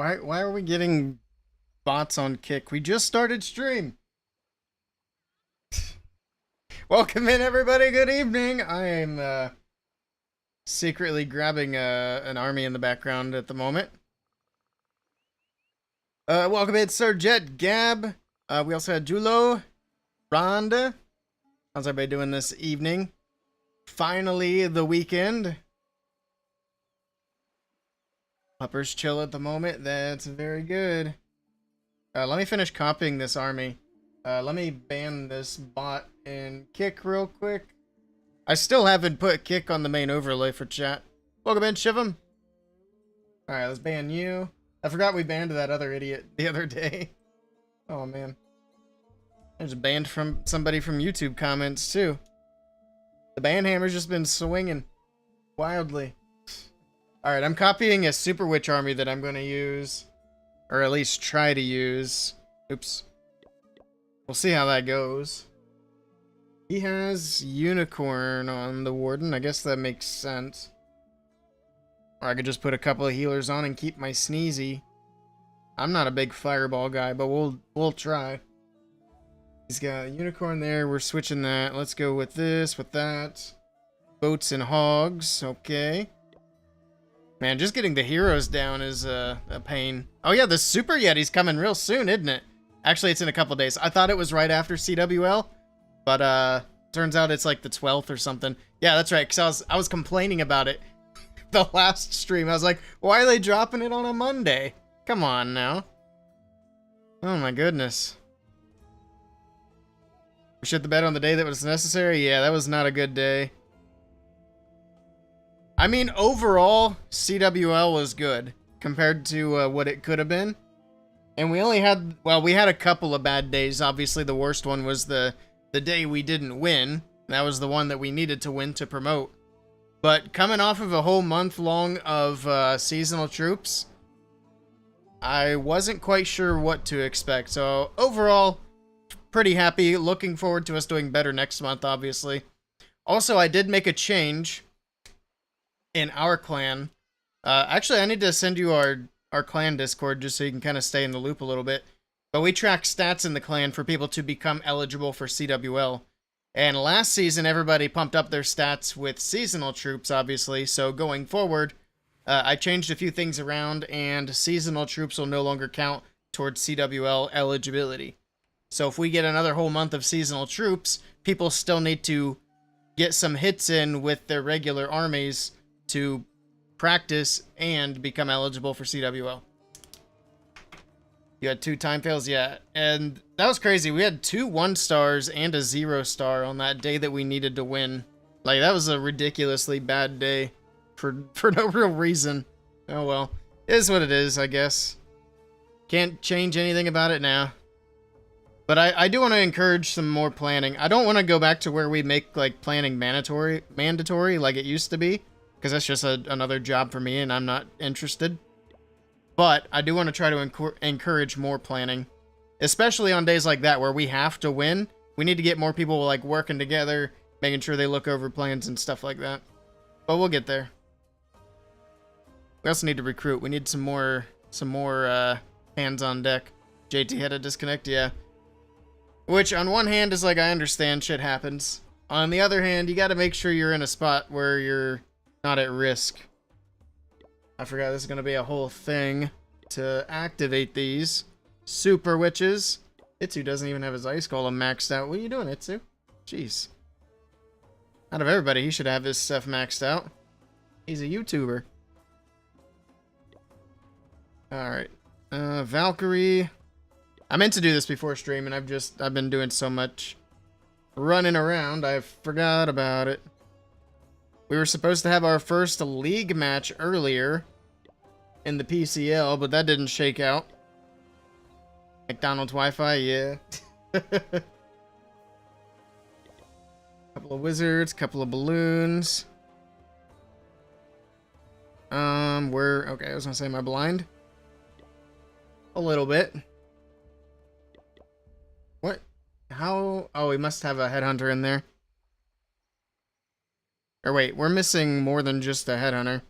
Why are we getting bots on Kick? We just started stream. Welcome in, everybody. Good evening. I am secretly grabbing an army in the background at the moment. Welcome in, Sir Jet, Gab. We also had Julo, Rhonda. How's everybody doing this evening? Finally, the weekend. Puppers chill at the moment. That's very good. Let me finish copying this army. Let me ban this bot and Kick real quick. I still haven't put Kick on the main overlay for chat. Welcome in, Shivam. Alright, let's ban you. I forgot we banned that other idiot the other day. Oh, man. I just banned from somebody from YouTube comments, too. The ban hammer's just been swinging wildly. Alright, I'm copying a Super Witch army that I'm going to use. Or at least try to use. Oops. We'll see how that goes. He has Unicorn on the Warden. I guess that makes sense. Or I could just put a couple of healers on and keep my Sneezy. I'm not a big Fireball guy, but we'll try. He's got a Unicorn there. We're switching that. Let's go with this, with that. Boats and Hogs. Okay. Man, just getting the heroes down is a pain. Oh yeah, the Super Yeti's coming real soon, isn't it? Actually, it's in a couple days. I thought it was right after CWL, but turns out it's like the 12th or something. Yeah, that's right, because I was complaining about it the last stream. I was like, why are they dropping it on a Monday? Come on now. Oh my goodness. We shit the bed on the day that was necessary? Yeah, that was not a good day. I mean, overall, CWL was good compared to what it could have been. And we only had, well, we had a couple of bad days. Obviously, the worst one was the day we didn't win. That was the one that we needed to win to promote. But coming off of a whole month long of seasonal troops, I wasn't quite sure what to expect. So overall, pretty happy. Looking forward to us doing better next month, obviously. Also, I did make a change in our clan. Actually, I need to send you our clan Discord just so you can kind of stay in the loop a little bit. But we track stats in the clan for people to become eligible for CWL. And last season, everybody pumped up their stats with seasonal troops, obviously. So going forward, I changed a few things around, and seasonal troops will no longer count towards CWL eligibility. So if we get another whole month of seasonal troops, people still need to get some hits in with their regular armies to practice and become eligible for CWL. You had 2 time fails? Yeah. And that was crazy. We had 2 1-stars and a 0-star on that day that we needed to win. Like, that was a ridiculously bad day for no real reason. Oh well. It is what it is, I guess. Can't change anything about it now. But I do want to encourage some more planning. I don't want to go back to where we make, like, planning mandatory like it used to be. Because that's just another job for me, and I'm not interested. But I do want to try to encourage more planning. Especially on days like that, where we have to win. We need to get more people, like, working together, making sure they look over plans and stuff like that. But we'll get there. We also need to recruit. We need some more hands on deck. JT had a disconnect, yeah. Which, on one hand, is like, I understand shit happens. On the other hand, you gotta make sure you're in a spot where you're not at risk. I forgot this is going to be a whole thing to activate these Super Witches. Itsu doesn't even have his Ice Golem maxed out. What are you doing, Itsu? Jeez. Out of everybody, he should have his stuff maxed out. He's a YouTuber. Alright. Valkyrie. I meant to do this before stream, and I've been doing so much running around, I forgot about it. We were supposed to have our first league match earlier in the PCL, but that didn't shake out. McDonald's Wi-Fi, yeah. Couple of wizards, couple of balloons. Okay, I was gonna say, am I blind? A little bit. What? How? Oh, we must have a headhunter in there. Or wait, we're missing more than just a headhunter.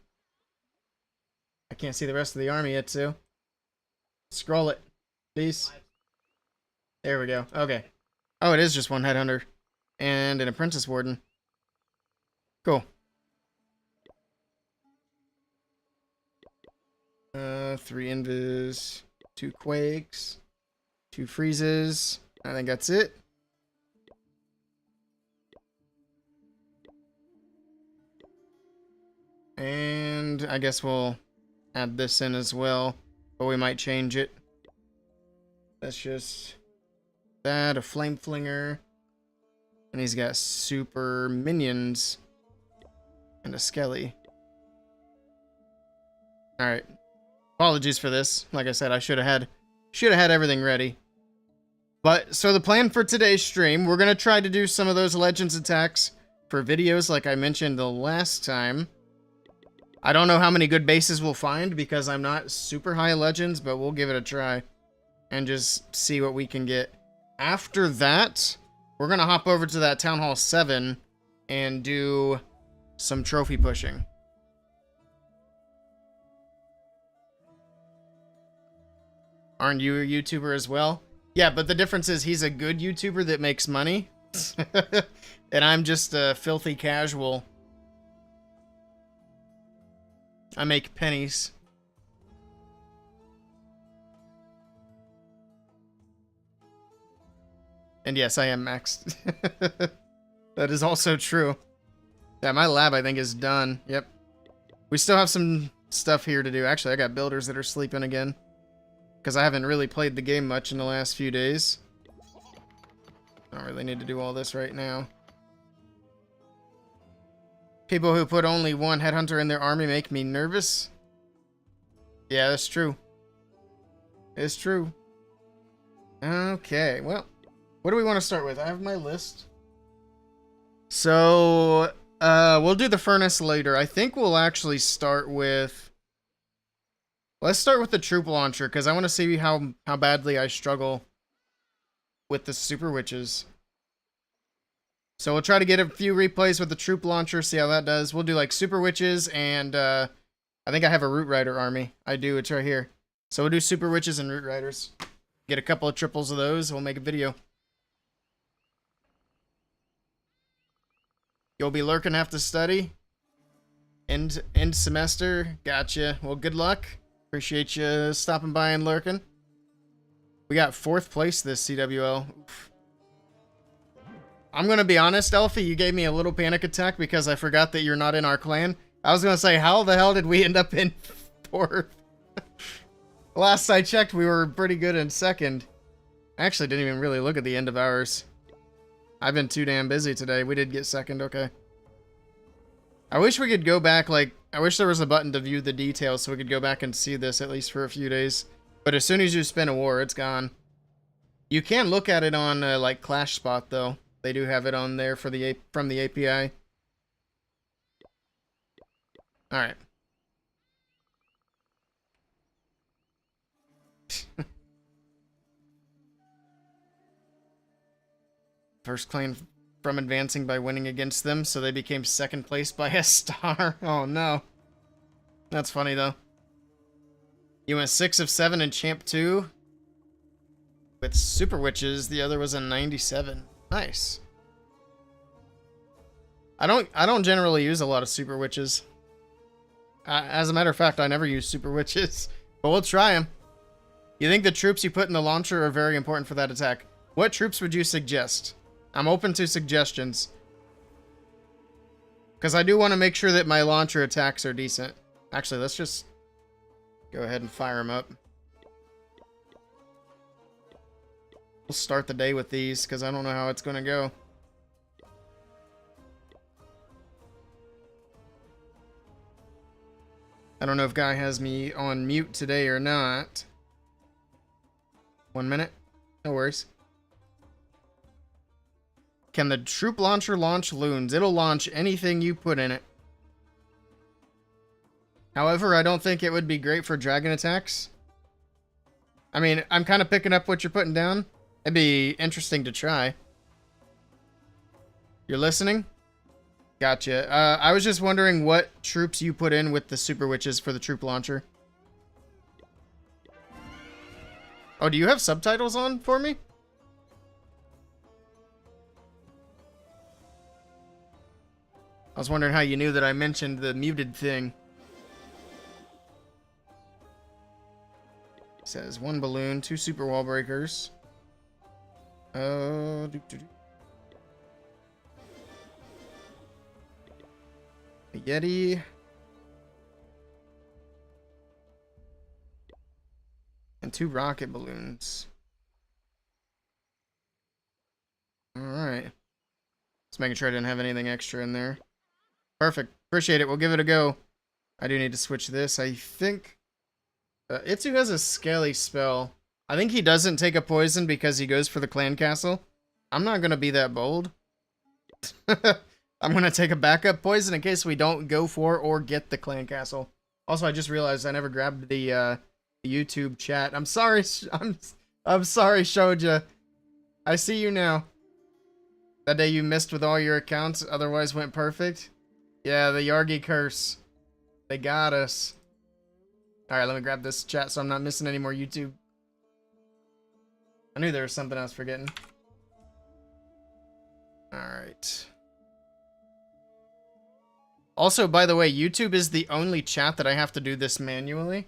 I can't see the rest of the army yet, too. Scroll it, please. There we go. Okay. Oh, it is just one headhunter. And an apprentice warden. Cool. 3 invis, 2 quakes, 2 freezes. I think that's it. And I guess we'll add this in as well, but we might change it. That's just that, a flame flinger. And he's got super minions and a skelly. Alright. Apologies for this. Like I said, I should have had everything ready. But so the plan for today's stream, we're gonna try to do some of those Legends attacks for videos like I mentioned the last time. I don't know how many good bases we'll find because I'm not super high Legends, but we'll give it a try and just see what we can get. After that, we're gonna hop over to that Town Hall 7 and do some trophy pushing. Aren't you a YouTuber as well? Yeah, but the difference is he's a good YouTuber that makes money. And I'm just a filthy casual. I make pennies. And yes, I am maxed. That is also true. Yeah, my lab, I think, is done. Yep. We still have some stuff here to do. Actually, I got builders that are sleeping again. Because I haven't really played the game much in the last few days. I don't really need to do all this right now. People who put only one headhunter in their army make me nervous. Yeah, that's true. It's true. Okay, well. What do we want to start with? I have my list. So, we'll do the furnace later. I think we'll actually start with... Let's start with the troop launcher, because I want to see how badly I struggle with the super witches. So we'll try to get a few replays with the troop launcher, see how that does. We'll do like super witches, and I think I have a root rider army. I do, it's right here. So we'll do super witches and root riders. Get a couple of triples of those, we'll make a video. You'll be lurking, have to study. End semester, gotcha. Well, good luck. Appreciate you stopping by and lurking. We got 4th place this CWL. Oof. I'm gonna be honest, Elfie, you gave me a little panic attack because I forgot that you're not in our clan. I was gonna say, how the hell did we end up in 4th? Last I checked, we were pretty good in 2nd. I actually didn't even really look at the end of ours. I've been too damn busy today. We did get 2nd, okay. I wish we could go back, like, I wish there was a button to view the details so we could go back and see this at least for a few days. But as soon as you spin a war, it's gone. You can look at it on, like, Clash Spot, though. They do have it on there for the from the API. Alright. First clan from advancing by winning against them, so they became 2nd place by a star. Oh no. That's funny though. You went 6 of 7 in Champ 2. With Super Witches, the other was a 97. Nice. I don't generally use a lot of Super Witches. As a matter of fact, I never use Super Witches. But we'll try them. You think the troops you put in the launcher are very important for that attack? What troops would you suggest? I'm open to suggestions. Because I do want to make sure that my launcher attacks are decent. Actually, let's just go ahead and fire them up. We'll start the day with these, because I don't know how it's going to go. I don't know if Guy has me on mute today or not. 1 minute. No worries. Can the troop launcher launch loons? It'll launch anything you put in it. However, I don't think it would be great for dragon attacks. I mean, I'm kind of picking up what you're putting down. It'd be interesting to try. You're listening? Gotcha. I was just wondering what troops you put in with the Super Witches for the troop launcher. Oh, do you have subtitles on for me? I was wondering how you knew that I mentioned the muted thing. It says 1 balloon, 2 super wall breakers. A Yeti. And 2 rocket balloons. Alright. Just making sure I didn't have anything extra in there. Perfect. Appreciate it. We'll give it a go. I do need to switch this. I think Itsu has a scaly spell. I think he doesn't take a poison because he goes for the clan castle. I'm not going to be that bold. I'm going to take a backup poison in case we don't go for or get the clan castle. Also, I just realized I never grabbed the YouTube chat. I'm sorry. I'm sorry, Shoja. I see you now. That day you missed with all your accounts, otherwise went perfect. Yeah, the Yargi curse. They got us. Alright, let me grab this chat so I'm not missing any more YouTube. I knew there was something I was forgetting. Alright. Also, by the way, YouTube is the only chat that I have to do this manually.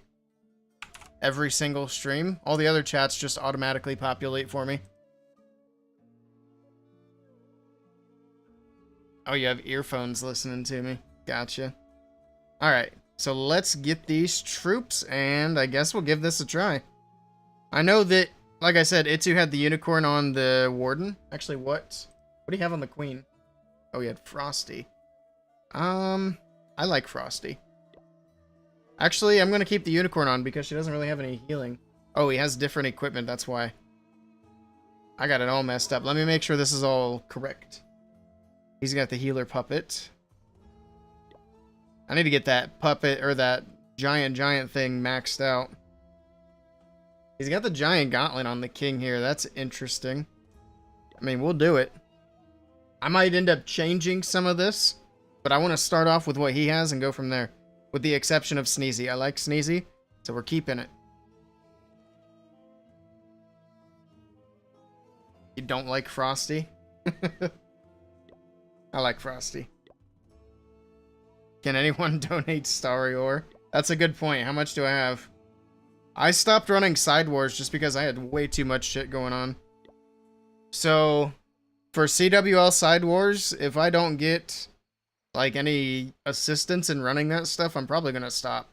Every single stream. All the other chats just automatically populate for me. Oh, you have earphones listening to me. Gotcha. Alright, so let's get these troops, and I guess we'll give this a try. I know that, like I said, Itsu had the unicorn on the warden. Actually, what do you have on the queen? Oh, he had Frosty. I like Frosty. Actually, I'm going to keep the unicorn on because she doesn't really have any healing. Oh, he has different equipment, that's why. I got it all messed up. Let me make sure this is all correct. He's got the healer puppet. I need to get that puppet, or that giant thing maxed out. He's got the giant gauntlet on the king here. That's interesting. I mean, we'll do it. I might end up changing some of this, but I want to start off with what he has and go from there. With the exception of Sneezy. I like Sneezy, so we're keeping it. You don't like Frosty? I like Frosty. Can anyone donate Starry Ore? That's a good point. How much do I have? I stopped running Side Wars just because I had way too much shit going on. So, for CWL Side Wars, if I don't get, like, any assistance in running that stuff, I'm probably gonna stop.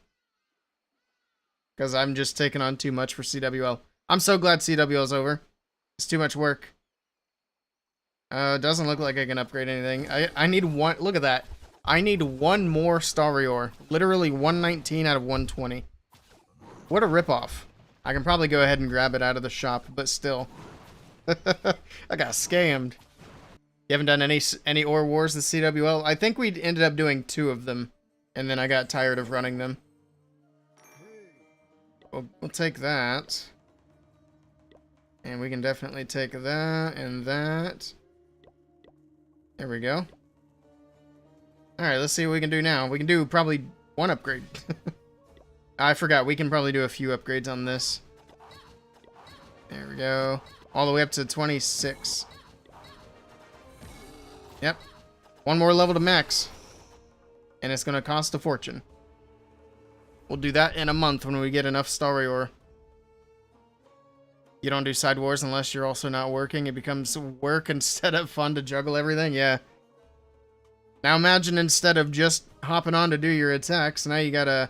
Because I'm just taking on too much for CWL. I'm so glad CWL's over. It's too much work. Doesn't look like I can upgrade anything. I need one. Look at that. I need one more Starry Ore. Literally 119 out of 120. What a ripoff. I can probably go ahead and grab it out of the shop, but still. I got scammed. You haven't done any Ore Wars in CWL? I think we ended up doing 2 of them, and then I got tired of running them. We'll take that. And we can definitely take that and that. There we go. Alright, let's see what we can do now. We can do probably 1 upgrade. I forgot, we can probably do a few upgrades on this. There we go. All the way up to 26. Yep. 1 more level to max. And it's going to cost a fortune. We'll do that in a month when we get enough Starry Ore. You don't do Side Wars unless you're also not working. It becomes work instead of fun to juggle everything. Yeah. Now imagine instead of just hopping on to do your attacks, now you gotta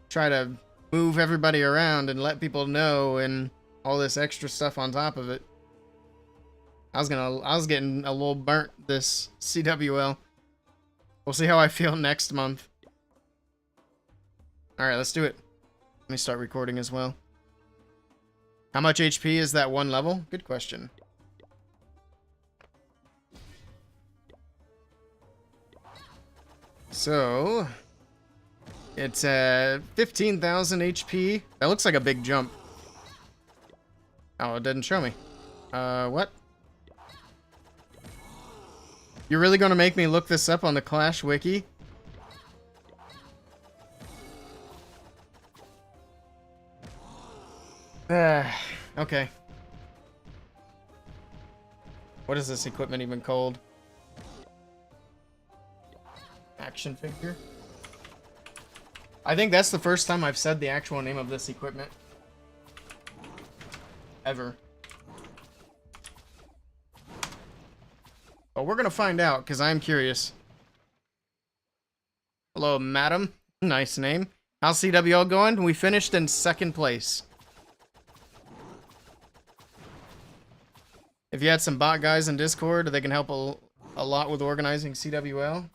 try to move everybody around and let people know and all this extra stuff on top of it. I was getting a little burnt this CWL. We'll see how I feel next month. Alright, let's do it. Let me start recording as well. How much HP is that 1 level? Good question. So, it's at 15,000 HP. That looks like a big jump. Oh, it didn't show me. What? You're really gonna make me look this up on the Clash Wiki? Okay. What is this equipment even called? Action figure? I think that's the first time I've said the actual name of this equipment. Ever. But we're gonna find out, because I'm curious. Hello, madam. Nice name. How's CWL going? We finished in 2nd place. If you had some bot guys in Discord, they can help a lot with organizing CWL.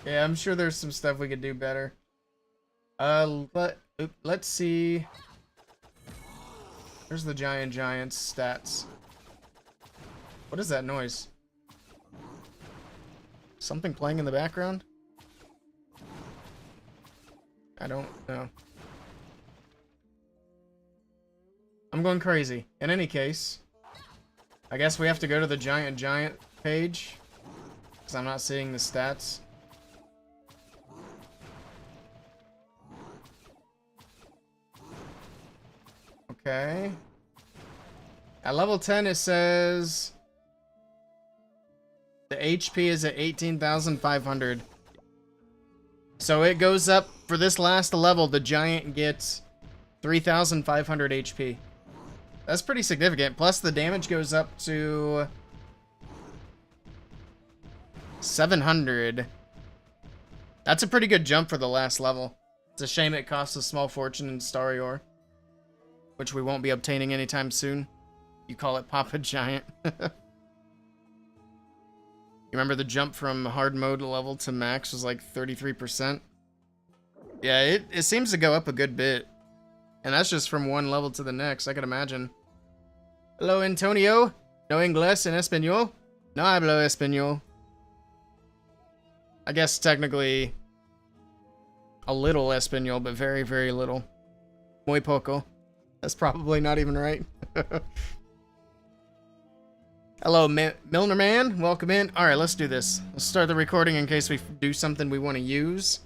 Yeah, I'm sure there's some stuff we could do better. Let's see. There's the Giants stats. What is that noise? Something playing in the background? I don't know. I'm going crazy. In any case, I guess we have to go to the Giant page, because I'm not seeing the stats. Okay. At level 10, it says the HP is at 18,500. So it goes up for this last level. The Giant gets 3,500 HP. That's pretty significant. Plus the damage goes up to 700. That's a pretty good jump for the last level. It's a shame it costs a small fortune in Starry Ore, which we won't be obtaining anytime soon. You call it Papa Giant. You remember the jump from hard mode level to max was like 33%? Yeah, it seems to go up a good bit. And that's just from one level to the next, I can imagine. Hello, Antonio. No inglés en español? No hablo español. I guess technically a little español, but very, very little. Muy poco. That's probably not even right. Hello, Milner Man. Welcome in. Alright, let's do this. Let's start the recording in case we do something we want to use.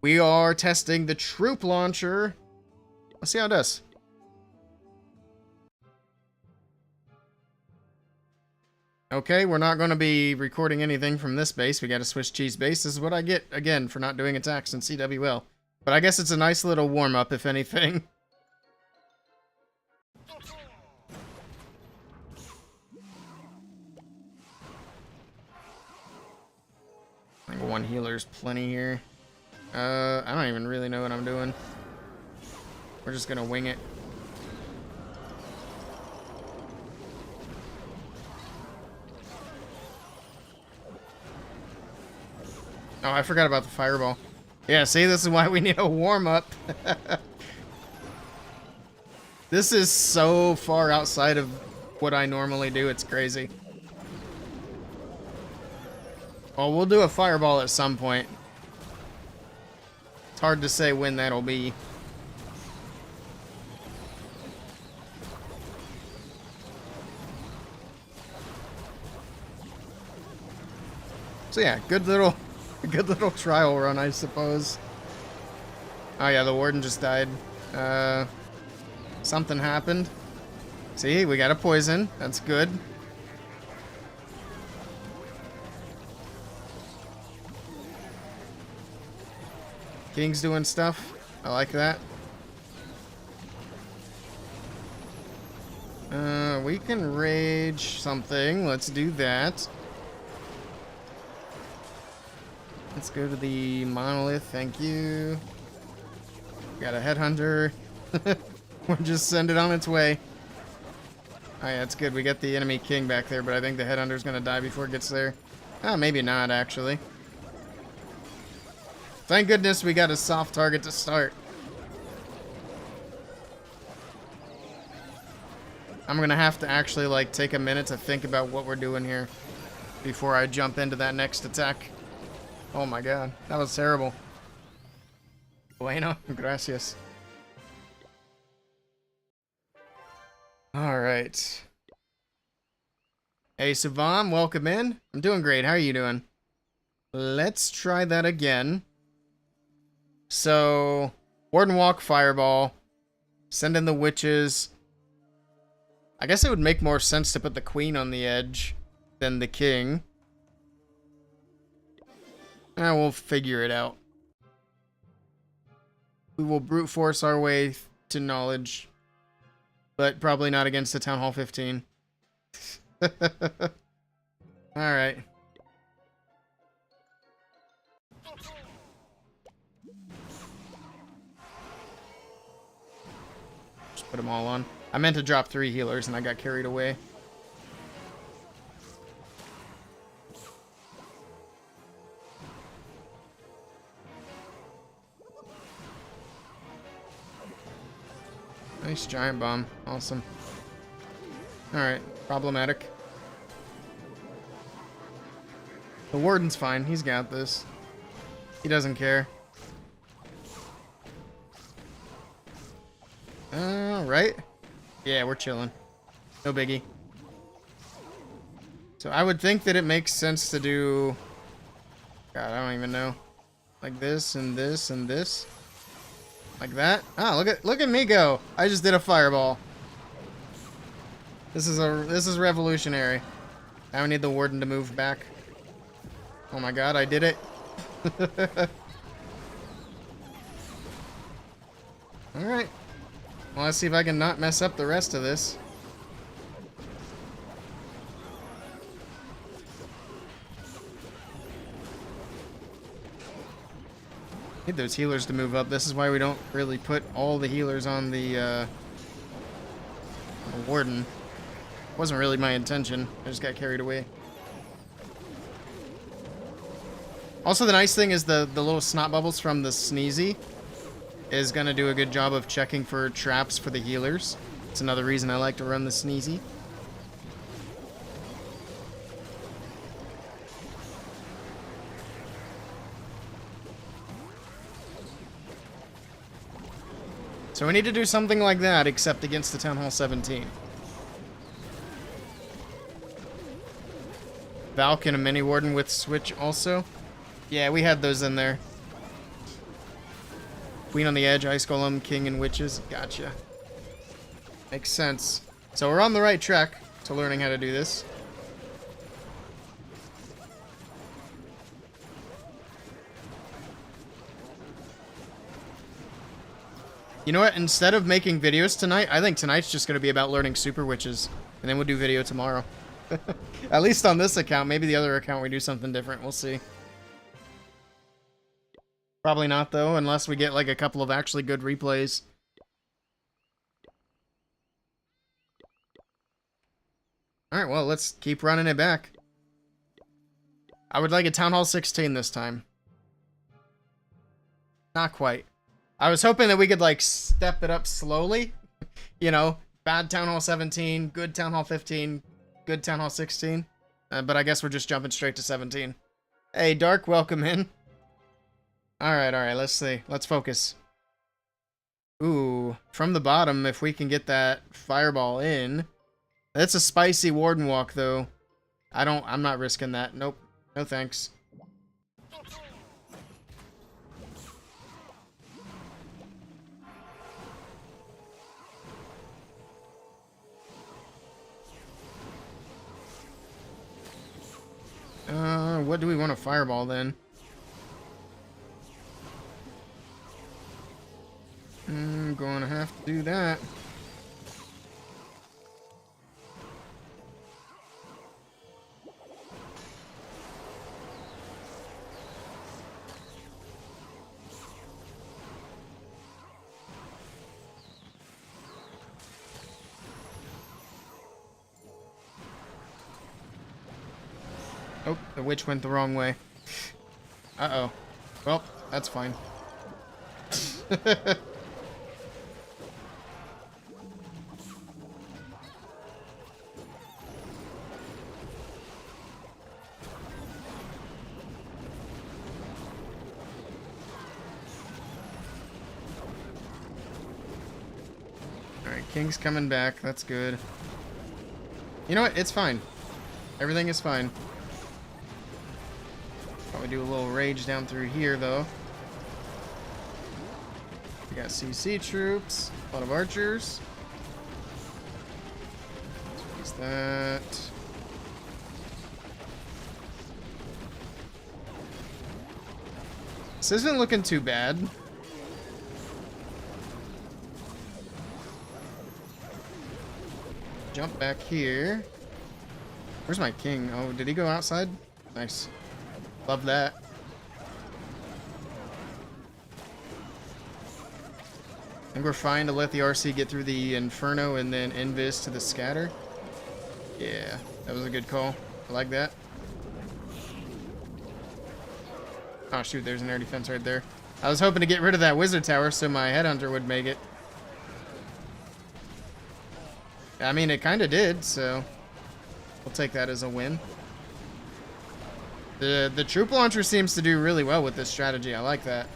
We are testing the Troop Launcher. Let's see how it does. Okay, we're not going to be recording anything from this base. We got a Swiss cheese base. This is what I get, again, for not doing attacks in CWL. But I guess it's a nice little warm-up, if anything. I think one healer's plenty here. I don't even really know what I'm doing. We're just gonna wing it. Oh, I forgot about the fireball. Yeah, see, this is why we need a warm-up. This is so far outside of what I normally do, it's crazy. Well, we'll do a fireball at some point. It's hard to say when that'll be. So yeah, good little trial run, I suppose. Oh yeah, the warden just died. Something happened. See, we got a poison. That's good. King's doing stuff. I like that. We can rage something. Let's do that. Let's go to the monolith. Thank you. Got a headhunter. We'll just send it on its way. Oh yeah, it's good. We got the enemy king back there, but I think the headhunter's gonna die before it gets there. Oh, maybe not, actually. Thank goodness we got a soft target to start. I'm gonna have to actually, like, take a minute to think about what we're doing here before I jump into that next attack. Oh my god, that was terrible. Bueno, gracias. Alright. Hey, Savam, welcome in. I'm doing great, how are you doing? Let's try that again. So, Warden Walk, Fireball. Send in the witches. I guess it would make more sense to put the queen on the edge than the king. We'll figure it out. We will brute force our way to knowledge. But probably not against the Town Hall 15. Alright. Just put them all on. I meant to drop 3 healers and I got carried away. Nice giant bomb. Awesome. Alright, problematic. The warden's fine. He's got this. He doesn't care. Right? Yeah, we're chilling. No biggie. So I would think that it makes sense to do... God, I don't even know. Like this and this and this. Like that. Ah, look at me go. I just did a fireball. This is revolutionary. Now we need the warden to move back. Oh my god, I did it. Alright. Well, let's see if I can not mess up the rest of this. Need those healers to move up. This is why we don't really put all the healers on the warden. Wasn't really my intention. I just got carried away. Also, the nice thing is the little snot bubbles from the Sneezy is going to do a good job of checking for traps for the healers. It's another reason I like to run the Sneezy. So we need to do something like that, except against the Town Hall 17. Valk and a mini warden with switch also. Yeah, we had those in there. Queen on the edge, ice golem, king and witches. Gotcha. Makes sense. So we're on the right track to learning how to do this. You know what? Instead of making videos tonight, I think tonight's just going to be about learning super witches. And then we'll do video tomorrow. At least on this account. Maybe the other account we do something different. We'll see. Probably not, though, unless we get like a couple of actually good replays. Alright, well, let's keep running it back. I would like a Town Hall 16 this time. Not quite. I was hoping that we could, like, step it up slowly. You know, bad Town Hall 17, good Town Hall 15, good Town Hall 16. But I guess we're just jumping straight to 17. Hey, Dark, welcome in. Alright, let's see. Let's focus. Ooh, from the bottom, if we can get that fireball in. That's a spicy warden walk, though. I'm not risking that. Nope. No thanks. What do we want to fireball then? I'm gonna have to do that. Oh, the witch went the wrong way. Uh-oh. Well, that's fine. Alright, King's coming back. That's good. You know what? It's fine. Everything is fine. Probably do a little rage down through here, though. We got CC troops, a lot of archers. What's that? This isn't looking too bad. Jump back here. Where's my king? Oh, did he go outside? Nice. Love that. I think we're fine to let the RC get through the Inferno and then Invis to the scatter. Yeah, that was a good call. I like that. Oh shoot, there's an air defense right there. I was hoping to get rid of that wizard tower so my headhunter would make it. I mean, it kind of did, so we'll take that as a win. The troop launcher seems to do really well with this strategy. I like that.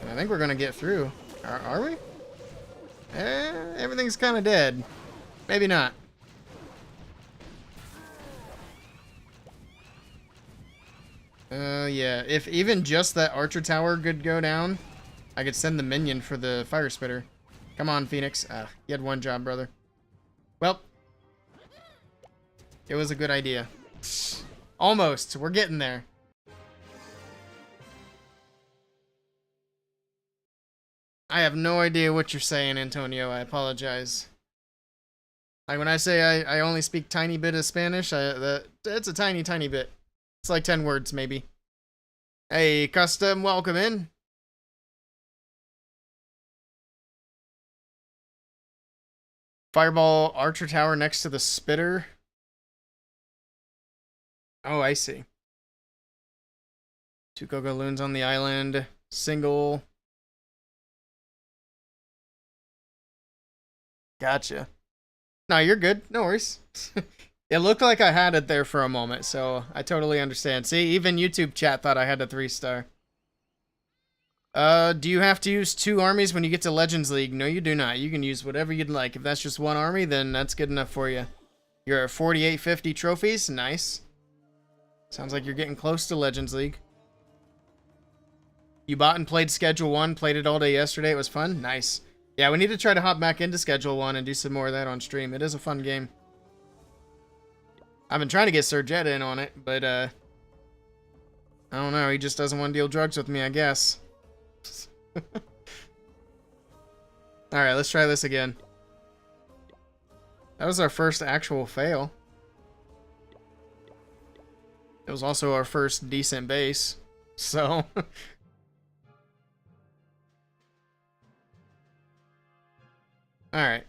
And I think we're gonna get through. Are we? Everything's kind of dead. Maybe not. Yeah. If even just that archer tower could go down, I could send the minion for the fire spitter. Come on, Phoenix. You had one job, brother. Well, it was a good idea. Almost. We're getting there. I have no idea what you're saying, Antonio. I apologize. Like when I say I only speak tiny bit of Spanish, it's a tiny, tiny bit. It's like 10 words, maybe. Hey, custom, welcome in. Fireball archer tower next to the spitter. Oh, I see. 2 Coco loons on the island. Single. Gotcha. No, you're good. No worries. It looked like I had it there for a moment, so I totally understand. See, even YouTube chat thought I had a 3-star. Do you have to use 2 armies when you get to Legends League? No, you do not. You can use whatever you'd like. If that's just 1 army, then that's good enough for you. You're at 4850 trophies. Nice. Sounds like you're getting close to Legends League. You bought and played Schedule 1, played it all day yesterday. It was fun. Nice. Yeah, we need to try to hop back into Schedule 1 and do some more of that on stream. It is a fun game. I've been trying to get Sir Jet in on it, but, I don't know. He just doesn't want to deal drugs with me, I guess. Alright, let's try this again. That was our first actual fail. It was also our first decent base, so... Alright.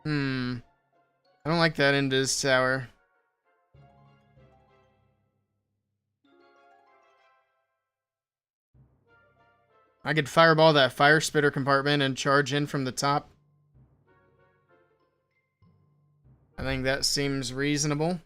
I don't like that Indus tower. I could fireball that fire spitter compartment and charge in from the top. I think that seems reasonable.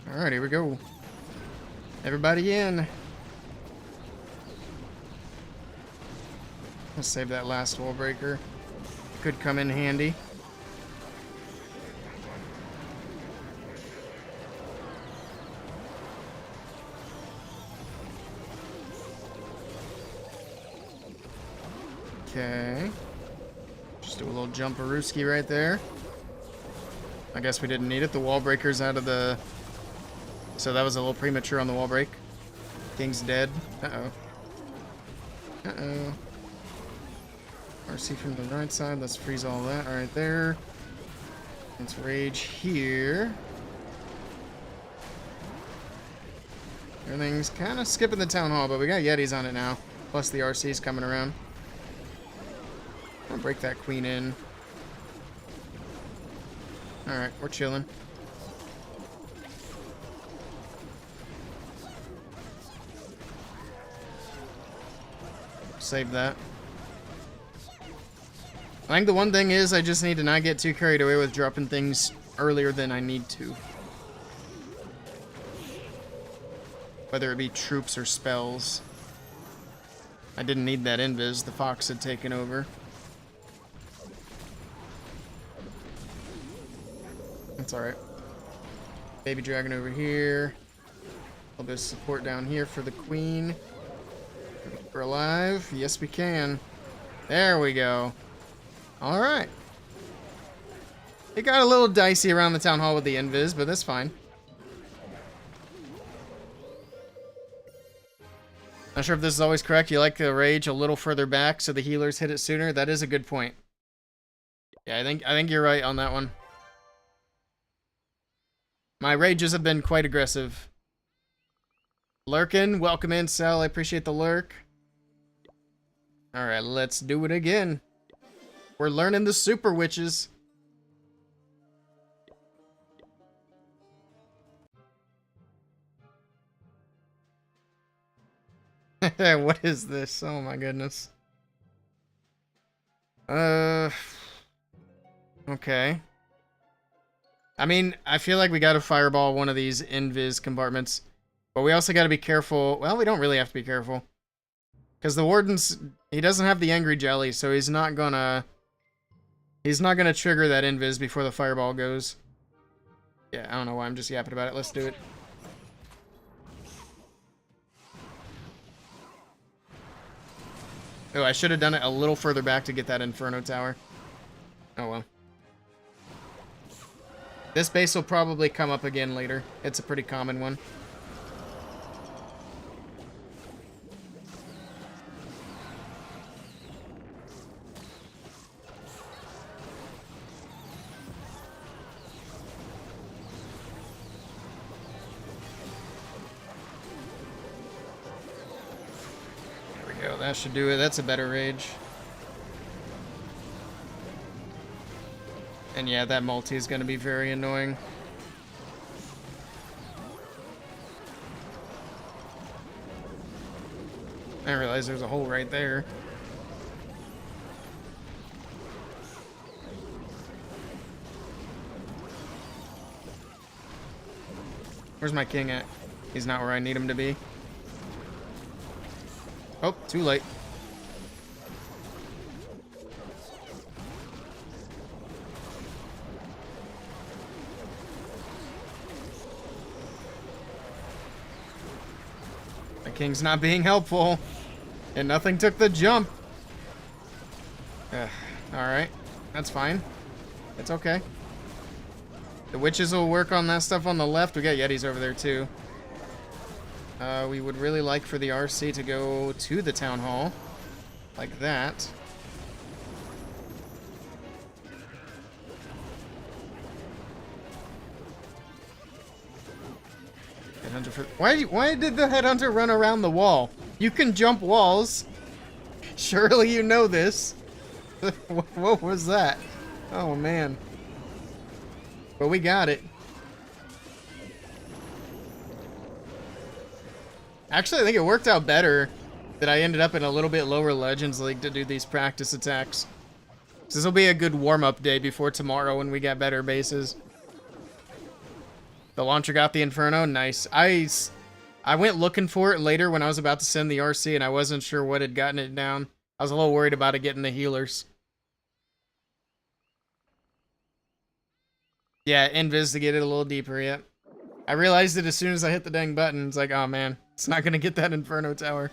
Alright, here we go. Everybody in. Let's save that last wall breaker. Could come in handy. Okay. Just do a little jumperooski right there. I guess we didn't need it. The wall breaker's out of the... So that was a little premature on the wall break. King's dead. Uh-oh. Uh-oh. RC from the right side. Let's freeze all that right there. Let's rage here. Everything's kind of skipping the town hall, but we got Yetis on it now. Plus the RC's coming around. I'll break that queen in. Alright, we're chilling. Save that. I think the one thing is I just need to not get too carried away with dropping things earlier than I need to. Whether it be troops or spells. I didn't need that invis. The fox had taken over. That's alright. Baby dragon over here. A little bit of support down here for the queen. We're alive. Yes, we can. There we go. Alright. It got a little dicey around the town hall with the invis, but that's fine. Not sure if this is always correct. You like the rage a little further back so the healers hit it sooner. That is a good point. Yeah, I think you're right on that one. My rages have been quite aggressive. Lurkin, welcome in, Sal. I appreciate the lurk. Alright, let's do it again. We're learning the super witches. What is this? Oh my goodness. Okay. I mean, I feel like we gotta fireball one of these invis compartments. But we also gotta be careful. Well, we don't really have to be careful. Because the warden's... He doesn't have the angry jelly, so he's not gonna... He's not gonna trigger that invis before the fireball goes. Yeah, I don't know why I'm just yapping about it. Let's do it. Oh, I should have done it a little further back to get that Inferno Tower. Oh well. This base will probably come up again later. It's a pretty common one. There we go. That should do it. That's a better rage. And yeah, that multi is going to be very annoying. I didn't realize there's a hole right there. Where's my king at? He's not where I need him to be. Oh, too late. King's not being helpful. And nothing took the jump. Alright. That's fine. It's okay. The witches will work on that stuff on the left. We got Yetis over there too. We would really like for the RC to go to the town hall. Like that. Why did the headhunter run around the wall? You can jump walls. Surely you know this. What was that? Oh man. But we got it. Actually, I think it worked out better that I ended up in a little bit lower Legends League to do these practice attacks. So this will be a good warm-up day before tomorrow when we get better bases. The launcher got the Inferno. Nice. I went looking for it later when I was about to send the RC, and I wasn't sure what had gotten it down. I was a little worried about it getting the healers. Yeah, invis to get it a little deeper, yet. I realized it as soon as I hit the dang button. It's like, oh man, it's not going to get that Inferno Tower.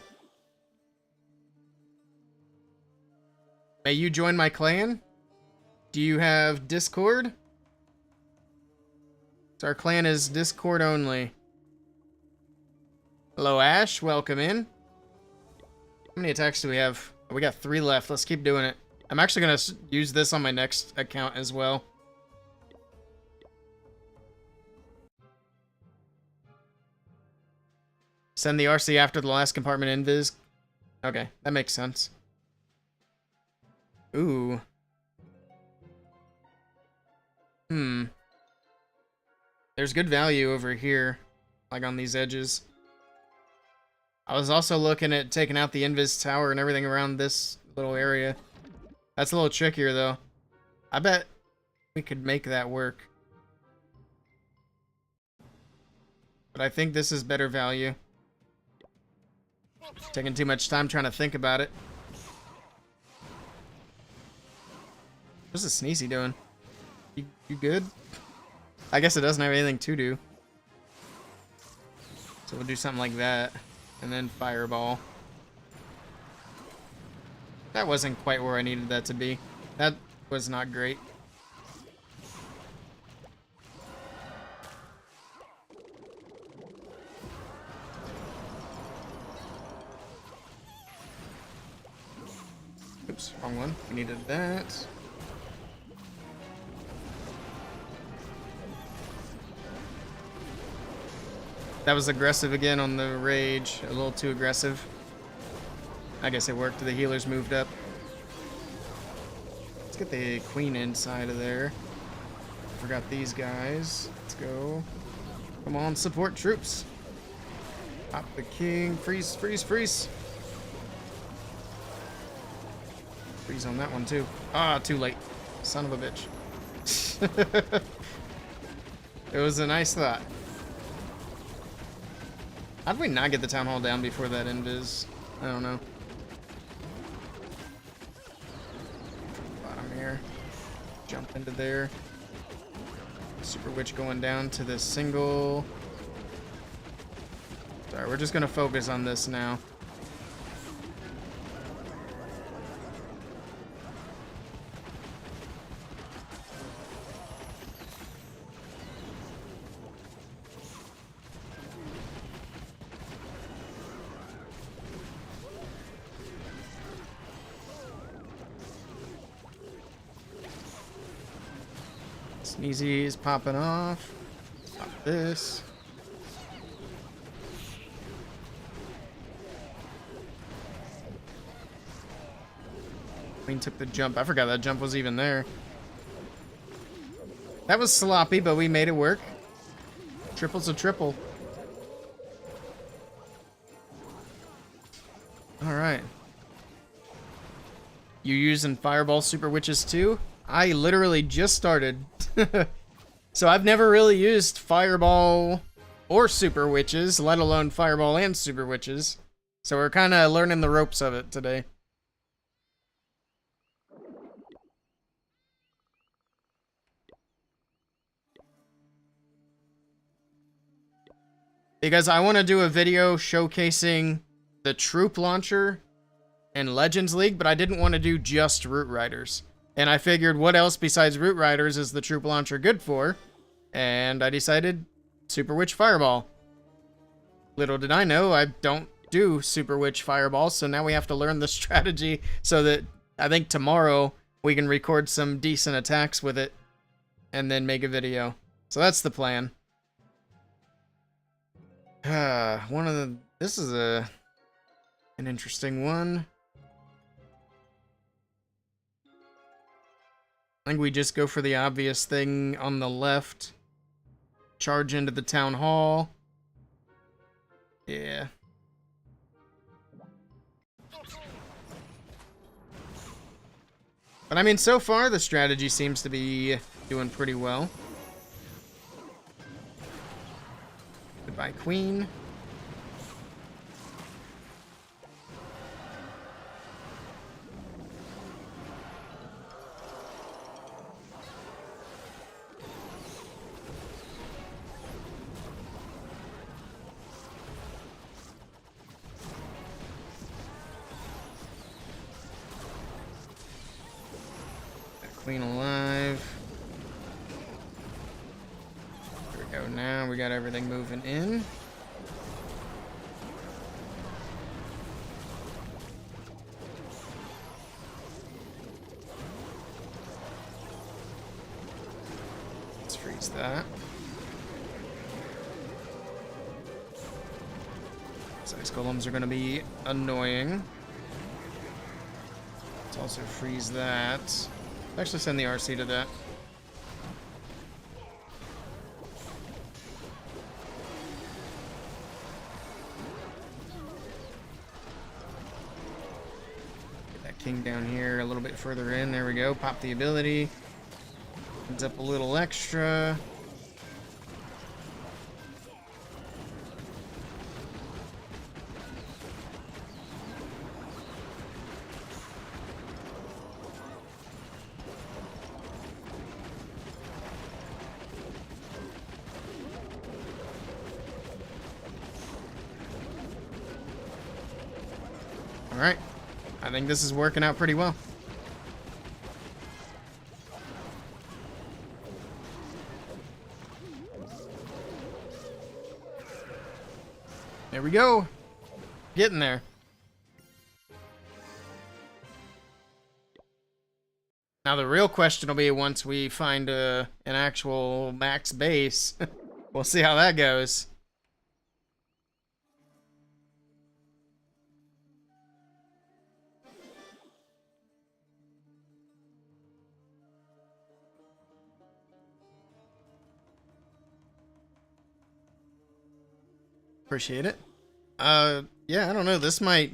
May you join my clan? Do you have Discord? So our clan is Discord only. Hello, Ash. Welcome in. How many attacks do we have? Oh, we got 3 left. Let's keep doing it. I'm actually going to use this on my next account as well. Send the RC after the last compartment invis. Okay, that makes sense. Ooh. There's good value over here, like on these edges. I was also looking at taking out the Invis Tower and everything around this little area. That's a little trickier, though. I bet we could make that work. But I think this is better value. Taking too much time trying to think about it. What's the Sneezy doing? You good? I guess it doesn't have anything to do. So we'll do something like that. And then Fireball. That wasn't quite where I needed that to be. That was not great. Oops, wrong one. We needed that. That was aggressive again on the Rage. A little too aggressive. I guess it worked. The healers moved up. Let's get the Queen inside of there. Forgot these guys. Let's go. Come on, support troops. Pop the King. Freeze, freeze, freeze. Freeze on that one too. Ah, too late. Son of a bitch. It was a nice thought. How did we not get the Town Hall down before that invis? I don't know. Bottom here. Jump into there. Super Witch going down to the single. Sorry, we're just gonna focus on this now. Sneezy is popping off. Pop this. Queen took the jump. I forgot that jump was even there. That was sloppy, but we made it work. Triple's a triple. Alright. You using Fireball Super Witches too? I literally just started. So I've never really used Fireball or Super Witches, let alone Fireball and Super Witches. So we're kind of learning the ropes of it today. Because I want to do a video showcasing the Troop Launcher in Legends League, but I didn't want to do just Root Riders. And I figured, what else besides Root Riders is the Troop Launcher good for? And I decided Super Witch Fireball. Little did I know, I don't do Super Witch Fireball, so now we have to learn the strategy so that I think tomorrow we can record some decent attacks with it and then make a video. So that's the plan. This is an interesting one. I think we just go for the obvious thing on the left. Charge into the Town Hall. Yeah. But I mean, so far the strategy seems to be doing pretty well. Goodbye, Queen. Queen alive. There we go. Now we got everything moving in. Let's freeze that. These ice golems are going to be annoying. Let's also freeze that. Actually send the RC to that. Get that king down here a little bit further in. There we go. Pop the ability. Ends up a little extra. Alright, I think this is working out pretty well. There we go. Getting there. Now the real question will be once we find an actual max base. We'll see how that goes. Appreciate it. Yeah, I don't know.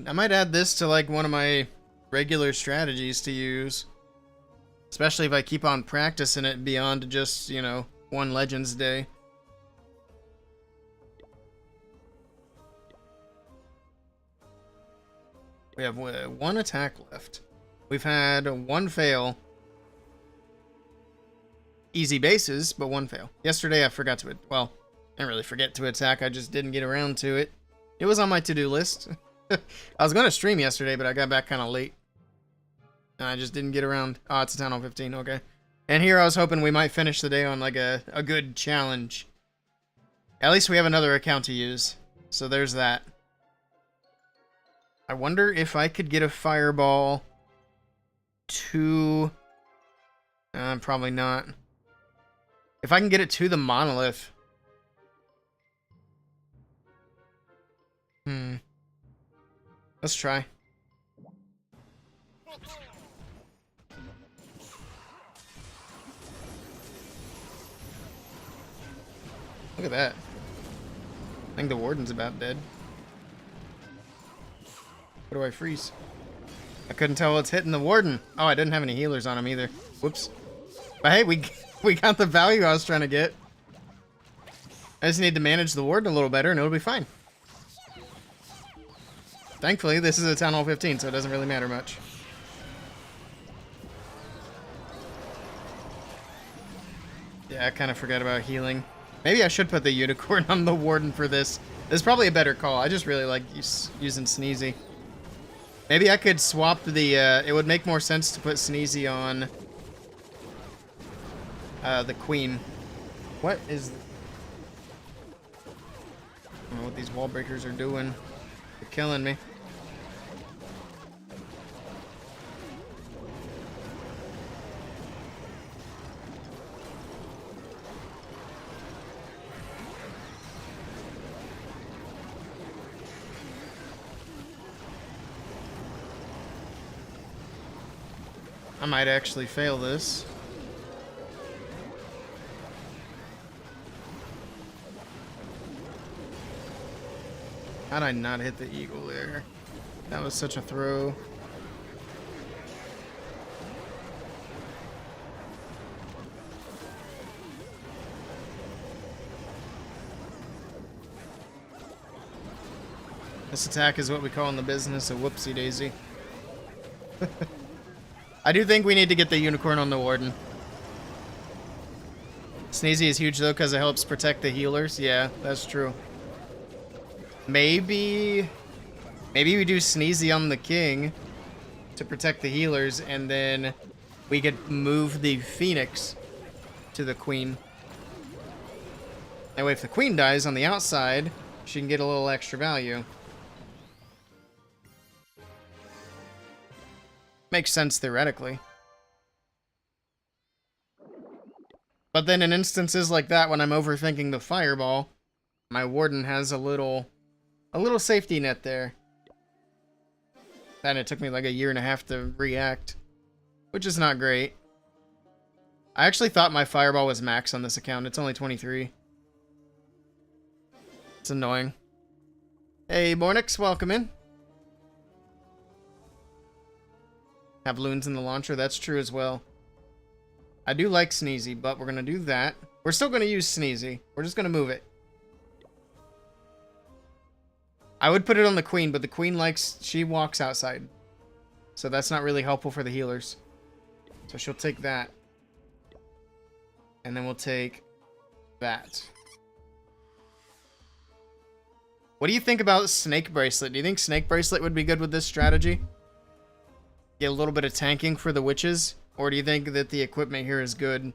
I might add this to like one of my regular strategies to use. Especially if I keep on practicing it beyond just, you know, one Legends Day. We have one attack left. We've had one fail. Easy bases, but one fail. Yesterday I forgot to, well, I didn't really forget to attack, I just didn't get around to it. It was on my to-do list. I was going to stream yesterday, but I got back kind of late. And I just didn't get around. Oh, it's a Town Hall 15, okay. And here I was hoping we might finish the day on like a good challenge. At least we have another account to use. So there's that. I wonder if I could get a fireball to... probably not. If I can get it to the monolith... Let's try. Look at that. I think the warden's about dead. What do I freeze? I couldn't tell it's hitting the warden. Oh, I didn't have any healers on him either. Whoops. But hey, we got the value I was trying to get. I just need to manage the warden a little better and it'll be fine. Thankfully, this is a Town Hall 15, so it doesn't really matter much. Yeah, I kind of forgot about healing. Maybe I should put the unicorn on the warden for this. This is probably a better call. I just really like using Sneezy. Maybe I could swap the... it would make more sense to put Sneezy on... the queen. What is... I don't know what these wall breakers are doing. They're killing me. I might actually fail this. How'd I not hit the eagle there? That was such a throw. This attack is what we call in the business a whoopsie daisy. I do think we need to get the unicorn on the warden. Sneezy is huge though because it helps protect the healers. Yeah, that's true. Maybe we do Sneezy on the king to protect the healers, and then we could move the Phoenix to the queen. That way if the queen dies on the outside, she can get a little extra value. Makes sense theoretically. But then in instances like that, when I'm overthinking the fireball, my warden has a little safety net there. And it took me like a year and a half to react, which is not great. I actually thought my fireball was max on this account. It's only 23. It's annoying. Hey, Bornix, welcome in. Have loons in the launcher. That's true as well. I do like Sneezy, but we're going to do that. We're still going to use Sneezy. We're just going to move it. I would put it on the queen, but the queen she walks outside. So that's not really helpful for the healers. So she'll take that. And then we'll take that. What do you think about Snake Bracelet? Do you think Snake Bracelet would be good with this strategy? Get a little bit of tanking for the witches? Or do you think that the equipment here is good?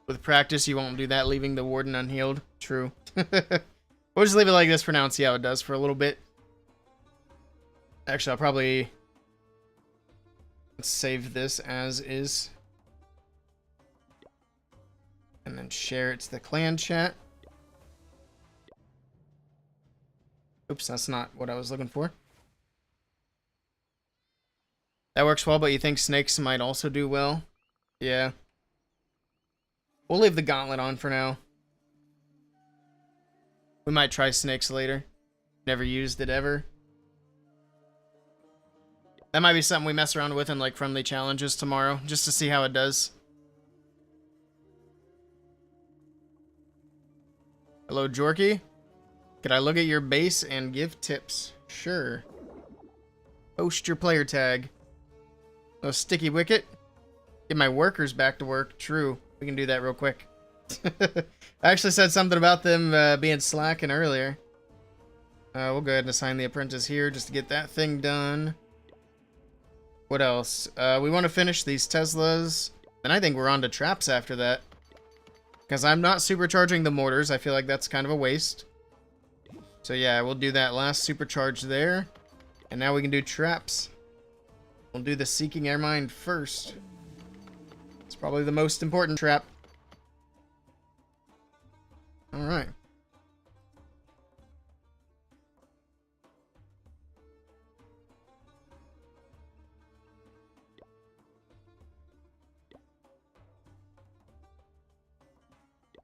With practice, you won't do that, leaving the warden unhealed. True. We'll just leave it like this for now and see how it does for a little bit. Actually, I'll probably... Let's save this as is. And then share it to the clan chat. Oops, that's not what I was looking for. That works well, but you think snakes might also do well? Yeah. We'll leave the gauntlet on for now. We might try snakes later. Never used it ever. That might be something we mess around with in like friendly challenges tomorrow, just to see how it does. Hello, Jorky. Could I look at your base and give tips? Sure. Post your player tag. Oh, sticky wicket. Get my workers back to work. True. We can do that real quick. I actually said something about them being slacking earlier. We'll go ahead and assign the apprentice here just to get that thing done. What else? We want to finish these Teslas. Then I think we're on to traps after that. Because I'm not supercharging the mortars. I feel like that's kind of a waste. So yeah, we'll do that last supercharge there. And now we can do traps. We'll do the Seeking Airmine first. It's probably the most important trap. Alright.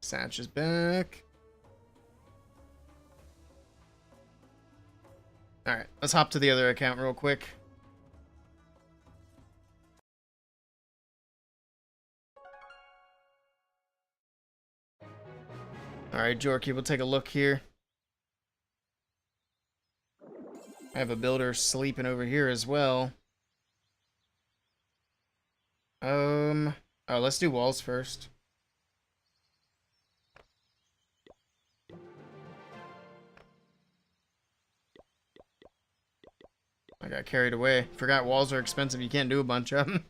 Satch is back. Alright, let's hop to the other account real quick. Alright, Jorky, we'll take a look here. I have a builder sleeping over here as well. Oh, let's do walls first. I got carried away. Forgot walls are expensive. You can't do a bunch of them.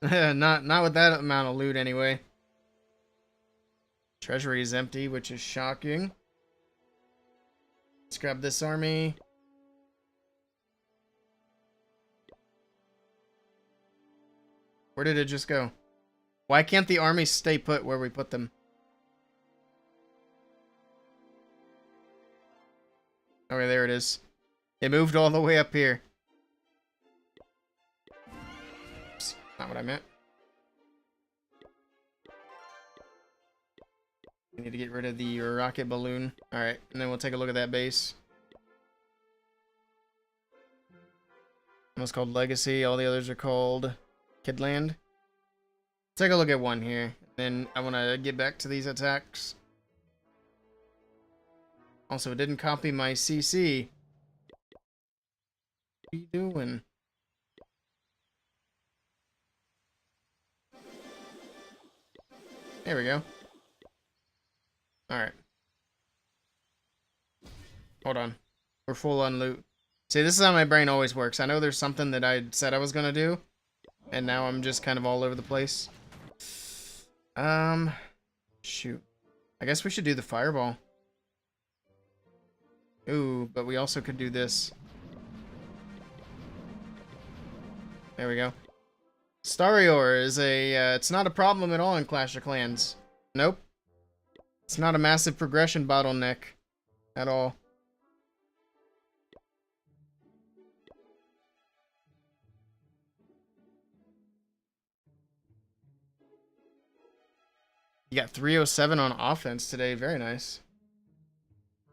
not with that amount of loot anyway. Treasury is empty, which is shocking. Let's grab this army. Where did it just go? Why can't the armies stay put where we put them? Okay, there it is. It moved all the way up here. Oops, not what I meant. We need to get rid of the rocket balloon. Alright, and then we'll take a look at that base. One's called Legacy, all the others are called Kidland. Take a look at one here. Then I want to get back to these attacks. Also, it didn't copy my CC. What are you doing? There we go. Alright. Hold on. We're full on loot. See, this is how my brain always works. I know there's something that I said I was gonna do, and now I'm just kind of all over the place. Shoot. I guess we should do the fireball. Ooh, but we also could do this. There we go. Starior is a, it's not a problem at all in Clash of Clans. Nope. It's not a massive progression bottleneck at all. You got 307 on offense today. Very nice.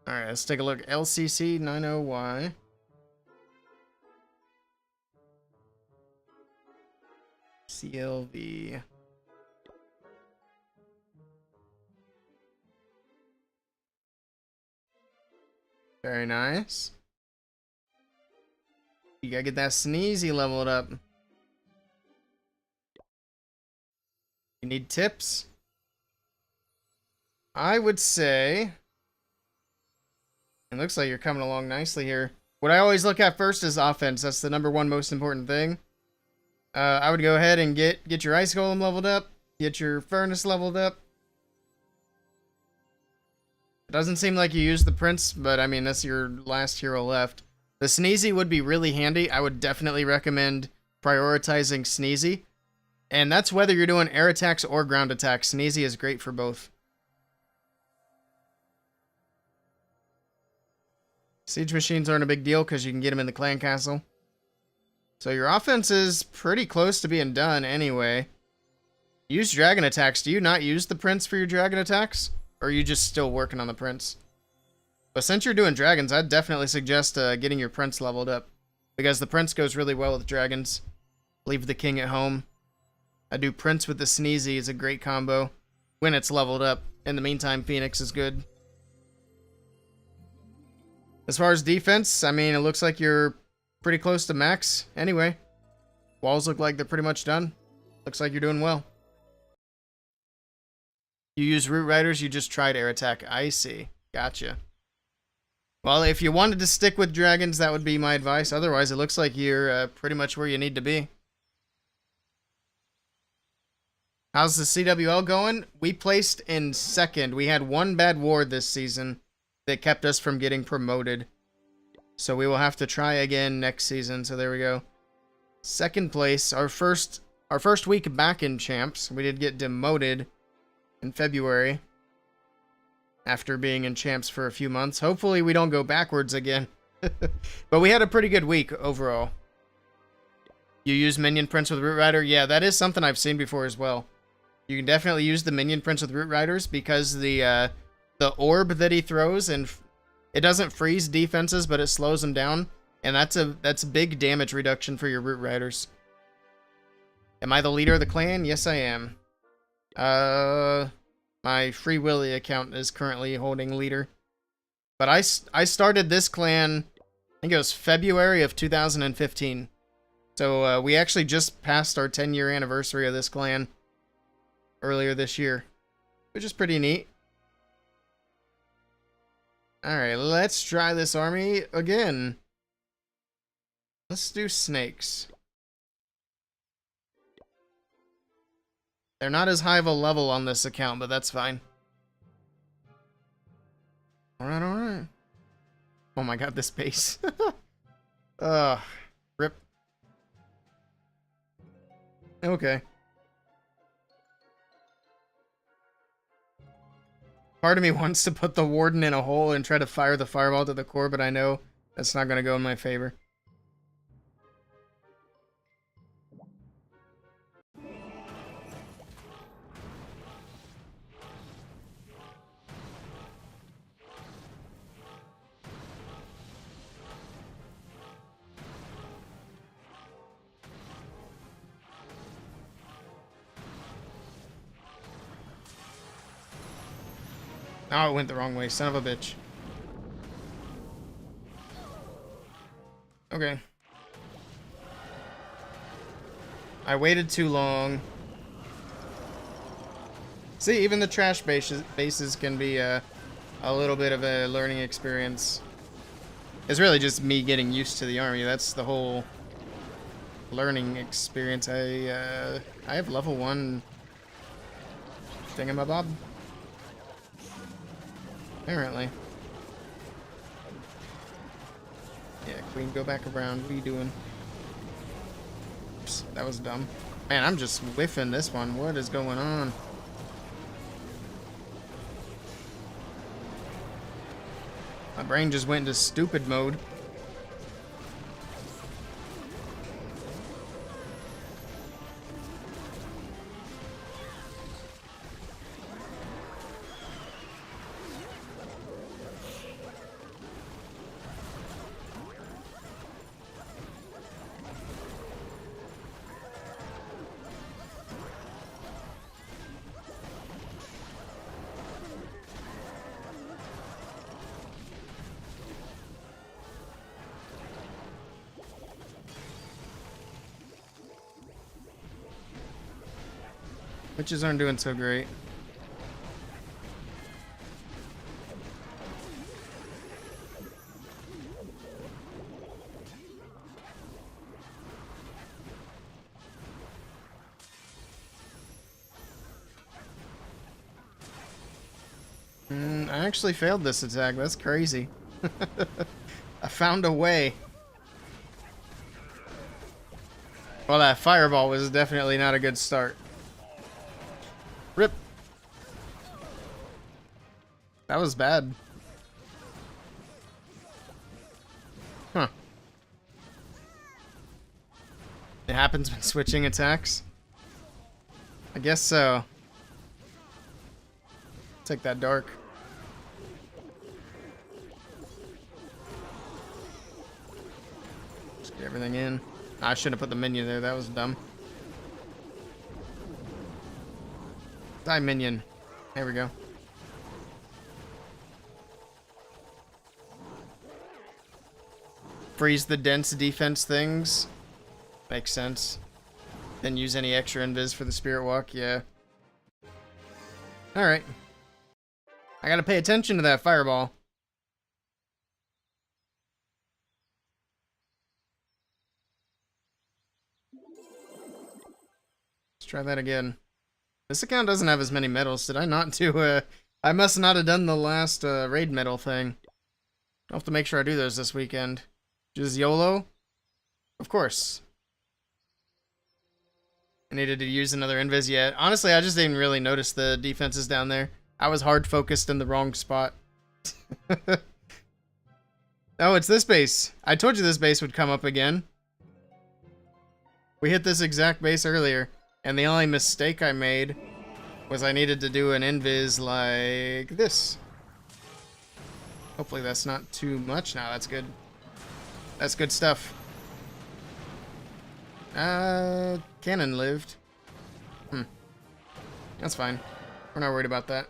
All right, let's take a look. LCC 90Y. CLV. Very nice. You gotta get that sneezy leveled up. You need tips? I would say... It looks like you're coming along nicely here. What I always look at first is offense. That's the #1 most important thing. I would go ahead and get your ice golem leveled up. Get your furnace leveled up. It doesn't seem like you used the prince, but I mean, that's your last hero left. The Sneezy would be really handy. I would definitely recommend prioritizing Sneezy. And that's whether you're doing air attacks or ground attacks. Sneezy is great for both. Siege machines aren't a big deal because you can get them in the clan castle. So your offense is pretty close to being done anyway. Use dragon attacks. Do you not use the prince for your dragon attacks? Or are you just still working on the prince? But since you're doing dragons, I'd definitely suggest getting your prince leveled up. Because the prince goes really well with dragons. Leave the king at home. I do prince with the Sneezy is a great combo. When it's leveled up. In the meantime, Phoenix is good. As far as defense, I mean, it looks like you're pretty close to max anyway. Walls look like they're pretty much done. Looks like you're doing well. You use Root Riders, you just tried air attack. I see. Gotcha. Well, if you wanted to stick with dragons, that would be my advice. Otherwise, it looks like you're pretty much where you need to be. How's the CWL going? We placed in 2nd. We had one bad ward this season that kept us from getting promoted. So we will have to try again next season. So there we go. 2nd place. Our first week back in champs. We did get demoted in February after being in champs for a few months. Hopefully we don't go backwards again. But we had a pretty good week overall. You use Minion Prince with Root Rider? Yeah, that is something I've seen before as well. You can definitely use the Minion Prince with Root Riders because the orb that he throws, and it doesn't freeze defenses, but it slows them down. And that's big damage reduction for your Root Riders. Am I the leader of the clan? Yes, I am. My Free Willey account is currently holding leader. But I started this clan, I think it was February of 2015. So we actually just passed our 10-year anniversary of this clan earlier this year, which is pretty neat. Alright, let's try this army again. Let's do snakes. They're not as high of a level on this account, but that's fine. Alright, alright. Oh my god, this base. Rip. Okay. Part of me wants to put the warden in a hole and try to fire the fireball to the core, but I know that's not going to go in my favor. Oh, it went the wrong way. Son of a bitch. Okay. I waited too long. See, even the trash bases can be a little bit of a learning experience. It's really just me getting used to the army. That's the whole learning experience. I have level 1 thingamabob. Apparently. Yeah, queen, go back around. What are you doing? Oops, that was dumb. Man, I'm just whiffing this one. What is going on? My brain just went into stupid mode. Witches aren't doing so great. I actually failed this attack. That's crazy. I found a way. Well, that fireball was definitely not a good start. Rip. That was bad. Huh. It happens when switching attacks? I guess so. Take that dark. Just get everything in. I shouldn't have put the minion there. That was dumb. Die, minion. There we go. Freeze the dense defense things. Makes sense. Then use any extra invis for the spirit walk. Yeah. Alright. I gotta pay attention to that fireball. Let's try that again. This account doesn't have as many medals. Did I not do I must not have done the last raid medal thing. I'll have to make sure I do those this weekend. Just YOLO? Of course. I needed to use another invis yet. Honestly, I just didn't really notice the defenses down there. I was hard focused in the wrong spot. Oh, it's this base. I told you this base would come up again. We hit this exact base earlier. And the only mistake I made was I needed to do an invis like this. Hopefully that's not too much. No, that's good. That's good stuff. Cannon lived. That's fine. We're not worried about that.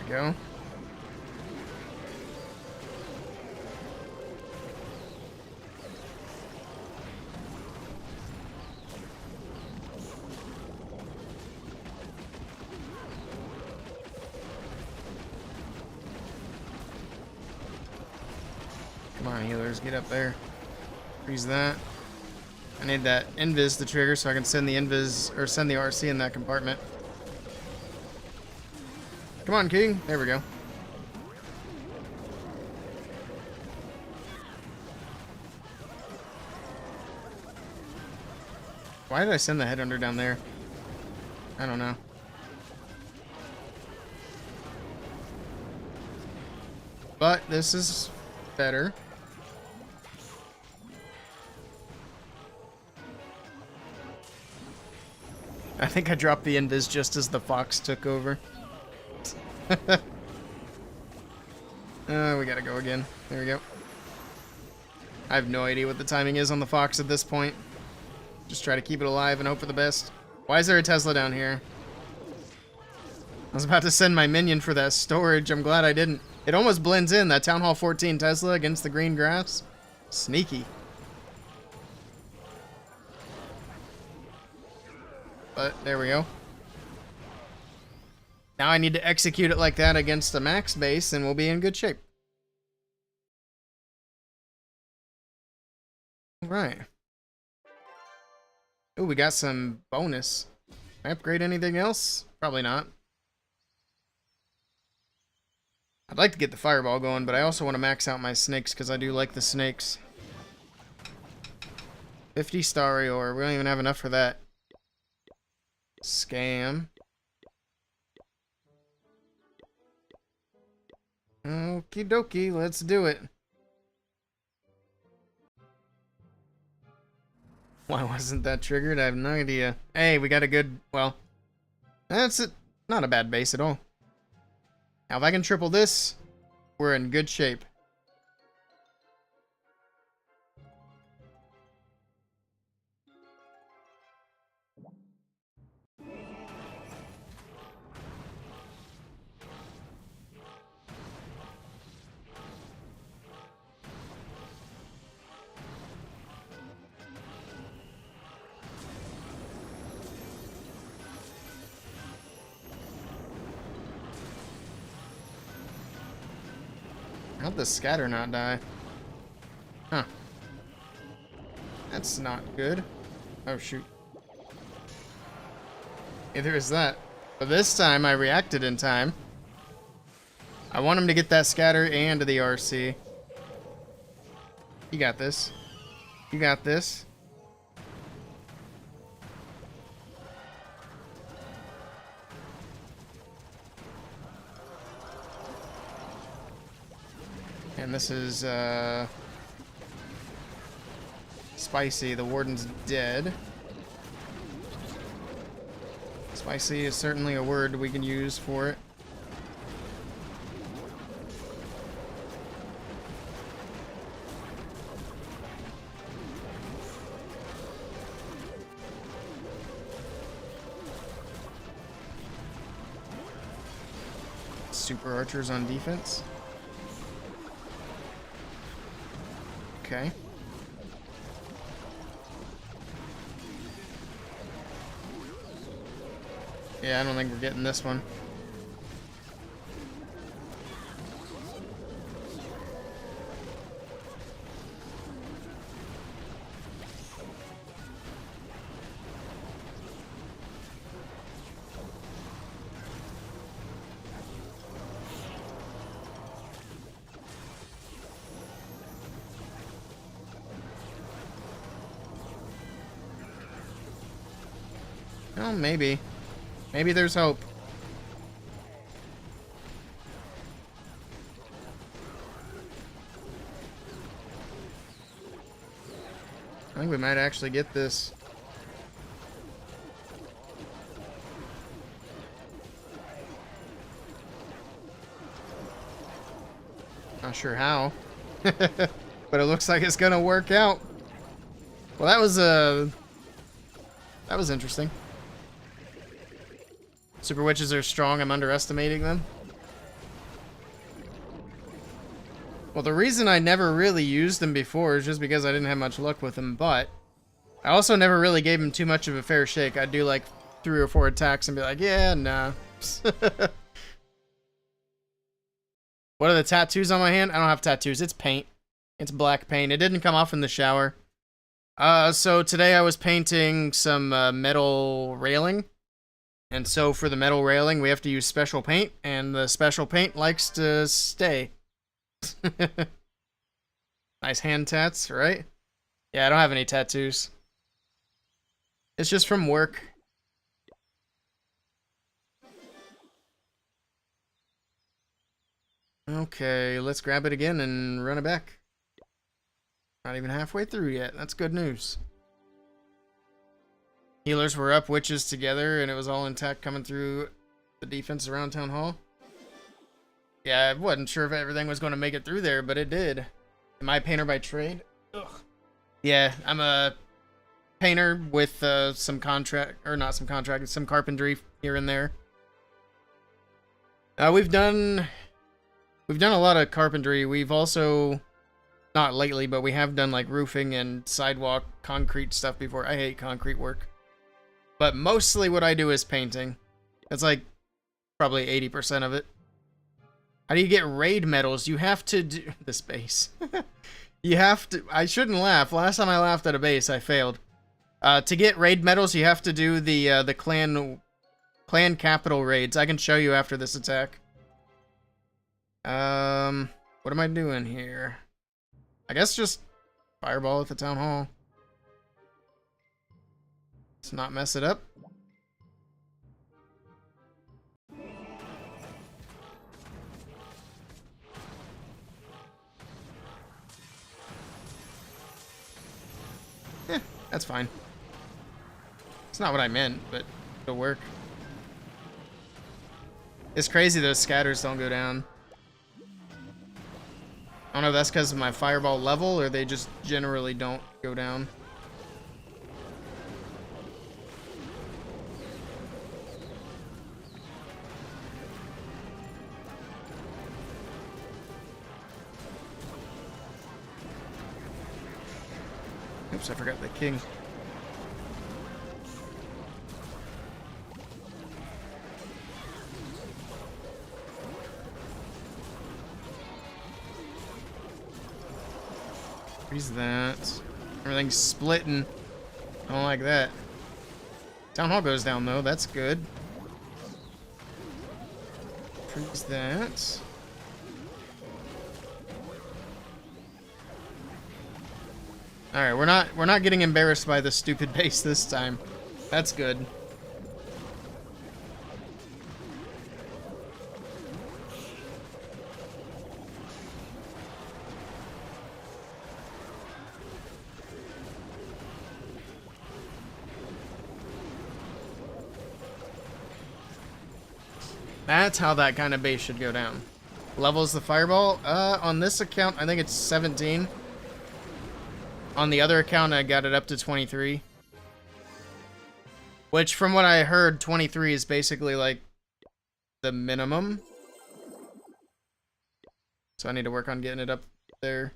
Go. Come on, healers, get up there. Freeze that. I need that invis to trigger so I can send the invis or send the RC in that compartment. Come on, King. There we go. Why did I send the headhunter down there? I don't know. But this is better. I think I dropped the invis just as the fox took over. We gotta go again. There we go. I have no idea what the timing is on the fox at this point. Just try to keep it alive and hope for the best. Why is there a Tesla down here? I was about to send my minion for that storage. I'm glad I didn't. It almost blends in, that Town Hall 14 Tesla against the green grass. Sneaky. But there we go. Now I need to execute it like that against the max base and we'll be in good shape. Alright. Ooh, we got some bonus. Can I upgrade anything else? Probably not. I'd like to get the fireball going, but I also want to max out my snakes because I do like the snakes. 50 starry ore. We don't even have enough for that. Scam. Okie dokie, let's do it. Why wasn't that triggered? I have no idea. Hey, we got a good, well, that's it. Not a bad base at all. Now, if I can triple this, we're in good shape. How'd the scatter not die? Huh. That's not good. Oh, shoot. Either is that. But this time, I reacted in time. I want him to get that scatter and the RC. You got this. You got this. And this is, spicy. The warden's dead. Spicy is certainly a word we can use for it. Super archers on defense. Okay. Yeah, I don't think we're getting this one. Oh, maybe. Maybe there's hope. I think we might actually get this. Not sure how. But it looks like it's gonna work out. Well, that was interesting. Super witches are strong. I'm underestimating them. Well, the reason I never really used them before is just because I didn't have much luck with them, but I also never really gave them too much of a fair shake. I'd do like 3 or 4 attacks and be like, yeah, nah. What are the tattoos on my hand? I don't have tattoos. It's paint. It's black paint. It didn't come off in the shower. So today I was painting some metal railing. And so for the metal railing, we have to use special paint, and the special paint likes to stay. Nice hand tats, right? Yeah, I don't have any tattoos. It's just from work. Okay, let's grab it again and run it back. Not even halfway through yet. That's good news. Healers were up, witches together, and it was all intact coming through the defense around Town Hall. Yeah, I wasn't sure if everything was going to make it through there, but it did. Am I a painter by trade? Ugh. Yeah, I'm a painter with some carpentry here and there. We've done a lot of carpentry. We've also, not lately, but we have done like roofing and sidewalk concrete stuff before. I hate concrete work. But mostly what I do is painting. That's like probably 80% of it. How do you get raid medals? You have to do this base. You have to. I shouldn't laugh. Last time I laughed at a base, I failed. To get raid medals, you have to do the clan capital raids. I can show you after this attack. What am I doing here? I guess just fireball at the town hall. Let's not mess it up. That's fine. It's not what I meant, but it'll work. It's crazy those scatters don't go down. I don't know if that's because of my fireball level or they just generally don't go down. Oops, I forgot the king. Freeze that. Everything's splitting. I don't like that. Town hall goes down though, that's good. Freeze that. Alright, we're not getting embarrassed by the stupid base this time. That's good. That's how that kind of base should go down. Levels the fireball? On this account, I think it's 17. On the other account, I got it up to 23. Which, from what I heard, 23 is basically like the minimum. So I need to work on getting it up there.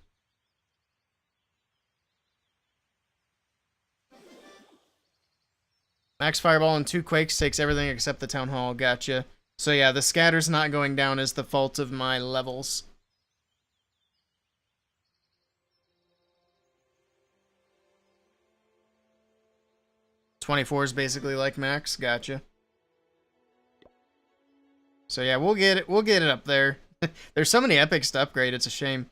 Max fireball and 2 quakes takes everything except the town hall. Gotcha. So yeah, the scatter's not going down is the fault of my levels. .24 is basically like max. Gotcha. So yeah, we'll get it up there. There's so many epics to upgrade, it's a shame.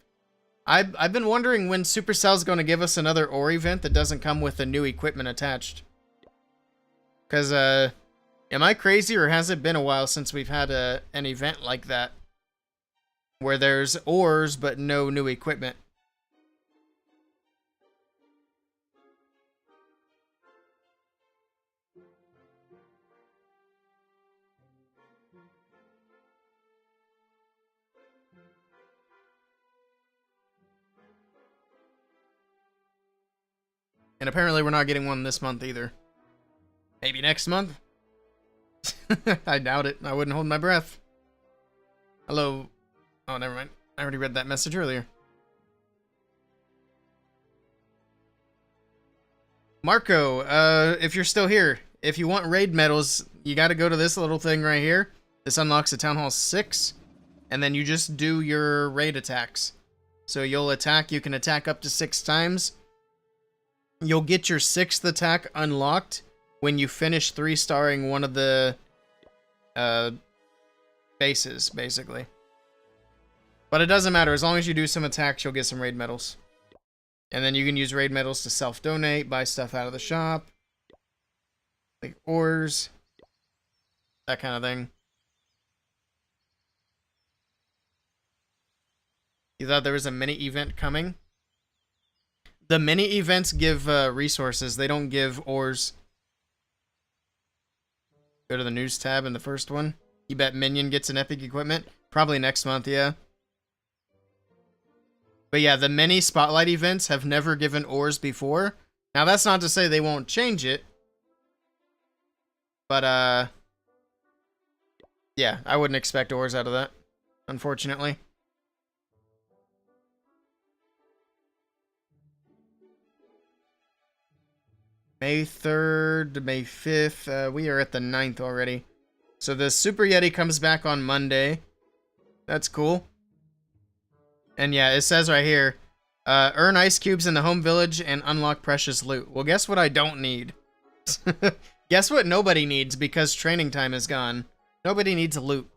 I've been wondering when Supercell's going to give us another ore event that doesn't come with the new equipment attached. Cause am I crazy or has it been a while since we've had an event like that? Where there's ores but no new equipment. And apparently we're not getting one this month either. Maybe next month? I doubt it. I wouldn't hold my breath. Hello. Oh, never mind. I already read that message earlier. Marco, if you're still here, if you want raid medals, you gotta go to this little thing right here. This unlocks a Town Hall 6, and then you just do your raid attacks. So you'll attack, you can attack up to 6 times. You'll get your 6th attack unlocked when you finish 3-starring one of the bases, basically. But it doesn't matter. As long as you do some attacks, you'll get some raid medals. And then you can use raid medals to self-donate, buy stuff out of the shop. Like ores. That kind of thing. You thought there was a mini event coming? The mini events give resources. They don't give ores. Go to the news tab in the first one. You bet Minion gets an epic equipment? Probably next month, yeah. But yeah, the mini spotlight events have never given ores before. Now that's not to say they won't change it. But yeah, I wouldn't expect ores out of that, unfortunately. May 3rd to May 5th. We are at the 9th already. So the Super Yeti comes back on Monday. That's cool. And yeah, it says right here, Earn ice cubes in the home village and unlock precious loot. Well, guess what I don't need? Guess what nobody needs because training time is gone. Nobody needs loot.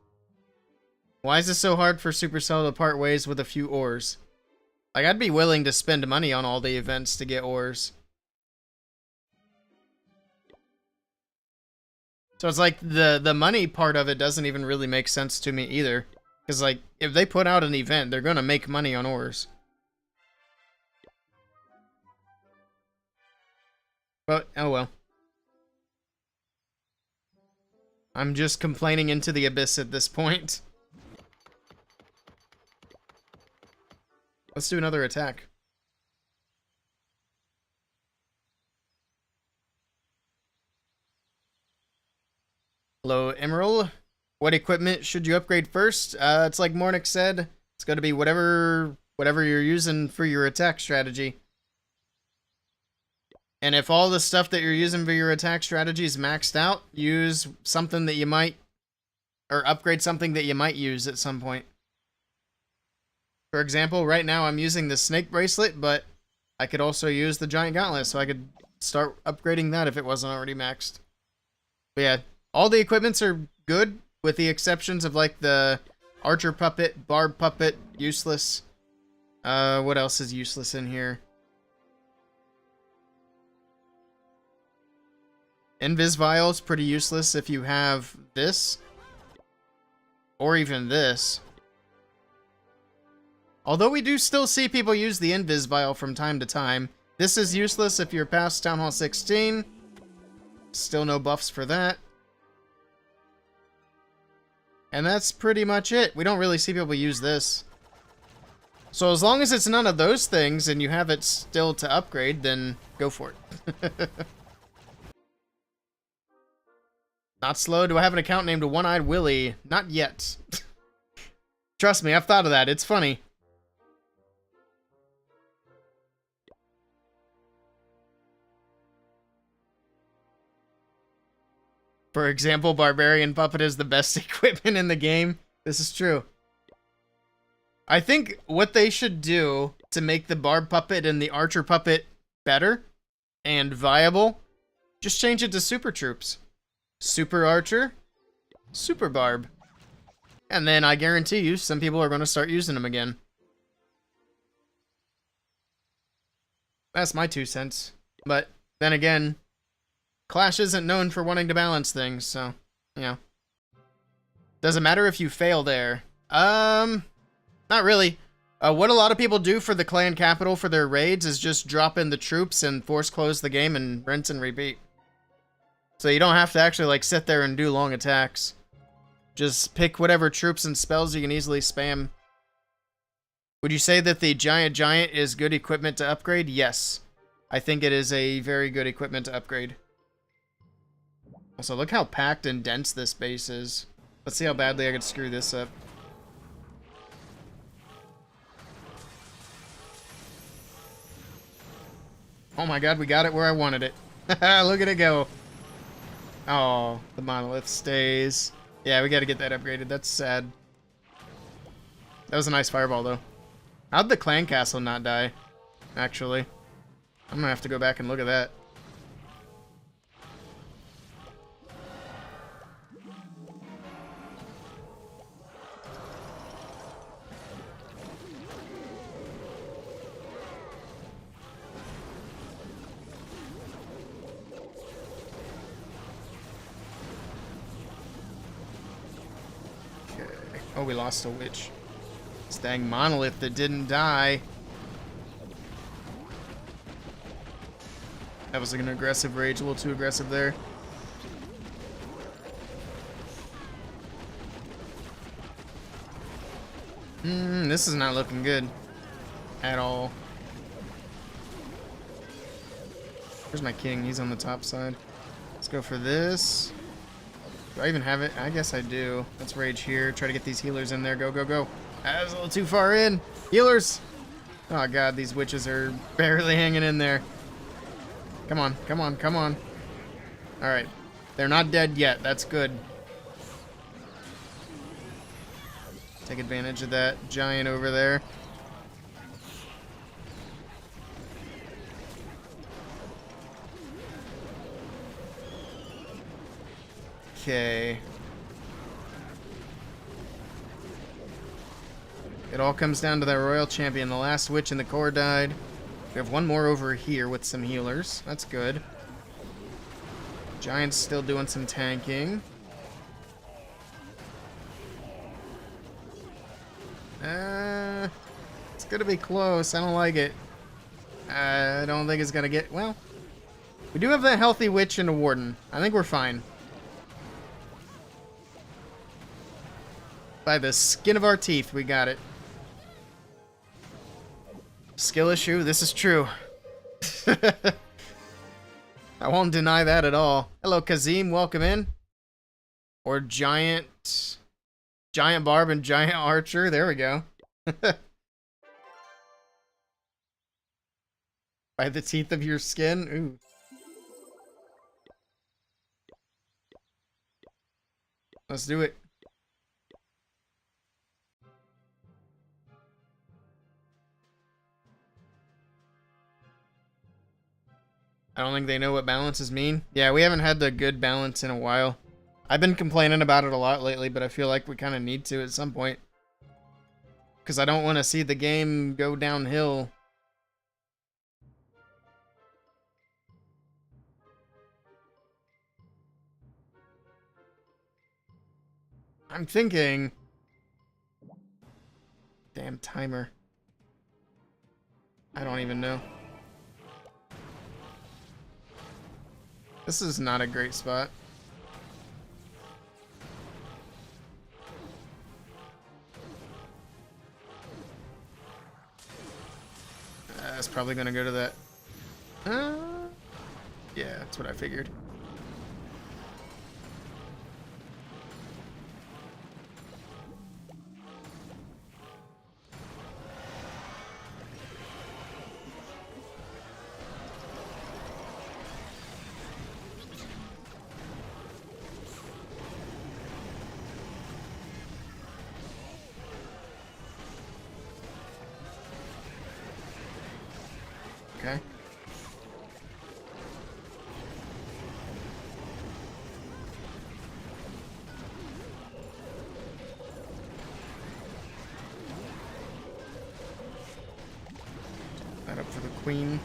Why is it so hard for Supercell to part ways with a few ores? Like, I'd be willing to spend money on all the events to get ores. So it's like the money part of it doesn't even really make sense to me either. Because, like, if they put out an event, they're going to make money on ores. But, oh well. I'm just complaining into the abyss at this point. Let's do another attack. Hello, Emerald. What equipment should you upgrade first? It's like Mornick said. It's going to be whatever you're using for your attack strategy. And if all the stuff that you're using for your attack strategy is maxed out, use something that you might, or upgrade something that you might use at some point. For example, right now I'm using the snake bracelet, but I could also use the giant gauntlet, so I could start upgrading that if it wasn't already maxed. But yeah, all the equipments are good, with the exceptions of like the archer puppet, barb puppet, useless. What else is useless in here? Invis vial is pretty useless if you have this. Or even this. Although we do still see people use the Invis vial from time to time. This is useless if you're past Town Hall 16. Still no buffs for that. And that's pretty much it. We don't really see people use this. So as long as it's none of those things and you have it still to upgrade, then go for it. Not slow. Do I have an account named One-Eyed Willey? Not yet. Trust me, I've thought of that. It's funny. For example, Barbarian Puppet is the best equipment in the game. This is true. I think what they should do to make the Barb Puppet and the Archer Puppet better and viable, just change it to Super Troops. Super Archer, Super Barb. And then I guarantee you some people are going to start using them again. That's my 2 cents. But then again, Clash isn't known for wanting to balance things, so, you know. Doesn't matter if you fail there. Not really. What a lot of people do for the clan capital for their raids is just drop in the troops and force close the game and rinse and repeat. So you don't have to actually like sit there and do long attacks. Just pick whatever troops and spells you can easily spam. Would you say that the giant is good equipment to upgrade? Yes. I think it is a very good equipment to upgrade. Also, look how packed and dense this base is. Let's see how badly I could screw this up. Oh my god, we got it where I wanted it. Look at it go. Oh, the monolith stays. Yeah, we gotta get that upgraded. That's sad. That was a nice fireball, though. How'd the clan castle not die? Actually. I'm gonna have to go back and look at that. Oh, we lost a witch. This dang monolith that didn't die. That was like an aggressive rage, a little too aggressive there. This is not looking good at all. Where's my king? He's on the top side. Let's go for this. Do I even have it? I guess I do. Let's rage here. Try to get these healers in there. Go, go, go. That was a little too far in. Healers! Oh god, these witches are barely hanging in there. Come on, come on, come on. Alright. They're not dead yet. That's good. Take advantage of that giant over there. Okay. It all comes down to that Royal Champion. The last witch in the core died. We have one more over here with some healers. That's good. Giant's still doing some tanking. It's gonna be close. I don't like it. I don't think it's gonna get... Well, we do have that healthy witch and a warden. I think we're fine. By the skin of our teeth, we got it. Skill issue, this is true. I won't deny that at all. Hello, Kazim, welcome in. Or Giant Barb and Giant Archer, there we go. By the teeth of your skin, ooh. Let's do it. I don't think they know what balances mean. Yeah, we haven't had the good balance in a while. I've been complaining about it a lot lately, but I feel like we kind of need to at some point. Because I don't want to see the game go downhill. I'm thinking... Damn timer. I don't even know. This is not a great spot. That's probably gonna go to that. Yeah, that's what I figured. Okay. That up for the queen.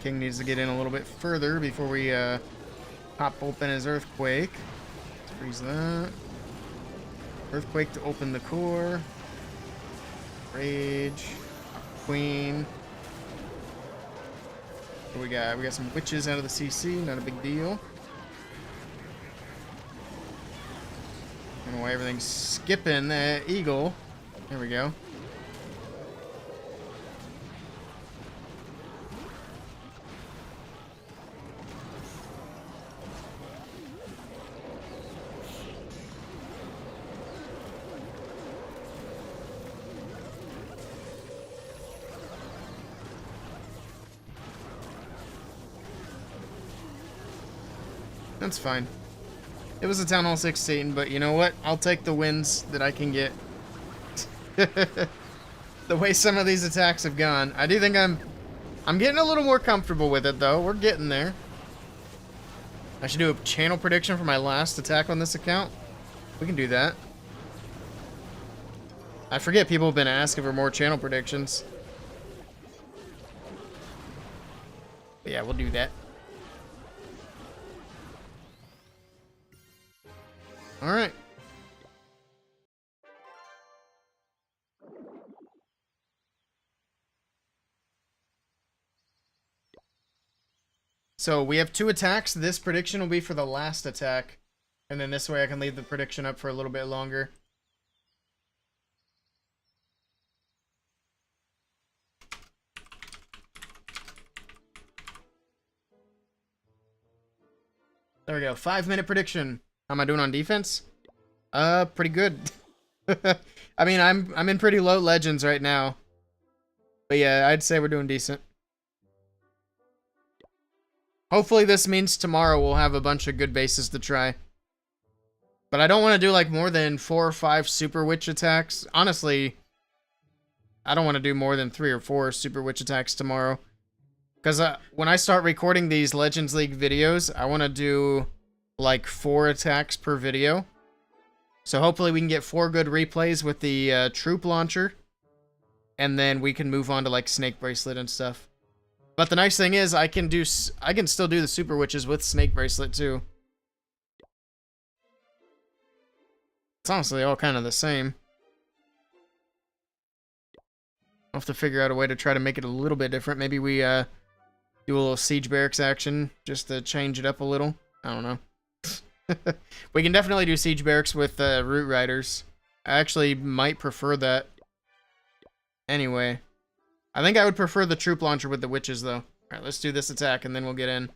King needs to get in a little bit further before we pop open his earthquake. Let's freeze that. Earthquake to open the core. Rage. Queen. What we got? We got some witches out of the CC, not a big deal. I don't know why everything's skipping that eagle. There we go. That's fine. It was a Town Hall 16, but you know what? I'll take the wins that I can get. The way some of these attacks have gone. I do think I'm getting a little more comfortable with it, though. We're getting there. I should do a channel prediction for my last attack on this account. We can do that. I forget people have been asking for more channel predictions. But yeah, we'll do that. All right. So we have 2 attacks. This prediction will be for the last attack. And then this way I can leave the prediction up for a little bit longer. There we go. 5-minute prediction. How am I doing on defense? Pretty good. I mean, I'm in pretty low legends right now. But yeah, I'd say we're doing decent. Hopefully this means tomorrow we'll have a bunch of good bases to try. But I don't want to do like more than 4 or 5 Super Witch attacks. Honestly, I don't want to do more than 3 or 4 Super Witch attacks tomorrow. Because when I start recording these Legends League videos, I want to do like 4 attacks per video. So hopefully we can get 4 good replays with the troop launcher. And then we can move on to like Snake Bracelet and stuff. But the nice thing is I can still do the Super Witches with Snake Bracelet too. It's honestly all kind of the same. I'll have to figure out a way to try to make it a little bit different. Maybe we do a little Siege Barracks action just to change it up a little. I don't know. We can definitely do Siege Barracks with Root Riders. I actually might prefer that. Anyway, I think I would prefer the Troop Launcher with the Witches, though. Alright, let's do this attack, and then we'll get in.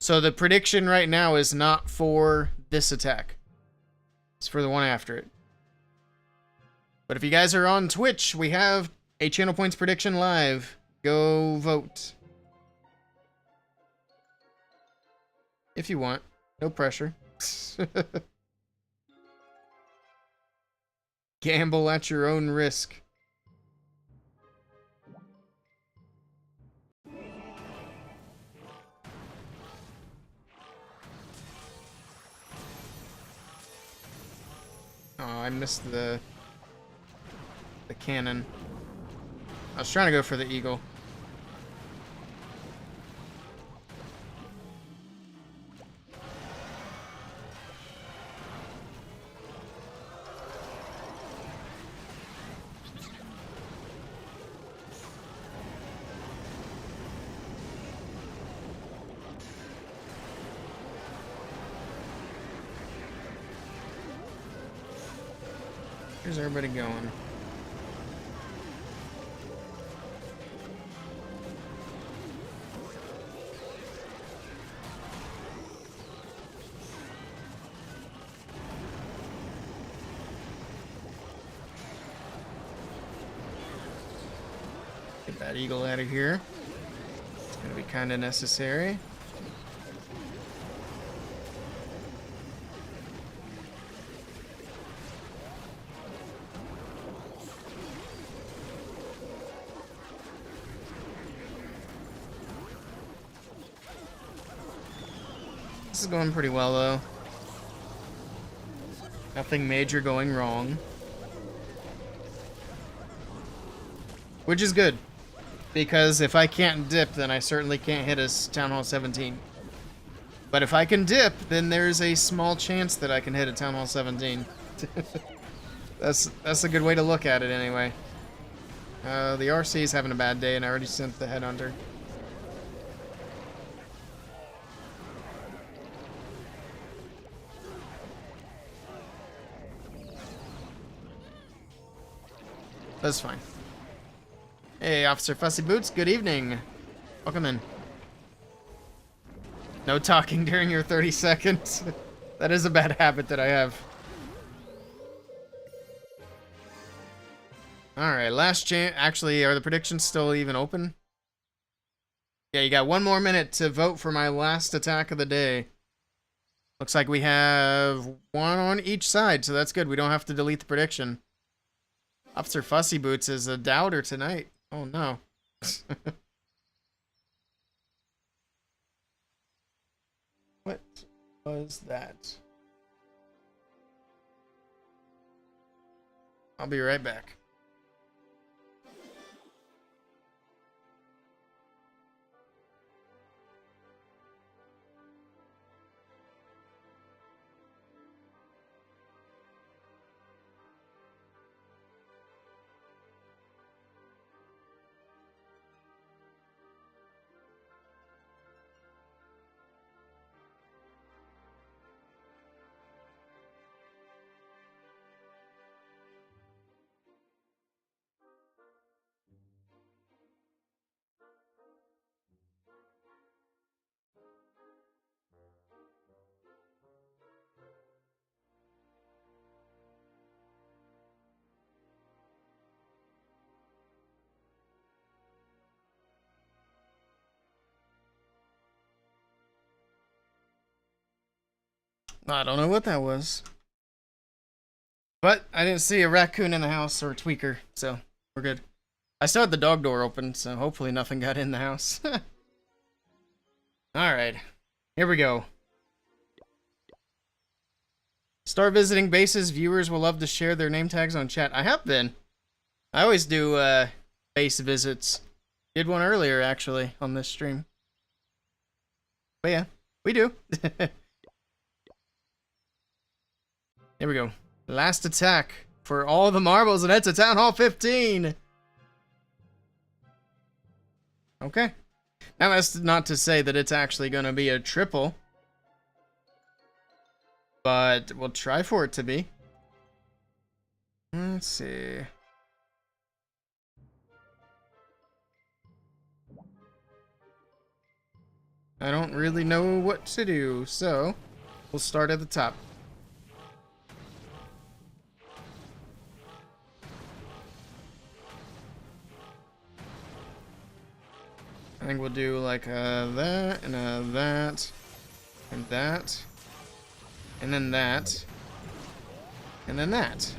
So the prediction right now is not for this attack. It's for the one after it. But if you guys are on Twitch, we have a Channel Points prediction live. Go vote. If you want. No pressure. Gamble at your own risk. Oh, I missed the cannon. I was trying to go for the eagle. Where's everybody going? Get that eagle out of here. It's gonna be kind of necessary. This is going pretty well, though. Nothing major going wrong. Which is good. Because if I can't dip, then I certainly can't hit a Town Hall 17. But if I can dip, then there's a small chance that I can hit a Town Hall 17. That's a good way to look at it, anyway. The RC is having a bad day, and I already sent the Headhunter. That's fine. Hey, Officer Fussy Boots, good evening. Welcome in. No talking during your 30 seconds. That is a bad habit that I have. Alright, last chance. Actually, are the predictions still even open? Yeah, you got 1 more minute to vote for my last attack of the day. Looks like we have 1 on each side, so that's good. We don't have to delete the prediction. Officer Fussy Boots is a doubter tonight. Oh no. What was that? I'll be right back. I don't know what that was. But I didn't see a raccoon in the house or a tweaker, so we're good. I still had the dog door open, so hopefully nothing got in the house. Alright, here we go. Start visiting bases. Viewers will love to share their name tags on chat. I have been. I always do base visits. Did one earlier, actually, on this stream. But yeah, we do. There we go. Last attack for all the marbles, and that's a Town Hall 15. Okay. Now that's not to say that it's actually going to be a triple. But we'll try for it to be. Let's see. I don't really know what to do, so we'll start at the top. I think we'll do like that, and that, and that, and then that, and then that.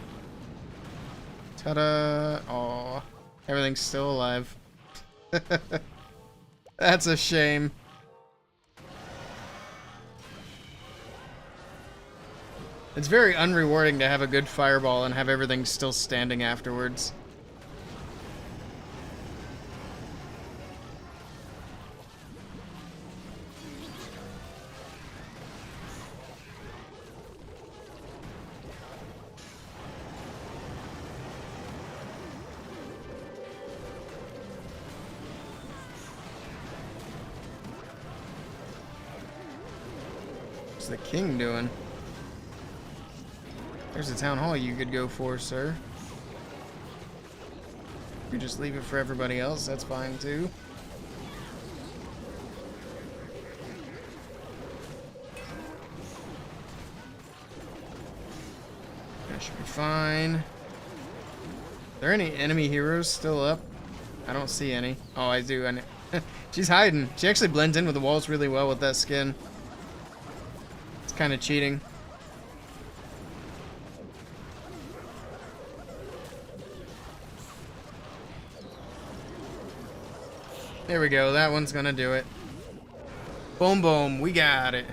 Ta-da! Aw, everything's still alive. That's a shame. It's very unrewarding to have a good fireball and have everything still standing afterwards. What's the king doing? There's a town hall you could go for, sir. You just leave it for everybody else, that's fine too. That should be fine. Are there any enemy heroes still up? I don't see any. Oh, I do. She's hiding. She actually blends in with the walls really well with that skin. It's kind of cheating. There we go, that one's gonna do it. Boom, boom, we got it.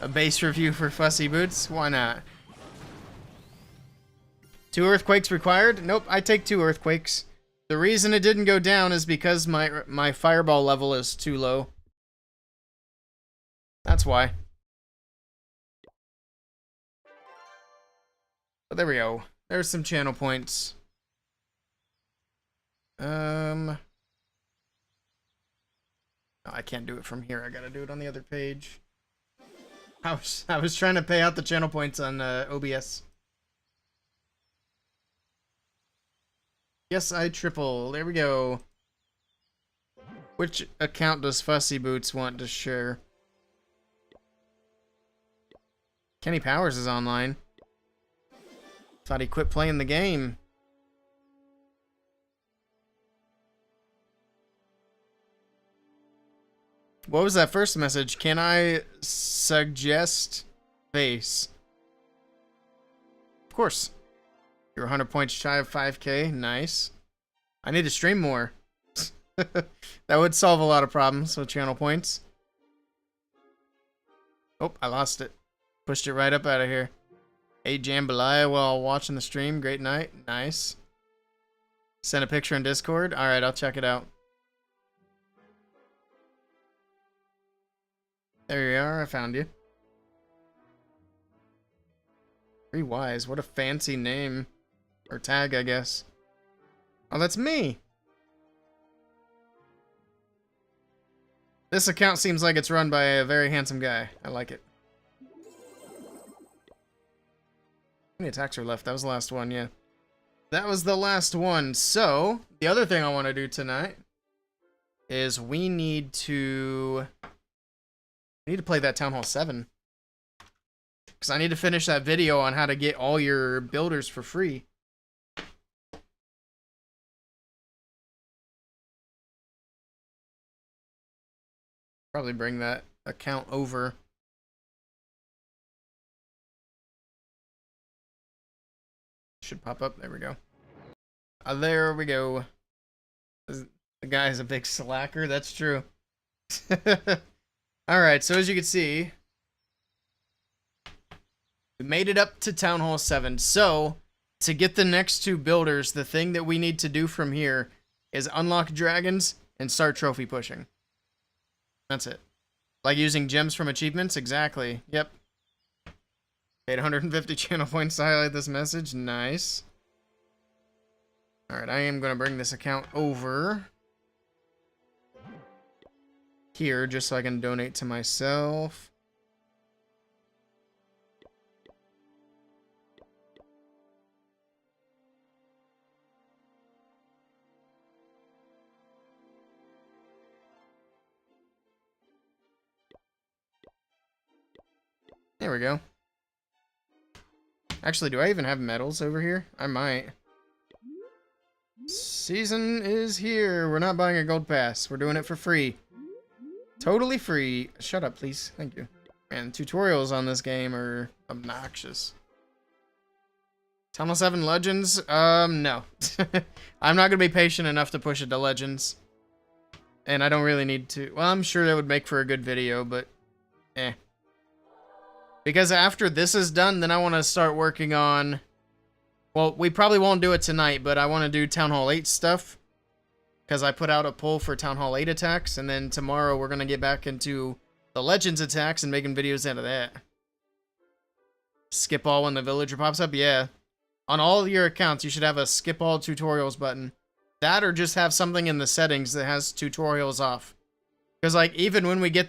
A base review for Fussy Boots? Why not? 2 earthquakes required? Nope, I take 2 earthquakes. The reason it didn't go down is because my fireball level is too low. That's why. But there we go. There's some channel points. Oh, I can't do it from here. I gotta do it on the other page. I was trying to pay out the channel points on OBS. Yes, I triple. There we go. Which account does Fussy Boots want to share? Kenny Powers is online. Thought he quit playing the game. What was that first message? Can I suggest face? Of course. You're 100 points shy of 5K. Nice. I need to stream more. That would solve a lot of problems with channel points. Oh, I lost it. Pushed it right up out of here. Hey, Jambalaya while watching the stream. Great night. Nice. Send a picture in Discord. Alright, I'll check it out. There you are, I found you. 3 Wise, what a fancy name. Or tag, I guess. Oh, that's me! This account seems like it's run by a very handsome guy. I like it. How many attacks are left? That was the last one, yeah. That was the last one. So, the other thing I want to do tonight is we need to play that Town Hall 7. Because I need to finish that video on how to get all your builders for free. Probably bring that account over. Should pop up. There we go. There we go. The guy is a big slacker. That's true. Alright, so as you can see, We made it up to Town Hall 7. So, to get the next two builders, the thing that we need to do from here is unlock dragons and start trophy pushing. That's it. Like using gems from achievements? Exactly. Yep. Paid 150 channel points to highlight this message. Nice. Alright, I am going to bring this account over here just so I can donate to myself. There we go. Actually, do I even have medals over here? I might. Season is here. We're not buying a gold pass. We're doing it for free. Totally free. Shut up, please. Thank you. And tutorials on this game are obnoxious. Tunnel 7 Legends? No. I'm not going to be patient enough to push it to Legends. And I don't really need to. Well, I'm sure that would make for a good video, but eh. Because after this is done, then I want to start working on... Well, we probably won't do it tonight, but I want to do Town Hall 8 stuff. Because I put out a poll for Town Hall 8 attacks, and then tomorrow we're going to get back into the Legends attacks and making videos out of that. Skip all when the villager pops up? Yeah. On all your accounts, you should have a skip all tutorials button. That or just have something in the settings that has tutorials off. Because, like, even when we get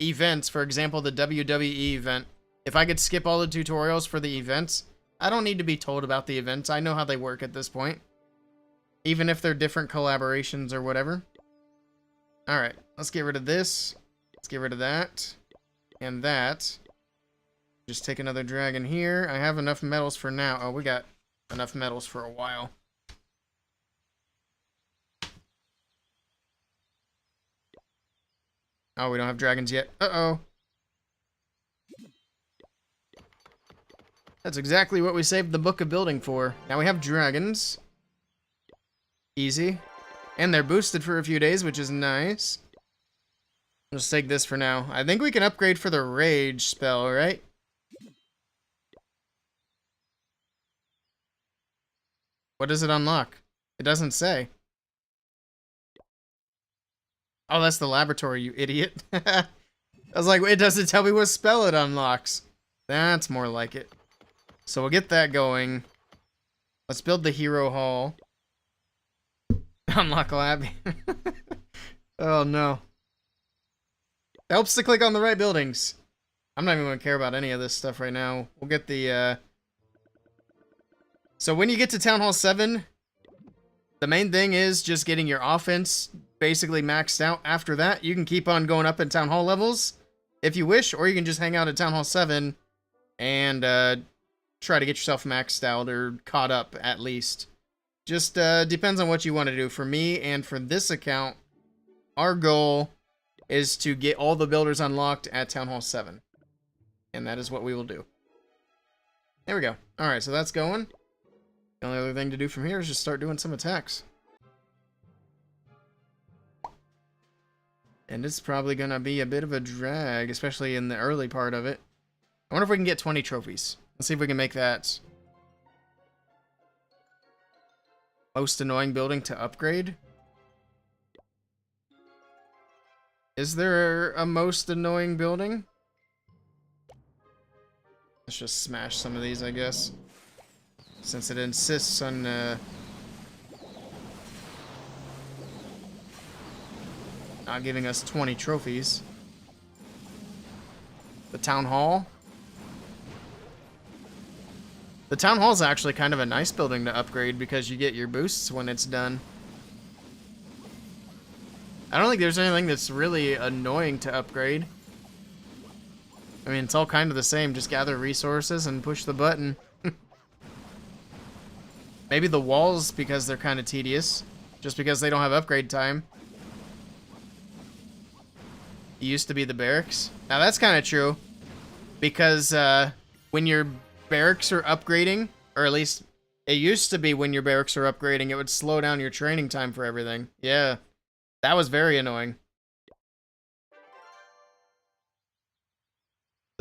events, for example, the WWE event, if I could skip all the tutorials for the events, I don't need to be told about the events. I know how they work at this point. Even if they're different collaborations or whatever. Alright, let's get rid of this. Let's get rid of that. And that. Just take another dragon here. I have enough medals for now. Oh, we got enough medals for a while. Oh, we don't have dragons yet. Uh-oh. That's exactly what we saved the Book of Building for. Now we have dragons. Easy. And they're boosted for a few days, which is nice. Let's take this for now. I think we can upgrade for the Rage spell, right? What does it unlock? It doesn't say. Oh, that's the laboratory, you idiot. I was like, it doesn't tell me what spell it unlocks. That's more like it. So we'll get that going. Let's build the Hero Hall. Unlock lab. Oh no. Helps to click on the right buildings. I'm not even going to care about any of this stuff right now. We'll get the, So when you get to Town Hall 7, the main thing is just getting your offense basically maxed out. After that, you can keep on going up in Town Hall levels if you wish, or you can just hang out at Town Hall 7 and try to get yourself maxed out or caught up at least. Just depends on what you want to do. For me and for this account, our goal is to get all the builders unlocked at Town Hall 7. And that is what we will do. There we go. Alright, so that's going. The only other thing to do from here is just start doing some attacks. And it's probably going to be a bit of a drag, especially in the early part of it. I wonder if we can get 20 trophies. Let's see if we can make that. Most annoying building to upgrade? Is there a most annoying building? Let's just smash some of these, I guess. Since it insists on, not giving us 20 trophies. The Town Hall. The Town Hall is actually kind of a nice building to upgrade because you get your boosts when it's done. I don't think there's anything that's really annoying to upgrade. I mean, it's all kind of the same. Just gather resources and push the button. Maybe the walls because they're kind of tedious. Just because they don't have upgrade time. It used to be the barracks. Now that's kind of true. Because when your barracks are upgrading, or at least it used to be when your barracks are upgrading, it would slow down your training time for everything. Yeah. That was very annoying.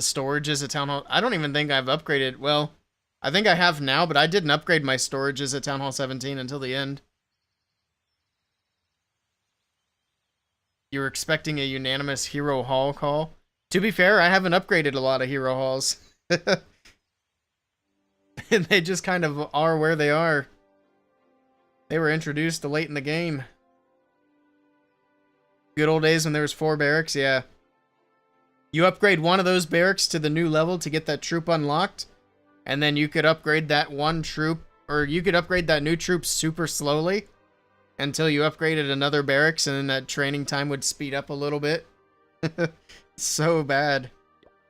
The storages at Town Hall. I don't even think I've upgraded. Well, I think I have now, but I didn't upgrade my storages at Town Hall 17 until the end. You were expecting a unanimous Hero Hall call? To be fair, I haven't upgraded a lot of Hero Halls. And they just kind of are where they are. They were introduced late in the game. Good old days when there was 4 barracks, yeah. You upgrade one of those barracks to the new level to get that troop unlocked, and then you could upgrade that one troop, or you could upgrade that new troop super slowly until you upgraded another barracks, and then that training time would speed up a little bit. So bad.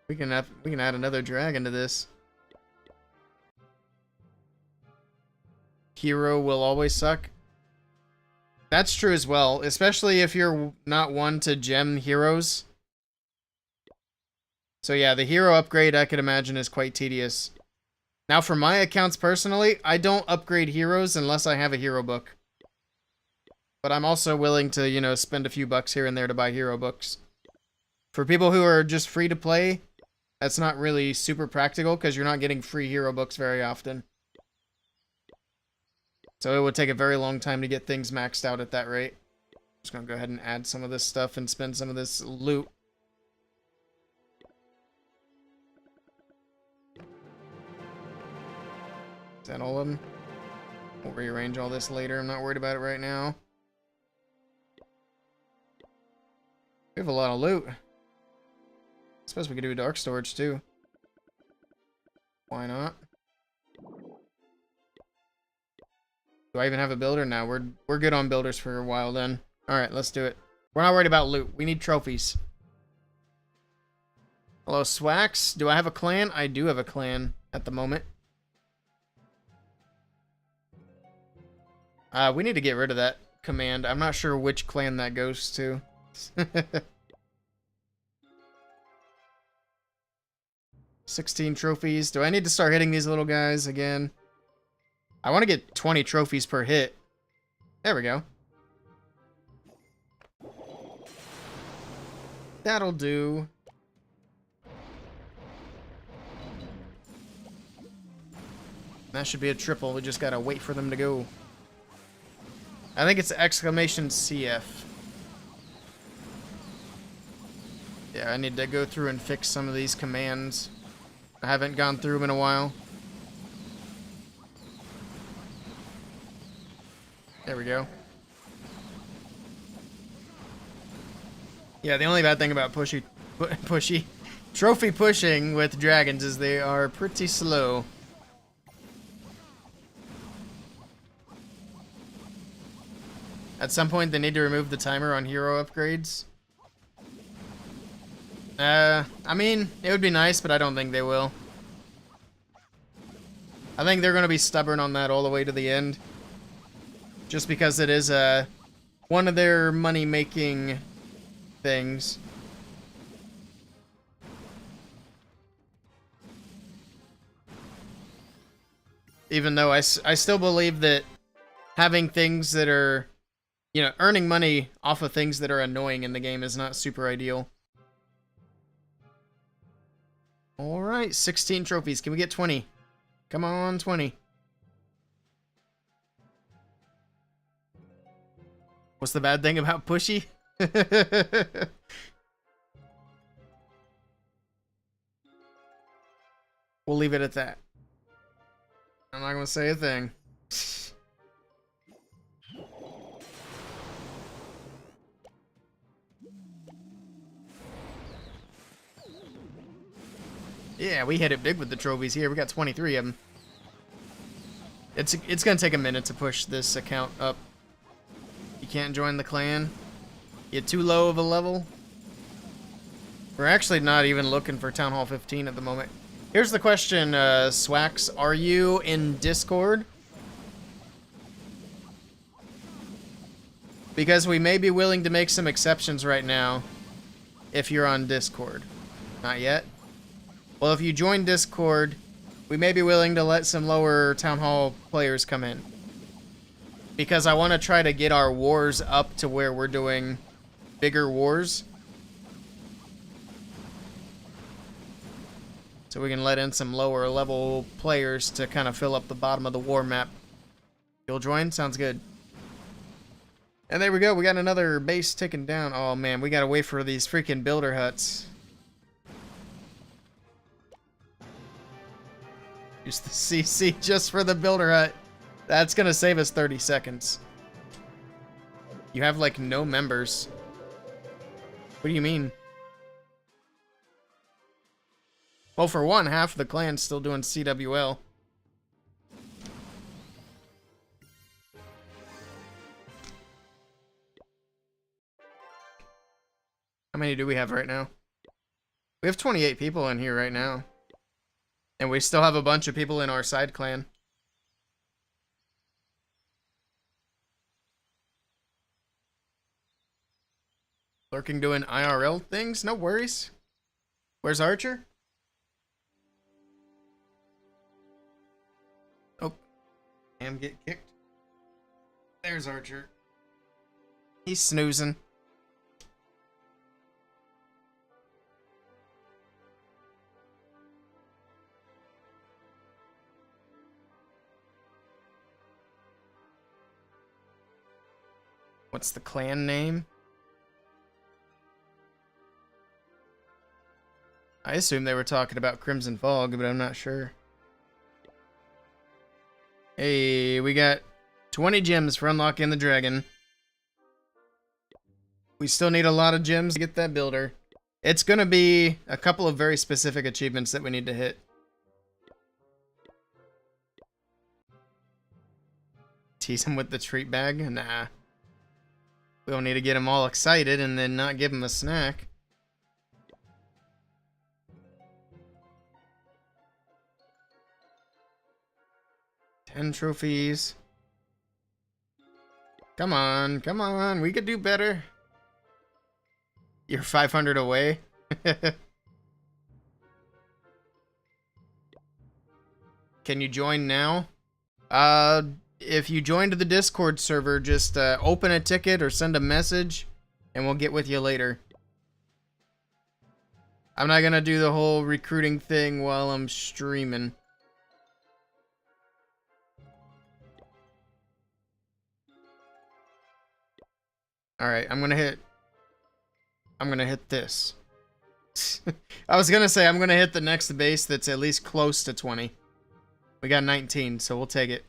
We can add another dragon to this. Hero will always suck. That's true as well, especially if you're not one to gem heroes. So yeah, the hero upgrade I could imagine is quite tedious. Now for my accounts personally, I don't upgrade heroes unless I have a hero book. But I'm also willing to, you know, spend a few bucks here and there to buy hero books. For people who are just free to play, that's not really super practical because you're not getting free hero books very often. So it would take a very long time to get things maxed out at that rate. Just gonna go ahead and add some of this stuff and spend some of this loot. Is that all of them? We'll rearrange all this later. I'm not worried about it right now. We have a lot of loot. I suppose we could do dark storage too. Why not? Do I even have a builder? No, we're good on builders for a while then. Alright, let's do it. We're not worried about loot. We need trophies. Hello, Swax. Do I have a clan? I do have a clan at the moment. We need to get rid of that command. I'm not sure which clan that goes to. 16 trophies. Do I need to start hitting these little guys again? I want to get 20 trophies per hit. There we go. That'll do. That should be a triple. We just gotta wait for them to go. I think it's exclamation CF. Yeah, I need to go through and fix some of these commands. I haven't gone through them in a while. There we go. Yeah, the only bad thing about trophy pushing with dragons is they are pretty slow. At some point, they need to remove the timer on hero upgrades. I mean, it would be nice, but I don't think they will. I think they're going to be stubborn on that all the way to the end. Just because it is one of their money-making things. Even though I still believe that having things that are, you know, earning money off of things that are annoying in the game is not super ideal. Alright, 16 trophies. Can we get 20? Come on, 20. What's the bad thing about pushy? We'll leave it at that. I'm not gonna say a thing. Yeah, we hit it big with the trophies here. We got 23 of them. It's gonna take a minute to push this account up. You can't join the clan. You're too low of a level. We're actually not even looking for Town Hall 15 at the moment. Here's the question, Swax. Are you in Discord? Because we may be willing to make some exceptions right now if you're on Discord. Not yet? Well, if you join Discord, we may be willing to let some lower Town Hall players come in. Because I want to try to get our wars up to where we're doing bigger wars. so we can let in some lower level players to kind of fill up the bottom of the war map. You'll join? Sounds good. And there we go. We got another base taken down. Oh man, we gotta wait for these freaking builder huts. Use the CC just for the builder hut. That's gonna save us 30 seconds. You have like no members. What do you mean? Well, for one, half the clan's still doing CWL. How many do we have right now? We have 28 people in here right now. And we still have a bunch of people in our side clan. Lurking doing IRL things? No worries. Where's Archer? Oh. Damn, get kicked. There's Archer. He's snoozing. What's the clan name? I assume they were talking about Crimson Fog, but I'm not sure. Hey, we got 20 gems for unlocking the dragon. We still need a lot of gems to get that builder. It's gonna be a couple of very specific achievements that we need to hit. Tease him with the treat bag? Nah. We don't need to get him all excited and then not give him a snack. Ten trophies. Come on, come on. We could do better. You're 500 away. Can you join now? If you joined the Discord server, just open a ticket or send a message, and we'll get with you later. I'm not gonna do the whole recruiting thing while I'm streaming. Alright, I'm gonna hit this. I was gonna say I'm gonna hit the next base that's at least close to 20. We got 19, so we'll take it.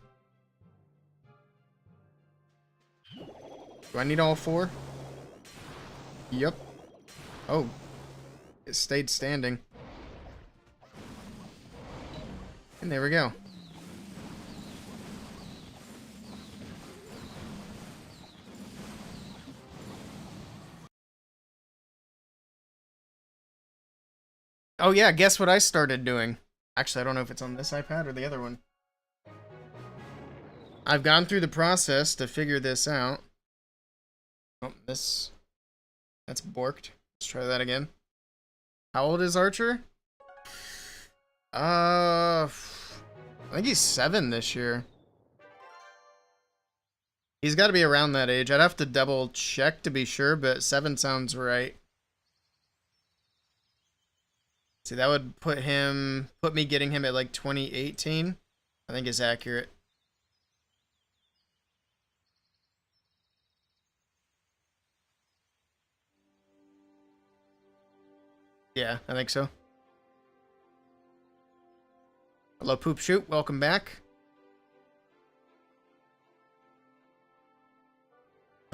Do I need all 4? Yep. Oh. It stayed standing. And there we go. Oh yeah, guess what I started doing? Actually, I don't know if it's on this iPad or the other one. I've gone through the process to figure this out. Oh, that's borked. Let's try that again. How old is Archer? I think he's 7 this year. He's got to be around that age. I'd have to double check to be sure, but 7 sounds right. See, that would put me getting him at like 2018. I think is accurate. Yeah, I think so. Hello, Poop Shoot. Welcome back.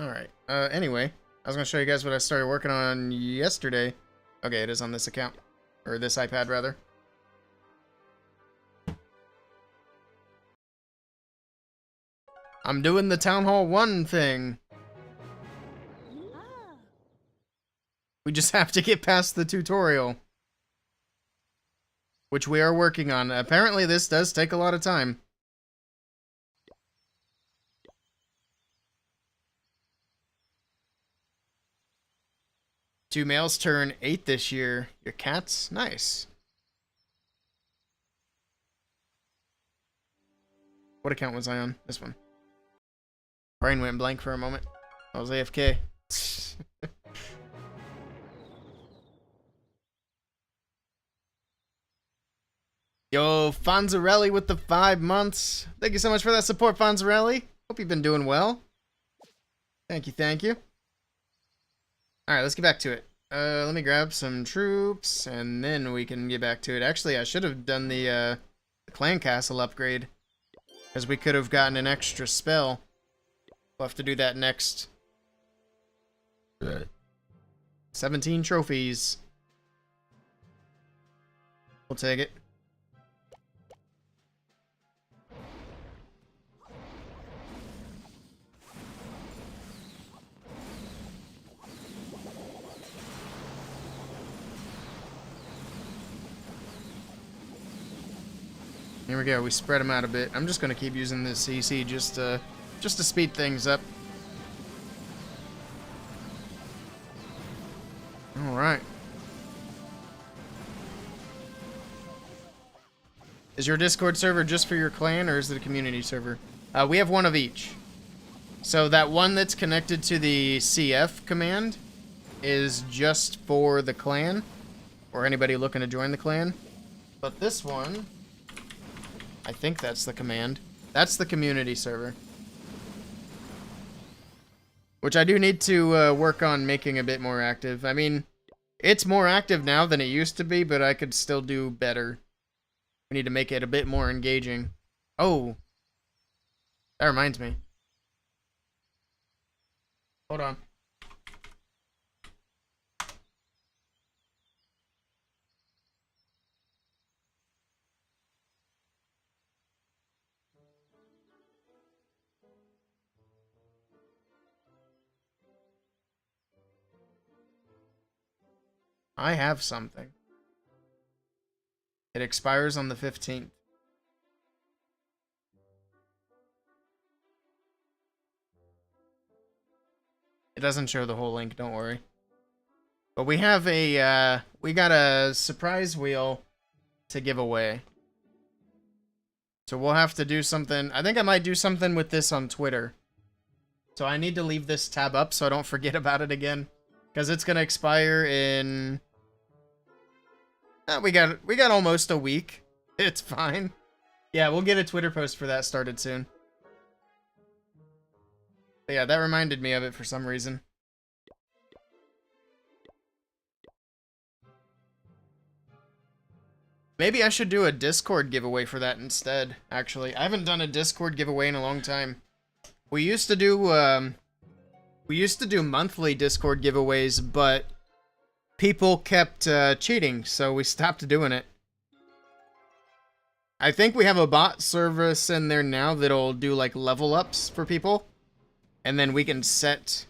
Alright. Anyway, I was going to show you guys what I started working on yesterday. Okay, it is on this account. Or this iPad, rather. I'm doing the Town Hall 1 thing. We just have to get past the tutorial. Which we are working on. Apparently this does take a lot of time. Two males turn 8 this year. Your cat's nice. What account was I on? This one. Brain went blank for a moment. I was AFK. Yo, Fonzarelli with the 5 months. Thank you so much for that support, Fonzarelli. Hope you've been doing well. Thank you, thank you. Alright, let's get back to it. Let me grab some troops, and then we can get back to it. Actually, I should have done the clan castle upgrade, because we could have gotten an extra spell. We'll have to do that next. 17 trophies. We'll take it. Here we go. We spread them out a bit. I'm just gonna keep using this CC just to speed things up. All right. Is your Discord server just for your clan, or is it a community server? We have one of each. So that one that's connected to the CF command is just for the clan, or anybody looking to join the clan. But this one, I think that's the command. That's the community server. Which I do need to work on making a bit more active. I mean, it's more active now than it used to be, but I could still do better. We need to make it a bit more engaging. Oh, that reminds me. Hold on. I have something. It expires on the 15th. It doesn't show the whole link, don't worry. But we have a, we got a surprise wheel to give away. So we'll have to do something. I think I might do something with this on Twitter. So I need to leave this tab up so I don't forget about it again. Because it's going to expire in... we got almost a week. It's fine. Yeah, we'll get a Twitter post for that started soon. But yeah, that reminded me of it for some reason. Maybe I should do a Discord giveaway for that instead, actually. I haven't done a Discord giveaway in a long time. We used to do monthly Discord giveaways, but people kept cheating, so we stopped doing it. I think we have a bot service in there now that'll do like level ups for people, and then we can set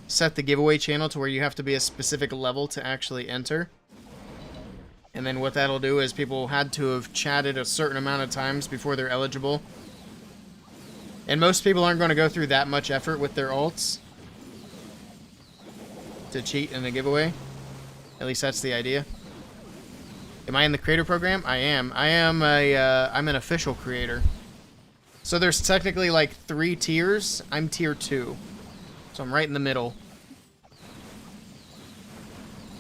the giveaway channel to where you have to be a specific level to actually enter. And then what that'll do is people had to have chatted a certain amount of times before they're eligible. And most people aren't going to go through that much effort with their alts to cheat in a giveaway. At least that's the idea. Am I in the creator program? I am. I'm an official creator. So there's technically like 3 tiers. I'm tier 2. So I'm right in the middle.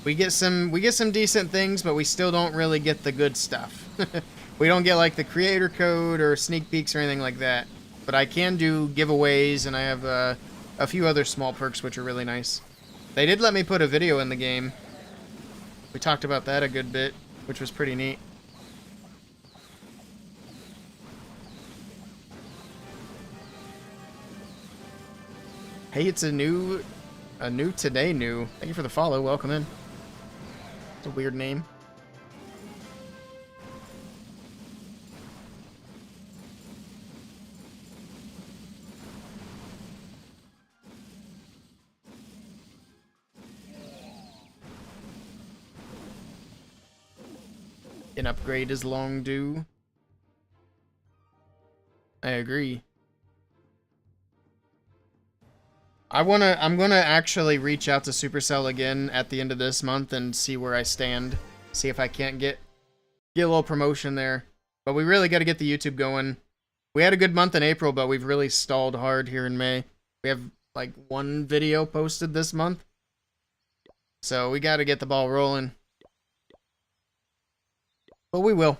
We get some decent things, but we still don't really get the good stuff. We don't get like the creator code or sneak peeks or anything like that. But I can do giveaways, and I have a few other small perks which are really nice. They did let me put a video in the game. We talked about that a good bit, which was pretty neat. Hey, it's a new today new. Thank you for the follow. Welcome in. It's a weird name. An upgrade is long due. I agree. I'm gonna actually reach out to Supercell again at the end of this month and see where I stand. See if I can't get a little promotion there. But we really got to get the YouTube going. We had a good month in April, but we've really stalled hard here in May. We have like 1 video posted this month. So we got to get the ball rolling. But we will.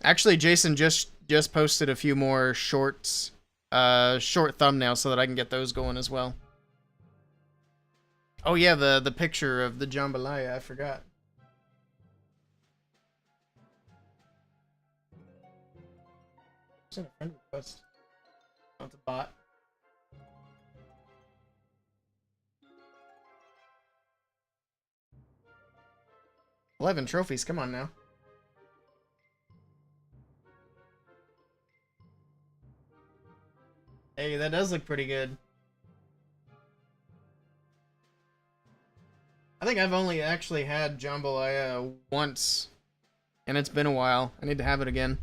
Actually, Jason just posted a few more shorts, short thumbnails so that I can get those going as well. Oh yeah, the picture of the jambalaya, I forgot. Is that a friend request? Oh, it's a bot. 11 trophies, come on now. Hey, that does look pretty good. I think I've only actually had jambalaya once, and it's been a while. I need to have it again.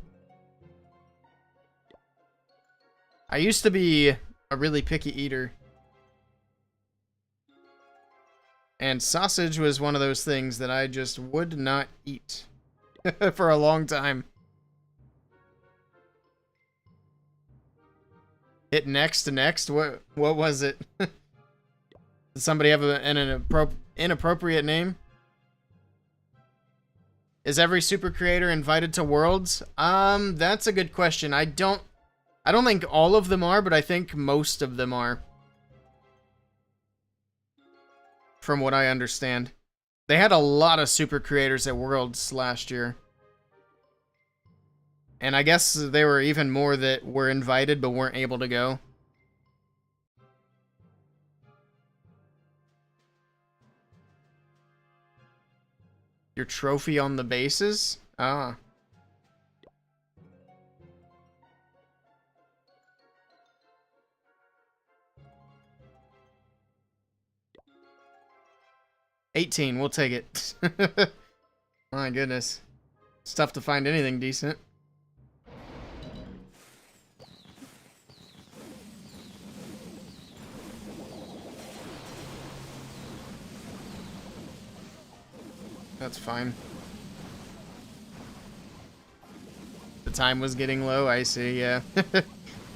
I used to be a really picky eater. And sausage was one of those things that I just would not eat for a long time. Hit next. What was it? Did somebody have an inappropriate name? Is every super creator invited to Worlds? That's a good question. I don't think all of them are, but I think most of them are. From what I understand. They had a lot of super creators at Worlds last year. And I guess there were even more that were invited but weren't able to go. Your trophy on the bases? Ah. $18, we'll take it. My goodness. It's tough to find anything decent. That's fine. The time was getting low, I see, yeah.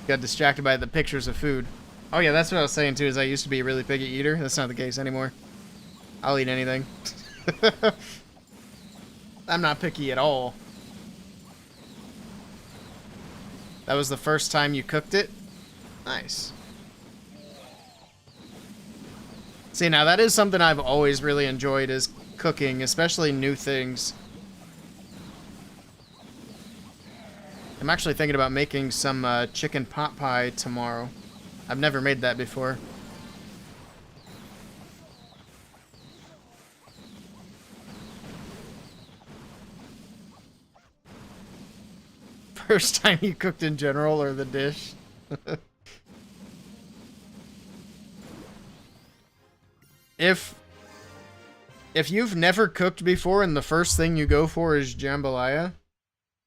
Got distracted by the pictures of food. Oh yeah, that's what I was saying too, is I used to be a really picky eater. That's not the case anymore. I'll eat anything. I'm not picky at all. That was the first time you cooked it? Nice. See, now that is something I've always really enjoyed, is cooking, especially new things. I'm actually thinking about making some chicken pot pie tomorrow. I've never made that before. First time you cooked in general, or the dish? If you've never cooked before and the first thing you go for is jambalaya,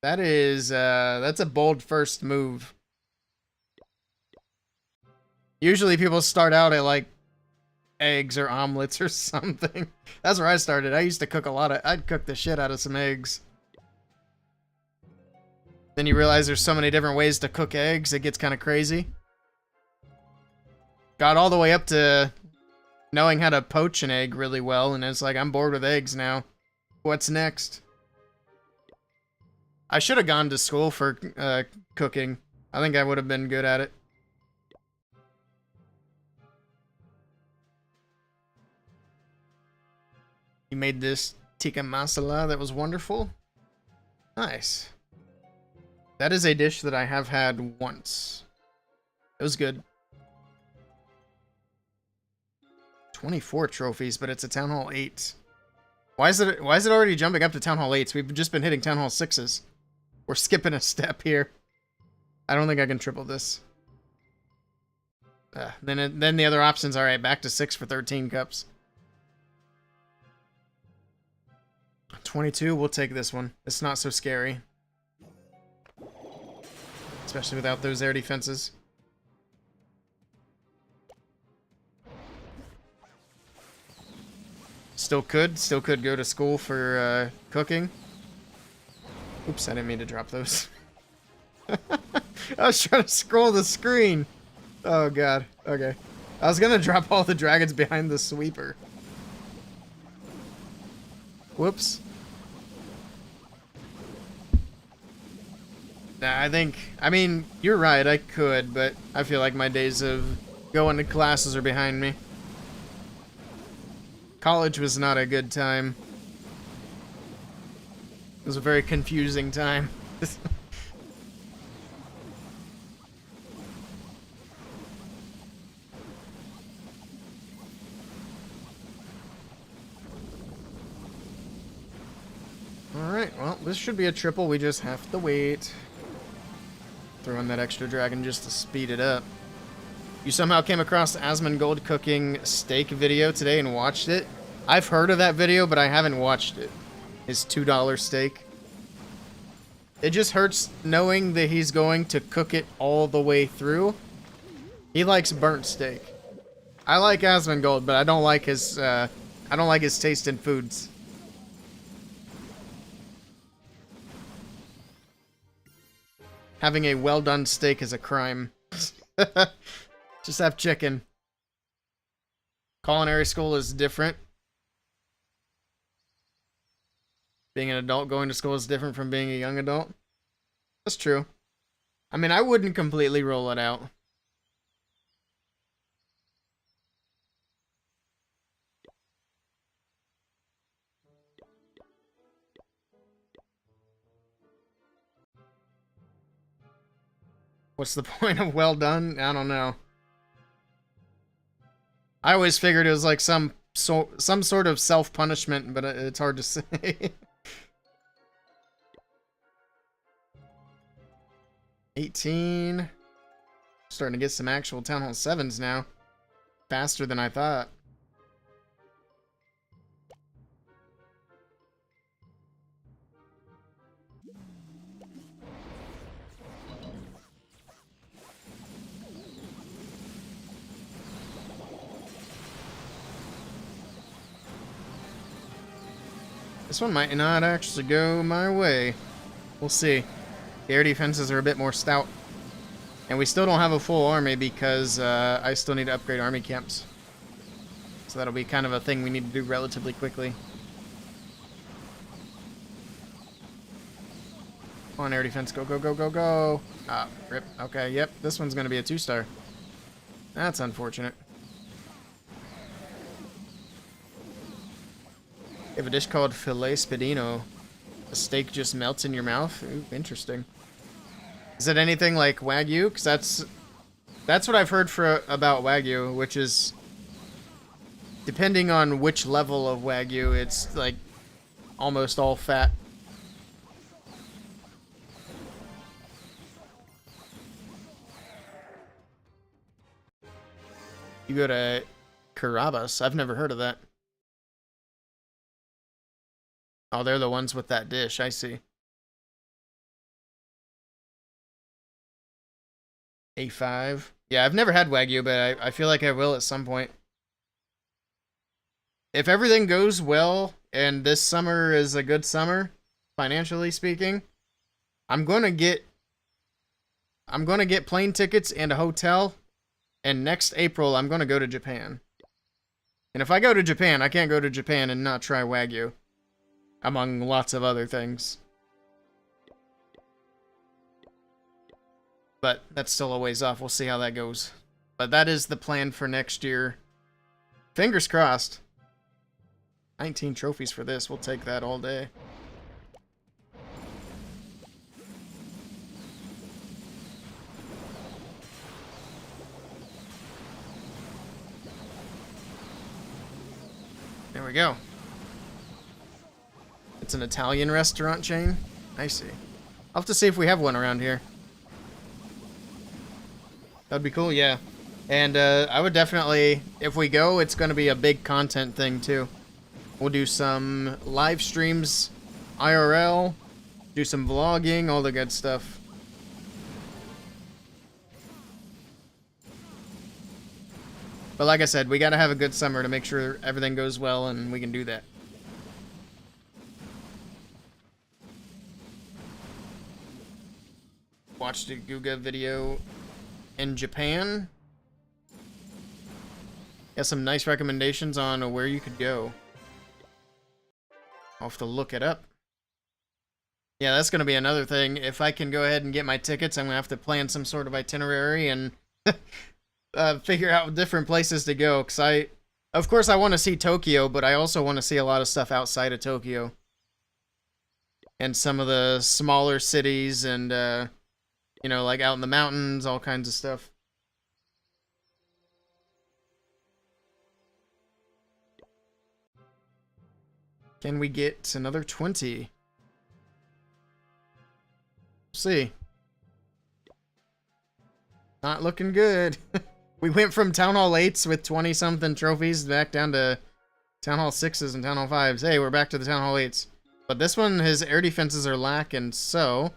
that is that's a bold first move. Usually people start out at like eggs or omelets or something. That's where I started. I used to cook I'd cook the shit out of some eggs. Then you realize there's so many different ways to cook eggs, it gets kind of crazy. Got all the way up to knowing how to poach an egg really well, and it's like, I'm bored with eggs now. What's next? I should have gone to school for cooking. I think I would have been good at it. You made this tikka masala, that was wonderful. Nice. That is a dish that I have had once. It was good. 24 trophies, but it's a Town Hall 8. Why is it already jumping up to Town Hall 8s? We've just been hitting Town Hall 6s. We're skipping a step here. I don't think I can triple this. Then the other options, alright, back to 6 for 13 cups. 22, we'll take this one. It's not so scary. Especially without those air defenses. Still could go to school for cooking. Oops, I didn't mean to drop those. I was trying to scroll the screen. Oh god, okay. I was gonna drop all the dragons behind the sweeper. Whoops. Nah, I mean, you're right, I could, but I feel like my days of going to classes are behind me. College was not a good time. It was a very confusing time. Alright, well, this should be a triple. We just have to wait. Throw in that extra dragon just to speed it up. You somehow came across Asmongold cooking steak video today and watched it? I've heard of that video, but I haven't watched it. His $2 steak. It just hurts knowing that he's going to cook it all the way through. He likes burnt steak. I like Asmongold, but I don't like his taste in foods. Having a well-done steak is a crime. Just have chicken. Culinary school is different. Being an adult going to school is different from being a young adult. That's true. I mean, I wouldn't completely roll it out. What's the point of well done? I don't know. I always figured it was like some sort of self-punishment, but it's hard to say. 18. Starting to get some actual Town Hall 7s now. Faster than I thought. This one might not actually go my way. We'll see. The air defenses are a bit more stout. And we still don't have a full army because I still need to upgrade army camps. So that'll be kind of a thing we need to do relatively quickly. Come on, air defense. Go, go, go, go, go. Ah, rip. Okay, yep. This one's going to be a 2-star. That's unfortunate. We have a dish called filet spadino. The steak just melts in your mouth. Ooh, interesting. Is it anything like Wagyu? Because that's what I've heard about Wagyu, which is depending on which level of Wagyu, it's like almost all fat. You go to Carrabba's. I've never heard of that. Oh, they're the ones with that dish. I see. A5. Yeah, I've never had Wagyu, but I feel like I will at some point. If everything goes well, and this summer is a good summer, financially speaking, I'm gonna get plane tickets and a hotel, and next April I'm gonna go to Japan. And if I go to Japan, I can't go to Japan and not try Wagyu. Among lots of other things. But that's still a ways off. We'll see how that goes. But that is the plan for next year. Fingers crossed. 19 trophies for this. We'll take that all day. There we go. It's an Italian restaurant chain? I see. I'll have to see if we have one around here. That'd be cool, yeah. And I would definitely, if we go, it's going to be a big content thing too. We'll do some live streams, IRL, do some vlogging, all the good stuff. But like I said, we got to have a good summer to make sure everything goes well and we can do that. Watched a Guga video in Japan. Got some nice recommendations on where you could go. I'll have to look it up. Yeah, that's going to be another thing. If I can go ahead and get my tickets, I'm going to have to plan some sort of itinerary and figure out different places to go. Because of course, I want to see Tokyo, but I also want to see a lot of stuff outside of Tokyo. And some of the smaller cities and, you know, like out in the mountains, all kinds of stuff. Can we get another 20? See. Not looking good. We went from Town Hall 8s with 20-something trophies back down to Town Hall 6s and Town Hall 5s. Hey, we're back to the Town Hall 8s. But this one, his air defenses are lacking, so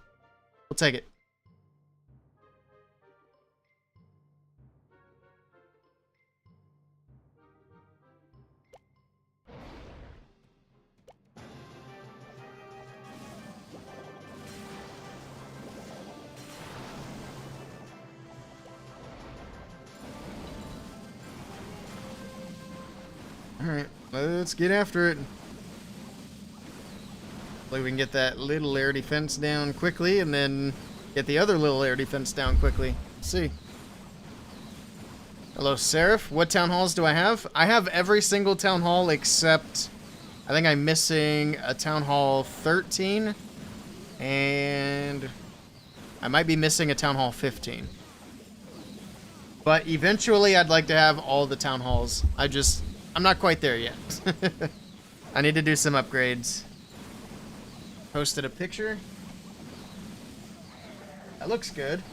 we'll take it. Alright, let's get after it. Hopefully we can get that little air defense down quickly and then get the other little air defense down quickly. Let's see. Hello, Seraph. What town halls do I have? I have every single town hall except I think I'm missing a town hall 13 and I might be missing a town hall 15. But eventually I'd like to have all the town halls. I'm not quite there yet. I need to do some upgrades. Posted a picture. That looks good.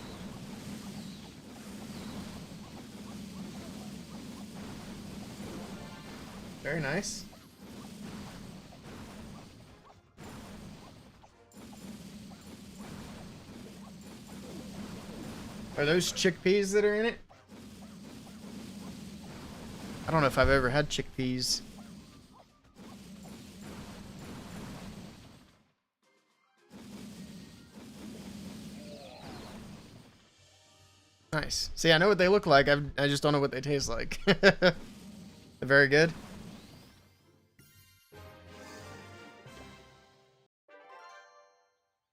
Very nice. Are those chickpeas that are in it? I don't know if I've ever had chickpeas. Nice. See, I know what they look like. I just don't know what they taste like. They're very good.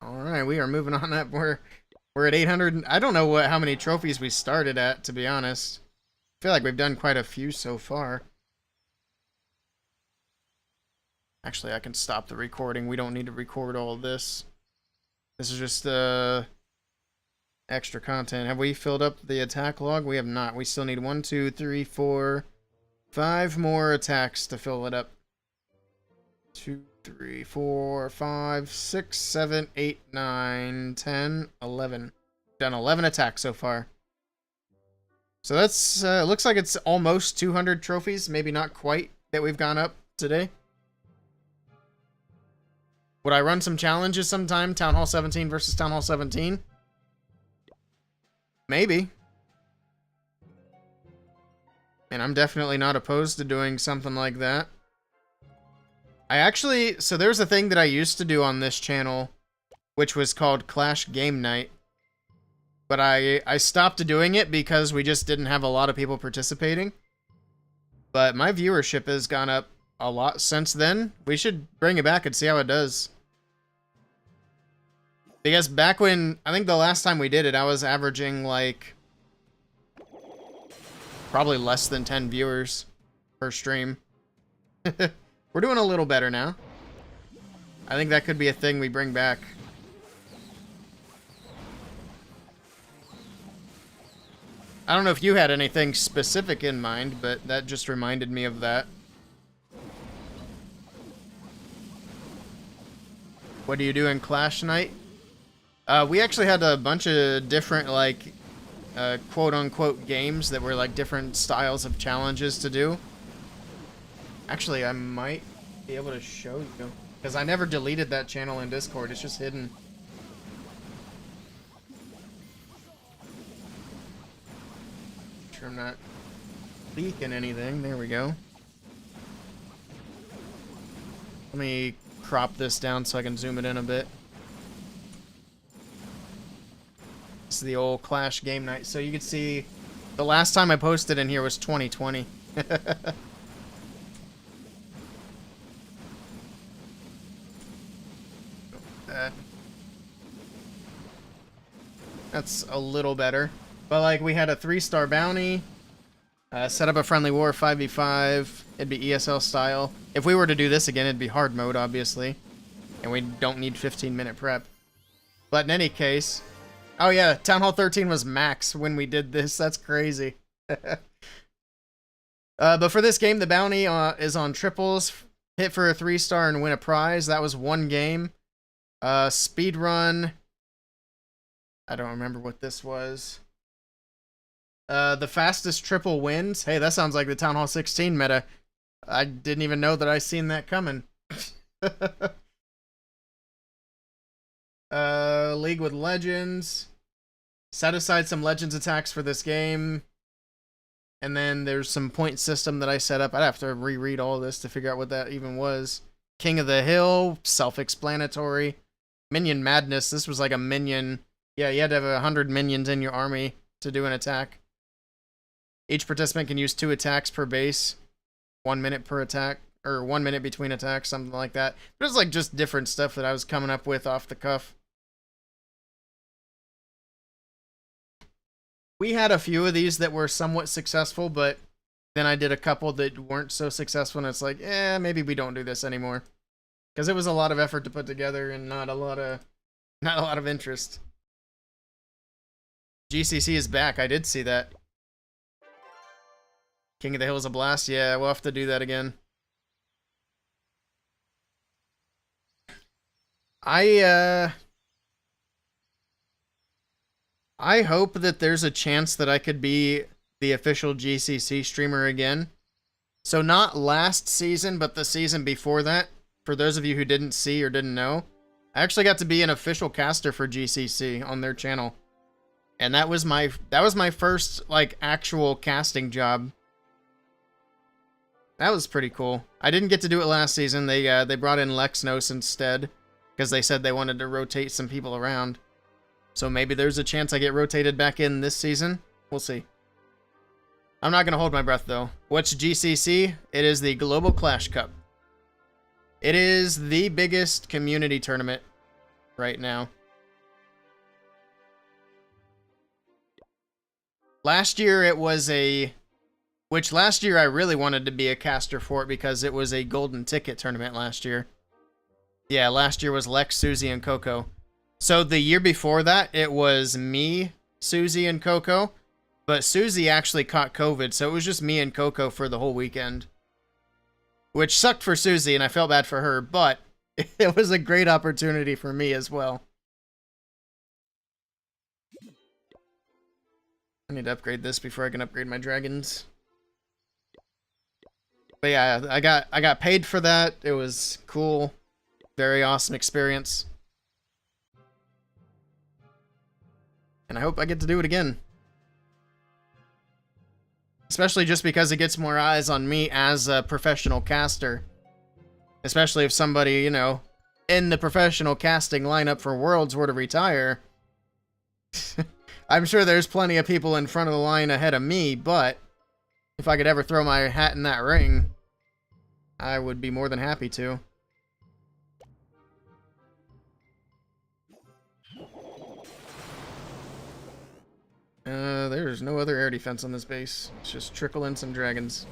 All right, we are moving on up. We're at 800. I don't know how many trophies we started at, to be honest. I feel like we've done quite a few so far. Actually, I can stop the recording. We don't need to record all of this. This is just extra content. Have we filled up the attack log? We have not. We still need 1, 2, 3, 4, 5 more attacks to fill it up. 2, 3, 4, 5, 6, 7, 8, 9, 10, 11. Done 11 attacks so far. So that's, looks like it's almost 200 trophies. Maybe not quite that we've gone up today. Would I run some challenges sometime? Town Hall 17 versus Town Hall 17? Maybe. And I'm definitely not opposed to doing something like that. So there's a thing that I used to do on this channel, which was called Clash Game Night. But I stopped doing it because we just didn't have a lot of people participating. But my viewership has gone up a lot since then. We should bring it back and see how it does. Because back when, I think the last time we did it, I was averaging like probably less than 10 viewers per stream. We're doing a little better now. I think that could be a thing we bring back. I don't know if you had anything specific in mind, but that just reminded me of that. What do you do in Clash Night? We actually had a bunch of different, like, quote-unquote games that were, like, different styles of challenges to do. Actually, I might be able to show you. Because I never deleted that channel in Discord. It's just hidden. Make sure I'm not leaking anything. There we go. Let me crop this down so I can zoom it in a bit. This is the old Clash Game Night. So you can see the last time I posted in here was 2020. That. That's a little better. But, like, we had a 3-star bounty. Set up a friendly war 5v5. It'd be ESL style. If we were to do this again, it'd be hard mode, obviously. And we don't need 15-minute prep. But in any case... Oh yeah, Town Hall 13 was max when we did this. That's crazy. But for this game, the bounty is on triples. Hit for a 3-star and win a prize. That was one game. Speed run. I don't remember what this was. The fastest triple wins. Hey, that sounds like the Town Hall 16 meta. I didn't even know that I seen that coming. League with Legends. Set aside some Legends attacks for this game. And then there's some point system that I set up. I'd have to reread all this to figure out what that even was. King of the Hill. Self-explanatory. Minion Madness. This was like a minion. Yeah, you had to have 100 minions in your army to do an attack. Each participant can use 2 attacks per base. 1 minute per attack. Or 1 minute between attacks, something like that. There's like just different stuff that I was coming up with off the cuff. We had a few of these that were somewhat successful, but then I did a couple that weren't so successful, and it's like, maybe we don't do this anymore. Because it was a lot of effort to put together and not a lot of interest. GCC is back. I did see that. King of the Hill is a blast. Yeah, we'll have to do that again. I hope that there's a chance that I could be the official GCC streamer again. So not last season, but the season before that. For those of you who didn't see or didn't know, I actually got to be an official caster for GCC on their channel. And that was my first like actual casting job. That was pretty cool. I didn't get to do it last season. They brought in Lexnos instead because they said they wanted to rotate some people around. So maybe there's a chance I get rotated back in this season. We'll see. I'm not going to hold my breath, though. What's GCC? It is the Global Clash Cup. It is the biggest community tournament right now. Last year it was a... Which last year I really wanted to be a caster for it because it was a golden ticket tournament last year. Yeah, last year was Lex, Susie, and Coco. So the year before that, it was me, Susie, and Coco. But Susie actually caught COVID, so it was just me and Coco for the whole weekend. Which sucked for Susie, and I felt bad for her, but it was a great opportunity for me as well. I need to upgrade this before I can upgrade my dragons. But yeah, I got paid for that. It was cool. Very awesome experience. And I hope I get to do it again. Especially just because it gets more eyes on me as a professional caster. Especially if somebody, you know, in the professional casting lineup for Worlds were to retire. I'm sure there's plenty of people in front of the line ahead of me, but if I could ever throw my hat in that ring, I would be more than happy to. There's no other air defense on this base. Let's just trickle in some dragons.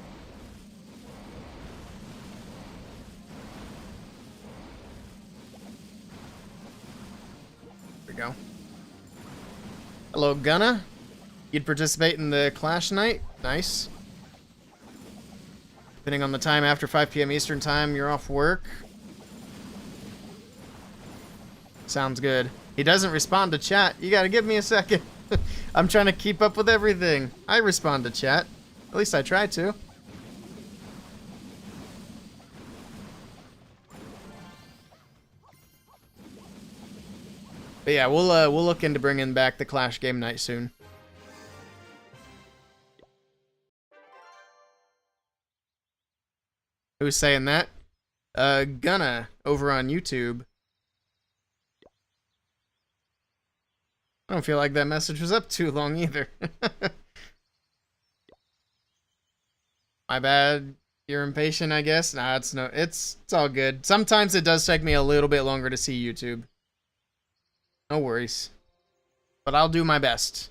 There we go. Hello, Gunna. You'd participate in the Clash Night? Nice. Depending on the time after 5 p.m. Eastern Time, you're off work. Sounds good. He doesn't respond to chat. You gotta give me a second. I'm trying to keep up with everything. I respond to chat. At least I try to. But yeah, we'll look into bringing back the Clash game night soon. Who's saying that? Gunna over on YouTube. I don't feel like that message was up too long either. My bad. You're impatient, I guess. Nah, it's all good. Sometimes it does take me a little bit longer to see YouTube. No worries. but I'll do my best.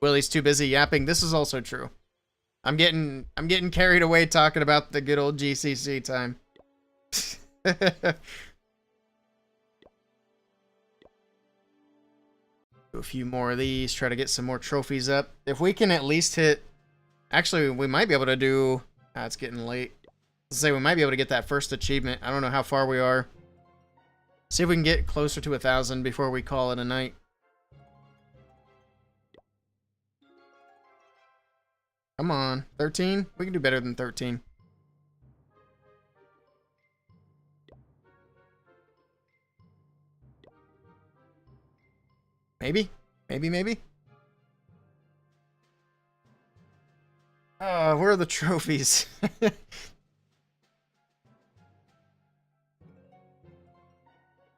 Willie's too busy yapping. This is also true. I'm getting carried away talking about the good old GCC time. Do a few more of these, try to get some more trophies up. If we can at least hit... Actually, we might be able to do... it's getting late. Let's say we might be able to get that first achievement. I don't know how far we are. See if we can get closer to 1,000 before we call it a night. Come on. 13? We can do better than 13. Maybe? Maybe? Where are the trophies?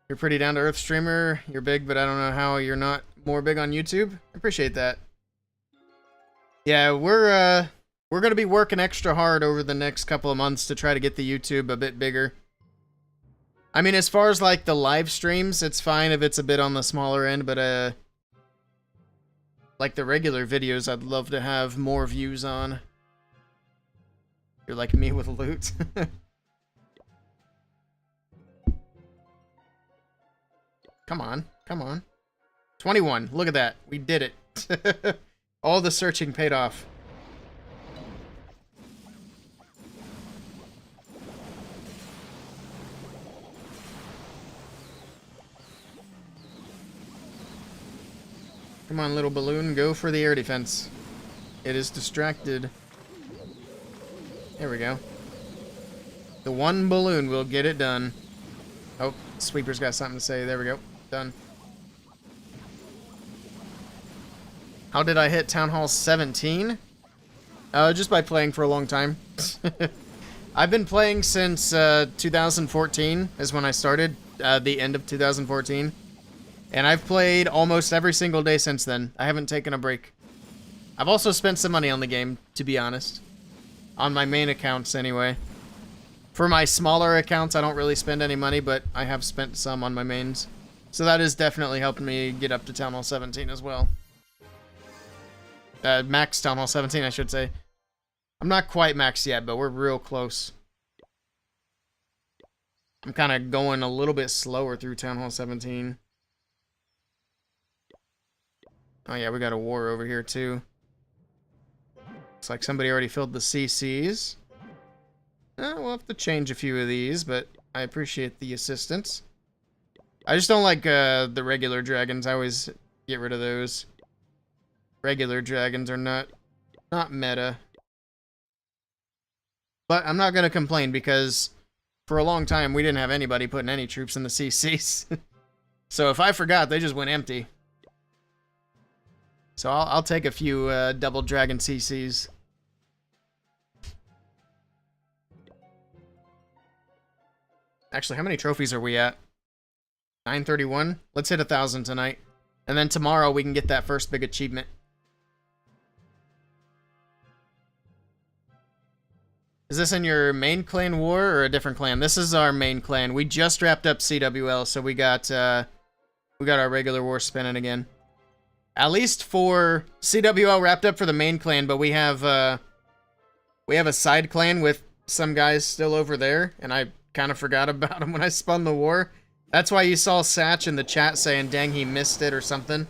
You're pretty down-to-earth streamer. You're big, but I don't know how you're not more big on YouTube. I appreciate that. Yeah, we're gonna be working extra hard over the next couple of months to try to get the YouTube a bit bigger. I mean, as far as like the live streams, it's fine if it's a bit on the smaller end, but like the regular videos, I'd love to have more views on. You're like me with loot. Come on, come on. 21, look at that. We did it. All the searching paid off. Come on, little balloon, go for the air defense. It is distracted. There we go. The one balloon will get it done. Oh, Sweeper's got something to say. There we go. Done. How did I hit Town Hall 17? Just by playing for a long time. I've been playing since 2014 is when I started, the end of 2014. And I've played almost every single day since then. I haven't taken a break. I've also spent some money on the game, to be honest. On my main accounts, anyway. For my smaller accounts, I don't really spend any money, but I have spent some on my mains. So that is definitely helping me get up to Town Hall 17 as well. Max Town Hall 17, I should say. I'm not quite max yet, but we're real close. I'm kind of going a little bit slower through Town Hall 17. Oh yeah, we got a war over here too. Looks like somebody already filled the CCs. We'll have to change a few of these, but I appreciate the assistance. I just don't like the regular dragons. I always get rid of those. Regular dragons are not meta. But I'm not going to complain because for a long time we didn't have anybody putting any troops in the CCs. So if I forgot, they just went empty. So I'll take a few double dragon CCs. Actually, how many trophies are we at? 931? Let's hit 1,000 tonight. And then tomorrow we can get that first big achievement. Is this in your main clan war or a different clan? This is our main clan. We just wrapped up CWL, so we got our regular war spinning again. At least for CWL wrapped up for the main clan, but we have a side clan with some guys still over there, and I kind of forgot about them when I spun the war. That's why you saw Satch in the chat saying, dang, he missed it or something.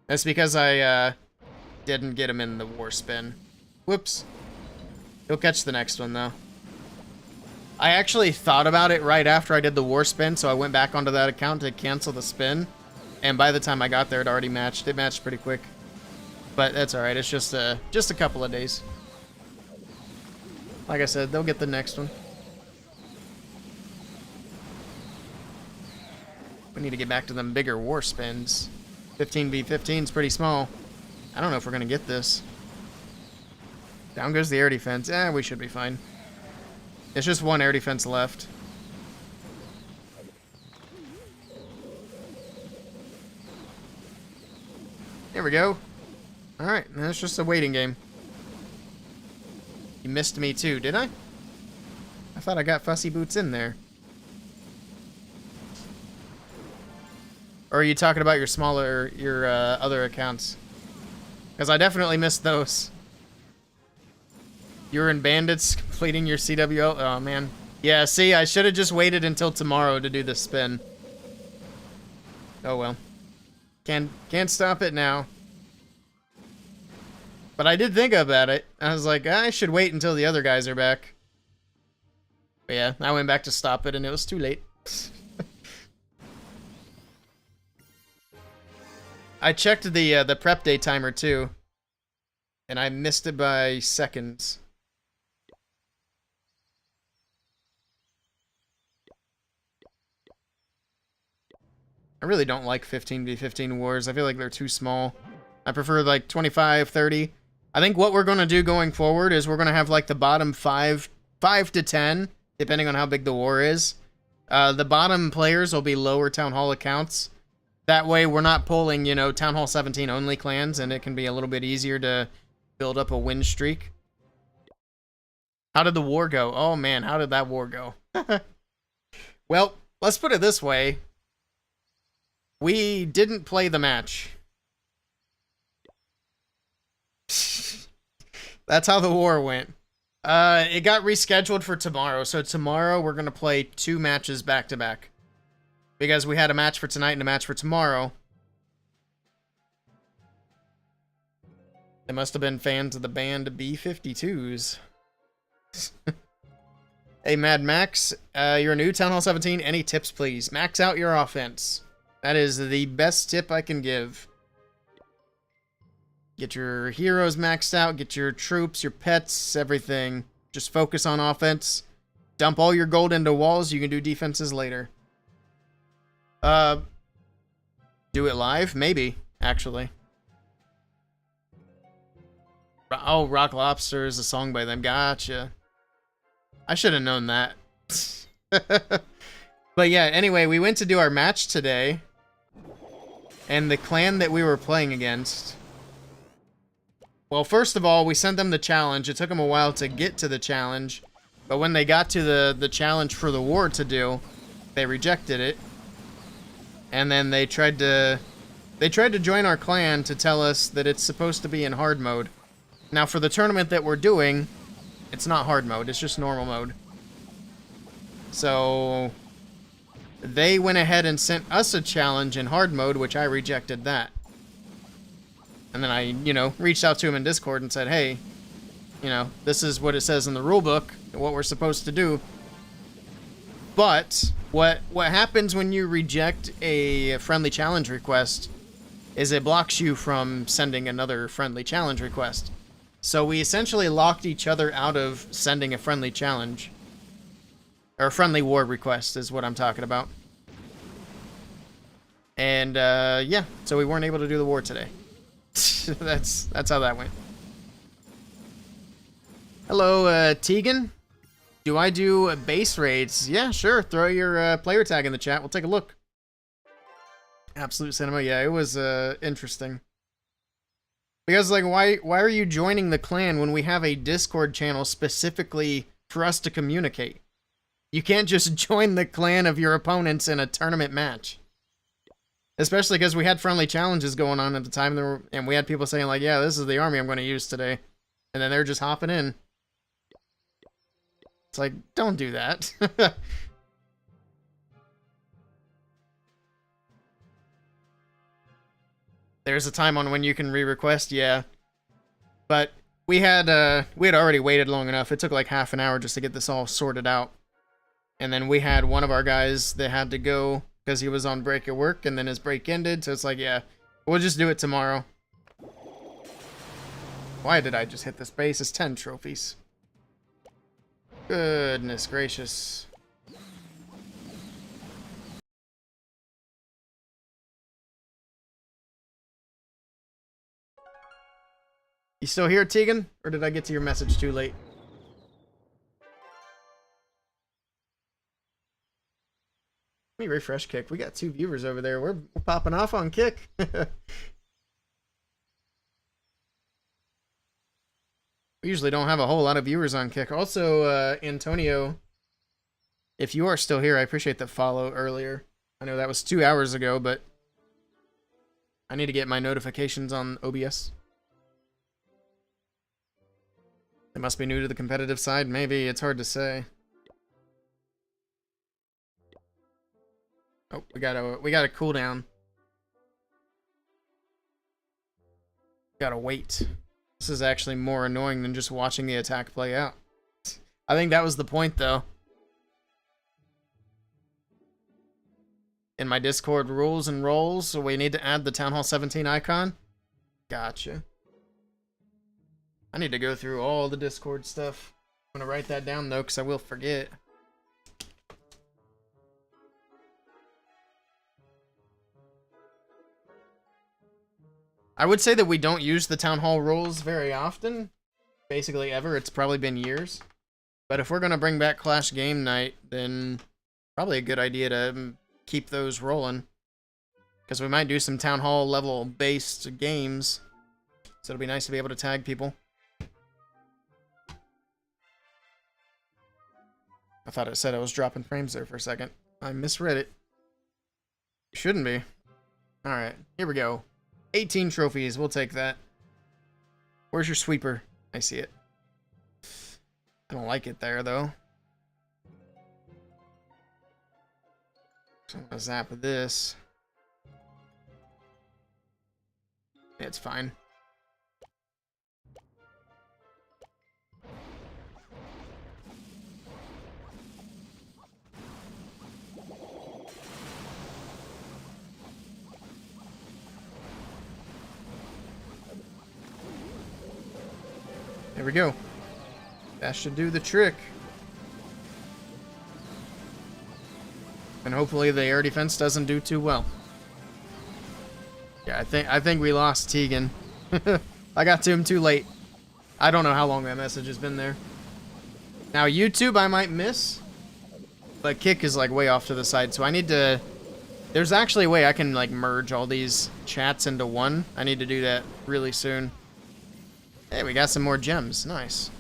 That's because I didn't get him in the war spin. Whoops. He'll catch the next one, though. I actually thought about it right after I did the war spin, so I went back onto that account to cancel the spin. And by the time I got there, it already matched. It matched pretty quick. But that's alright. It's just a couple of days. Like I said, they'll get the next one. We need to get back to them bigger war spins. 15v15 is pretty small. I don't know if we're going to get this. Down goes the air defense. We should be fine. It's just one air defense left. There we go. Alright, that's just a waiting game. You missed me too, did I? I thought I got Fussy Boots in there. Or are you talking about your other accounts? Because I definitely missed those. You were in Bandits completing your CWL? Oh, man. Yeah, see, I should have just waited until tomorrow to do the spin. Oh, well. Can't stop it now. But I did think about it. I was like, I should wait until the other guys are back. But yeah, I went back to stop it and it was too late. I checked the prep day timer too. And I missed it by seconds. I really don't like 15v15 wars. I feel like they're too small. I prefer like 25, 30. I think what we're going to do going forward is we're going to have like the bottom 5 to 10, depending on how big the war is. The bottom players will be lower Town Hall accounts. That way we're not pulling, you know, Town Hall 17 only clans, and it can be a little bit easier to build up a win streak. How did the war go? Oh man, how did that war go? Well, let's put it this way. We didn't play the match. That's how the war went. It got rescheduled for tomorrow, so tomorrow we're going to play 2 matches back-to-back. Because we had a match for tonight and a match for tomorrow. They must have been fans of the band B-52s. Hey, Mad Max, you're new, Town Hall 17. Any tips, please? Max out your offense. That is the best tip I can give. Get your heroes maxed out, get your troops, your pets, everything. Just focus on offense. Dump all your gold into walls, you can do defenses later. Do it live? Maybe, actually. Oh, Rock Lobster is a song by them. Gotcha. I should have known that. But yeah, anyway, we went to do our match today. And the clan that we were playing against... Well, first of all, we sent them the challenge. It took them a while to get to the challenge. But when they got to the challenge for the war to do, they rejected it. And then they tried to join our clan to tell us that it's supposed to be in hard mode. Now, for the tournament that we're doing, it's not hard mode. It's just normal mode. So... they went ahead and sent us a challenge in hard mode, which I rejected that. And then I, you know, reached out to him in Discord and said, hey, you know, this is what it says in the rulebook, what we're supposed to do. But what happens when you reject a friendly challenge request is it blocks you from sending another friendly challenge request. So we essentially locked each other out of sending a friendly challenge. Or a friendly war request is what I'm talking about. And, yeah, so we weren't able to do the war today. That's how that went. Hello, Tegan. Do I do base raids? Yeah, sure. Throw your player tag in the chat. We'll take a look. Absolute Cinema. Yeah, it was interesting. Because, like, why are you joining the clan when we have a Discord channel specifically for us to communicate? You can't just join the clan of your opponents in a tournament match. Especially because we had friendly challenges going on at the time, and we had people saying, like, yeah, this is the army I'm going to use today. And then they're just hopping in. It's like, don't do that. There's a time on when you can re-request, yeah. But we had already waited long enough. It took like half an hour just to get this all sorted out. And then we had one of our guys that had to go because he was on break at work, and then his break ended. So it's like, yeah, we'll just do it tomorrow. Why did I just hit this base? It's 10 trophies. Goodness gracious. You still here, Tegan? Or did I get to your message too late? Let me refresh Kick. We got 2 viewers over there. We're popping off on Kick. We usually don't have a whole lot of viewers on Kick. Also, Antonio, if you are still here, I appreciate the follow earlier. I know that was 2 hours ago, but I need to get my notifications on OBS. They must be new to the competitive side. Maybe. It's hard to say. Oh, we got a cooldown. Gotta wait. This is actually more annoying than just watching the attack play out. I think that was the point, though. In my Discord rules and roles, so we need to add the Town Hall 17 icon. Gotcha. I need to go through all the Discord stuff. I'm gonna write that down, though, because I will forget. I would say that we don't use the Town Hall rules very often. Basically ever. It's probably been years. But if we're going to bring back Clash Game Night, then probably a good idea to keep those rolling. Because we might do some Town Hall level based games. So it'll be nice to be able to tag people. I thought it said I was dropping frames there for a second. I misread it. Shouldn't be. Alright, here we go. 18 trophies, we'll take that. Where's your sweeper? I see it. I don't like it there, though. So I'm gonna zap this. It's fine. There we go. That should do the trick. And hopefully the air defense doesn't do too well. Yeah, I think we lost Tegan. I got to him too late. I don't know how long that message has been there. Now YouTube I might miss, but Kick is like way off to the side, so I need to... There's actually a way I can like merge all these chats into one. I need to do that really soon. Hey, we got some more gems. Nice.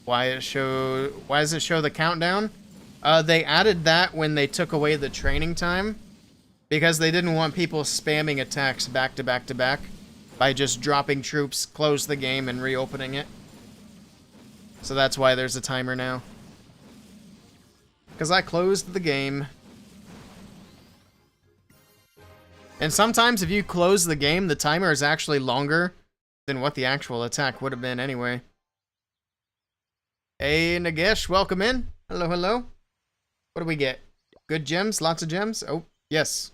Why does it show the countdown? They added that when they took away the training time because they didn't want people spamming attacks back to back to back by just dropping troops, close the game, and reopening it. So that's why there's a timer now. Because I closed the game. And sometimes if you close the game, the timer is actually longer than what the actual attack would have been anyway. Hey, Nagesh, welcome in. Hello, hello. What do we get? Good gems? Lots of gems? Oh, yes.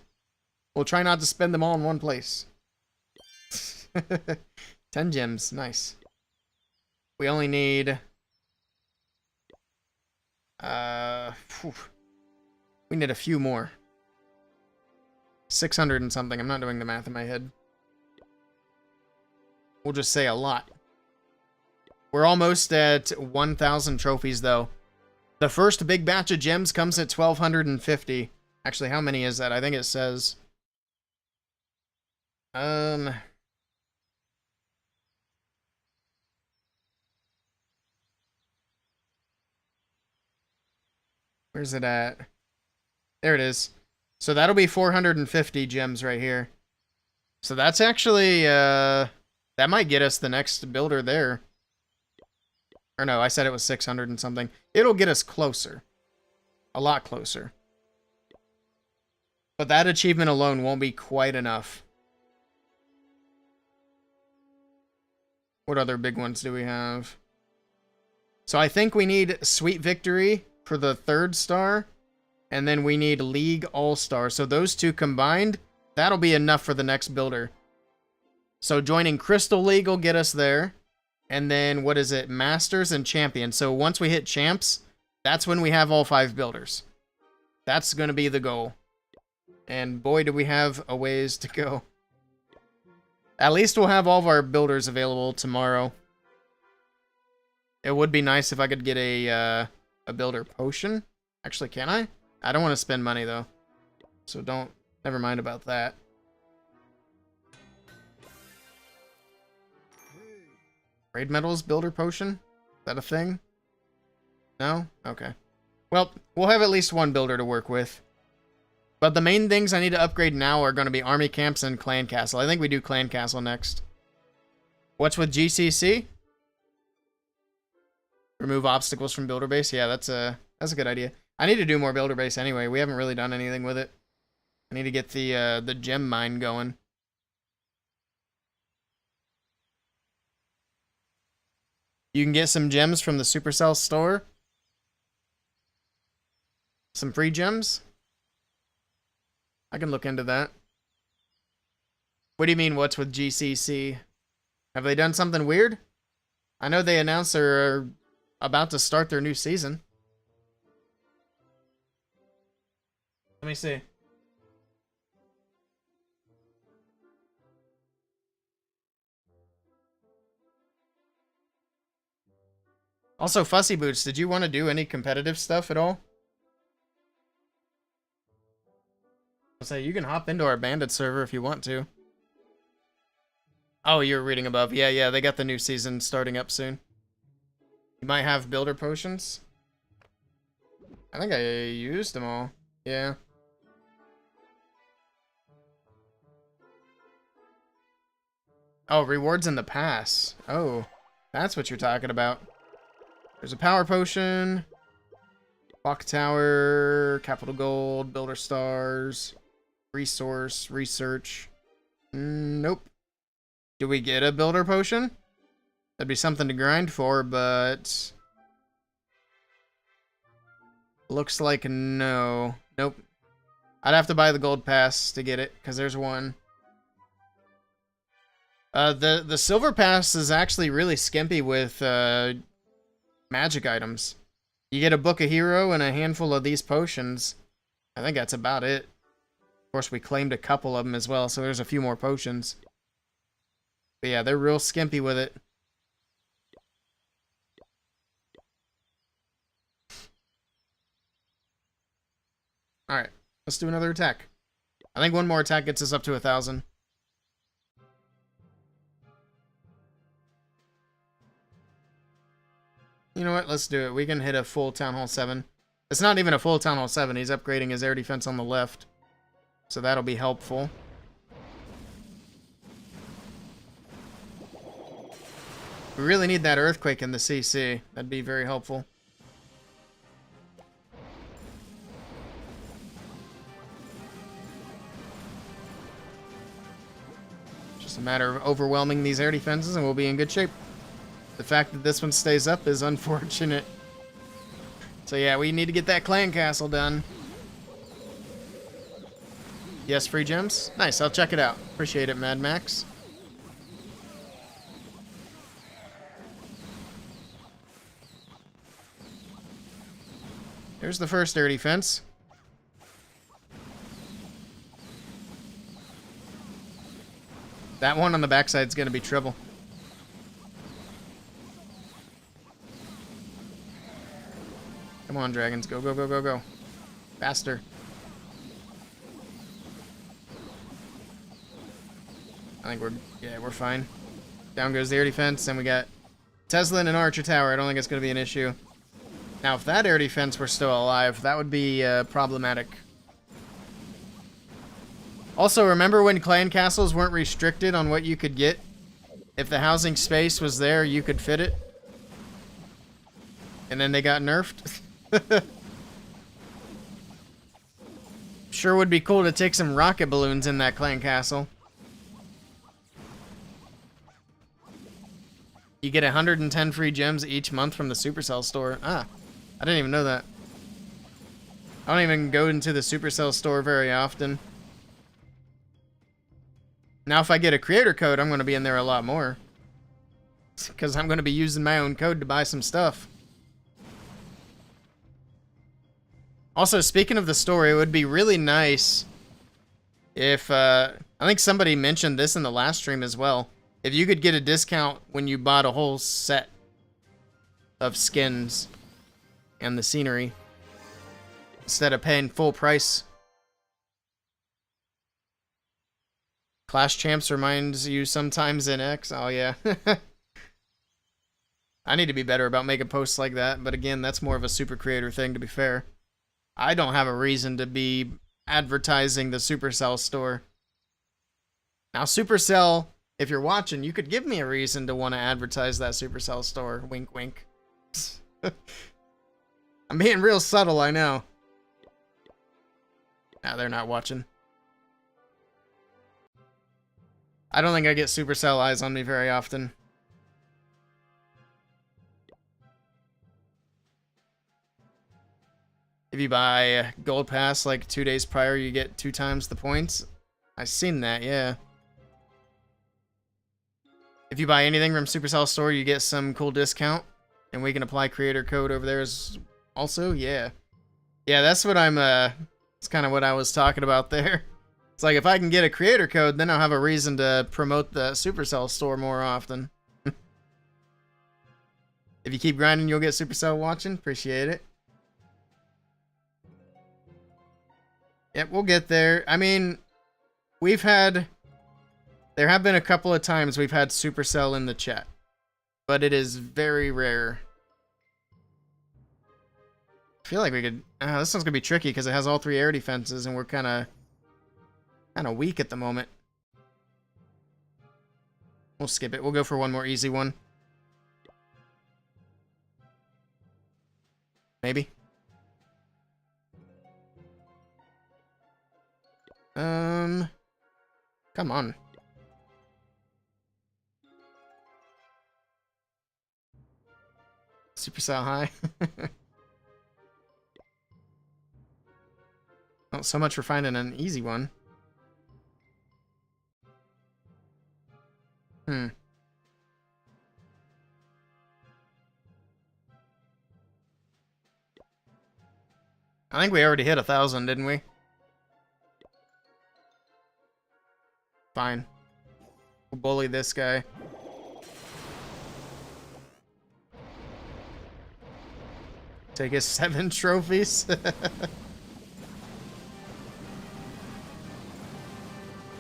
We'll try not to spend them all in one place. 10 gems. Nice. We only need... we need a few more. 600 and something. I'm not doing the math in my head. We'll just say a lot. We're almost at 1,000 trophies, though. The first big batch of gems comes at 1,250. Actually, how many is that? I think it says... Where's it at? There it is. So that'll be 450 gems right here. So that's actually, that might get us the next builder there. Or no, I said it was 600 and something. It'll get us closer. A lot closer. But that achievement alone won't be quite enough. What other big ones do we have? So I think we need Sweet Victory for the 3rd star. And then we need League All-Star. So those two combined, that'll be enough for the next builder. So joining Crystal League will get us there. And then, what is it? Masters and Champion. So once we hit Champs, that's when we have all 5 builders. That's going to be the goal. And boy, do we have a ways to go. At least we'll have all of our builders available tomorrow. It would be nice if I could get a builder potion. Actually, can I? I don't want to spend money, though. So never mind about that. Raid Metals Builder Potion? Is that a thing? No? Okay. Well, we'll have at least one builder to work with. But the main things I need to upgrade now are going to be army camps and clan castle. I think we do clan castle next. What's with GCC? Remove obstacles from builder base. Yeah, that's a good idea. I need to do more builder base anyway. We haven't really done anything with it. I need to get the gem mine going. You can get some gems from the Supercell store. Some free gems. I can look into that. What do you mean, what's with GCC? Have they done something weird? I know they announced they're about to start their new season. Let me see. Also, Fussy Boots, did you want to do any competitive stuff at all? I'll say you can hop into our bandit server if you want to. Oh, you're reading above. Yeah, they got the new season starting up soon. You might have builder potions. I think I used them all. Yeah. Oh, rewards in the pass. Oh, that's what you're talking about. There's a power potion, clock tower, capital gold, builder stars, resource, research. Nope. Do we get a builder potion? That'd be something to grind for, but looks like no. Nope. I'd have to buy the gold pass to get it, because there's one. The silver pass is actually really skimpy with magic items. You get a book of hero and a handful of these potions. I think that's about it. Of course, we claimed a couple of them as well, so there's a few more potions. But yeah, they're real skimpy with it. Alright, let's do another attack. I think one more attack gets us up to 1,000. You know what? Let's do it. We can hit a full Town Hall 7. It's not even a full Town Hall 7. He's upgrading his air defense on the left. So that'll be helpful. We really need that earthquake in the CC. That'd be very helpful. Just a matter of overwhelming these air defenses and we'll be in good shape. The fact that this one stays up is unfortunate. So yeah, we need to get that clan castle done. Yes, free gems? Nice, I'll check it out. Appreciate it, Mad Max. Here's the first air defense. That one on the backside is going to be trouble. Come on, dragons. Go, go, go, go, go. Faster. I think we're fine. Down goes the air defense, and we got Tesla and an Archer Tower. I don't think it's going to be an issue. Now, if that air defense were still alive, that would be problematic. Also, remember when clan castles weren't restricted on what you could get? If the housing space was there, you could fit it. And then they got nerfed. Sure would be cool to take some rocket balloons in that clan castle. You get 110 free gems each month from the Supercell store. Ah, I didn't even know that. I don't even go into the Supercell store very often. Now if I get a creator code, I'm going to be in there a lot more. Because I'm going to be using my own code to buy some stuff. Also, speaking of the store, it would be really nice if, I think somebody mentioned this in the last stream as well, if you could get a discount when you bought a whole set of skins and the scenery, instead of paying full price. Clash Champs reminds you sometimes in X. Oh, yeah. I need to be better about making posts like that, but again, that's more of a super creator thing, to be fair. I don't have a reason to be advertising the Supercell store. Now, Supercell, if you're watching, you could give me a reason to want to advertise that Supercell store. Wink, wink. I'm being real subtle, I know. Nah, they're not watching. I don't think I get Supercell eyes on me very often. If you buy Gold Pass like 2 days prior, you get 2 times the points. I've seen that, yeah. If you buy anything from Supercell store, you get some cool discount. And we can apply creator code over there as also, yeah. Yeah, that's what I'm, that's kind of what I was talking about there. It's like, if I can get a creator code, then I'll have a reason to promote the Supercell store more often. If you keep grinding, you'll get Supercell watching. Appreciate it. Yep, we'll get there. I mean, there have been a couple of times we've had Supercell in the chat, but it is very rare. I feel like we could, this one's gonna be tricky because it has all 3 air defenses and we're kind of weak at the moment. We'll skip it. We'll go for one more easy one. Maybe. Come on. Supercell high. Well, so much for finding an easy one. I think we already hit 1,000, didn't we? Fine. We'll bully this guy. Take his 7 trophies. And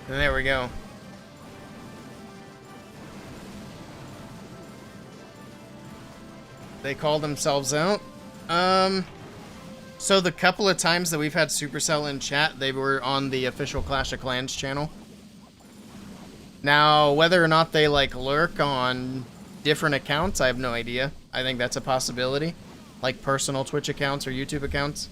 there we go. They call themselves out. So the couple of times that we've had Supercell in chat, they were on the official Clash of Clans channel. Now, whether or not they, like, lurk on different accounts, I have no idea. I think that's a possibility. Like personal Twitch accounts or YouTube accounts.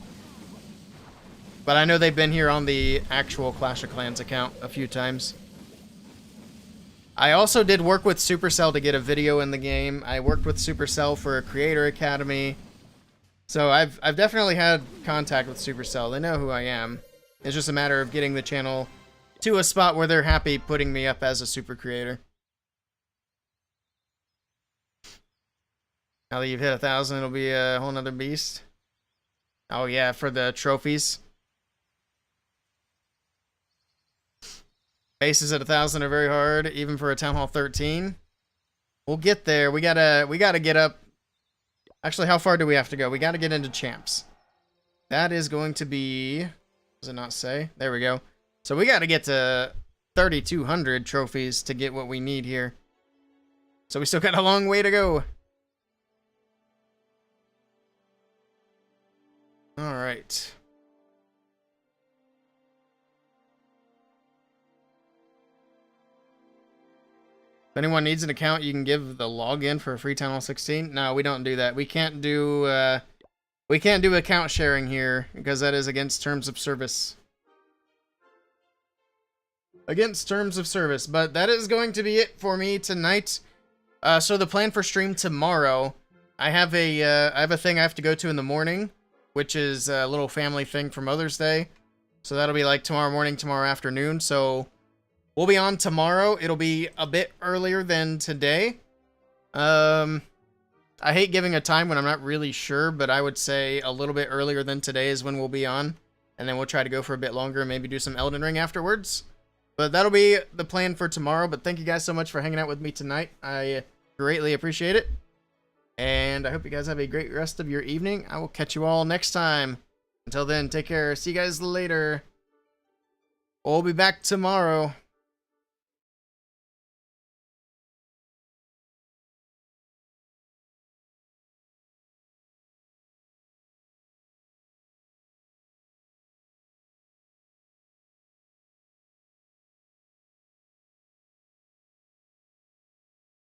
But I know they've been here on the actual Clash of Clans account a few times. I also did work with Supercell to get a video in the game. I worked with Supercell for a Creator Academy. So I've definitely had contact with Supercell. They know who I am. It's just a matter of getting the channel to a spot where they're happy putting me up as a super creator. Now that you've hit 1,000, it'll be a whole nother beast. Oh yeah, for the trophies. Bases at 1,000 are very hard, even for a Town Hall 13. We'll get there. We gotta get up. Actually, how far do we have to go? We gotta get into champs. That is going to be, does it not say? There we go. So we gotta get to 3,200 trophies to get what we need here. So we still got a long way to go. All right. If anyone needs an account, you can give the login for a free Town Hall 16. No, we don't do that. We can't do account sharing here because that is against terms of service. Against terms of service, but that is going to be it for me tonight. So the plan for stream tomorrow, I have a thing I have to go to in the morning, which is a little family thing for Mother's Day. So that'll be like tomorrow morning, tomorrow afternoon. So we'll be on tomorrow. It'll be a bit earlier than today. I hate giving a time when I'm not really sure, but I would say a little bit earlier than today is when we'll be on. And then we'll try to go for a bit longer and maybe do some Elden Ring afterwards. But that'll be the plan for tomorrow. But thank you guys so much for hanging out with me tonight. I greatly appreciate it. And I hope you guys have a great rest of your evening. I will catch you all next time. Until then, take care. See you guys later. We'll be back tomorrow.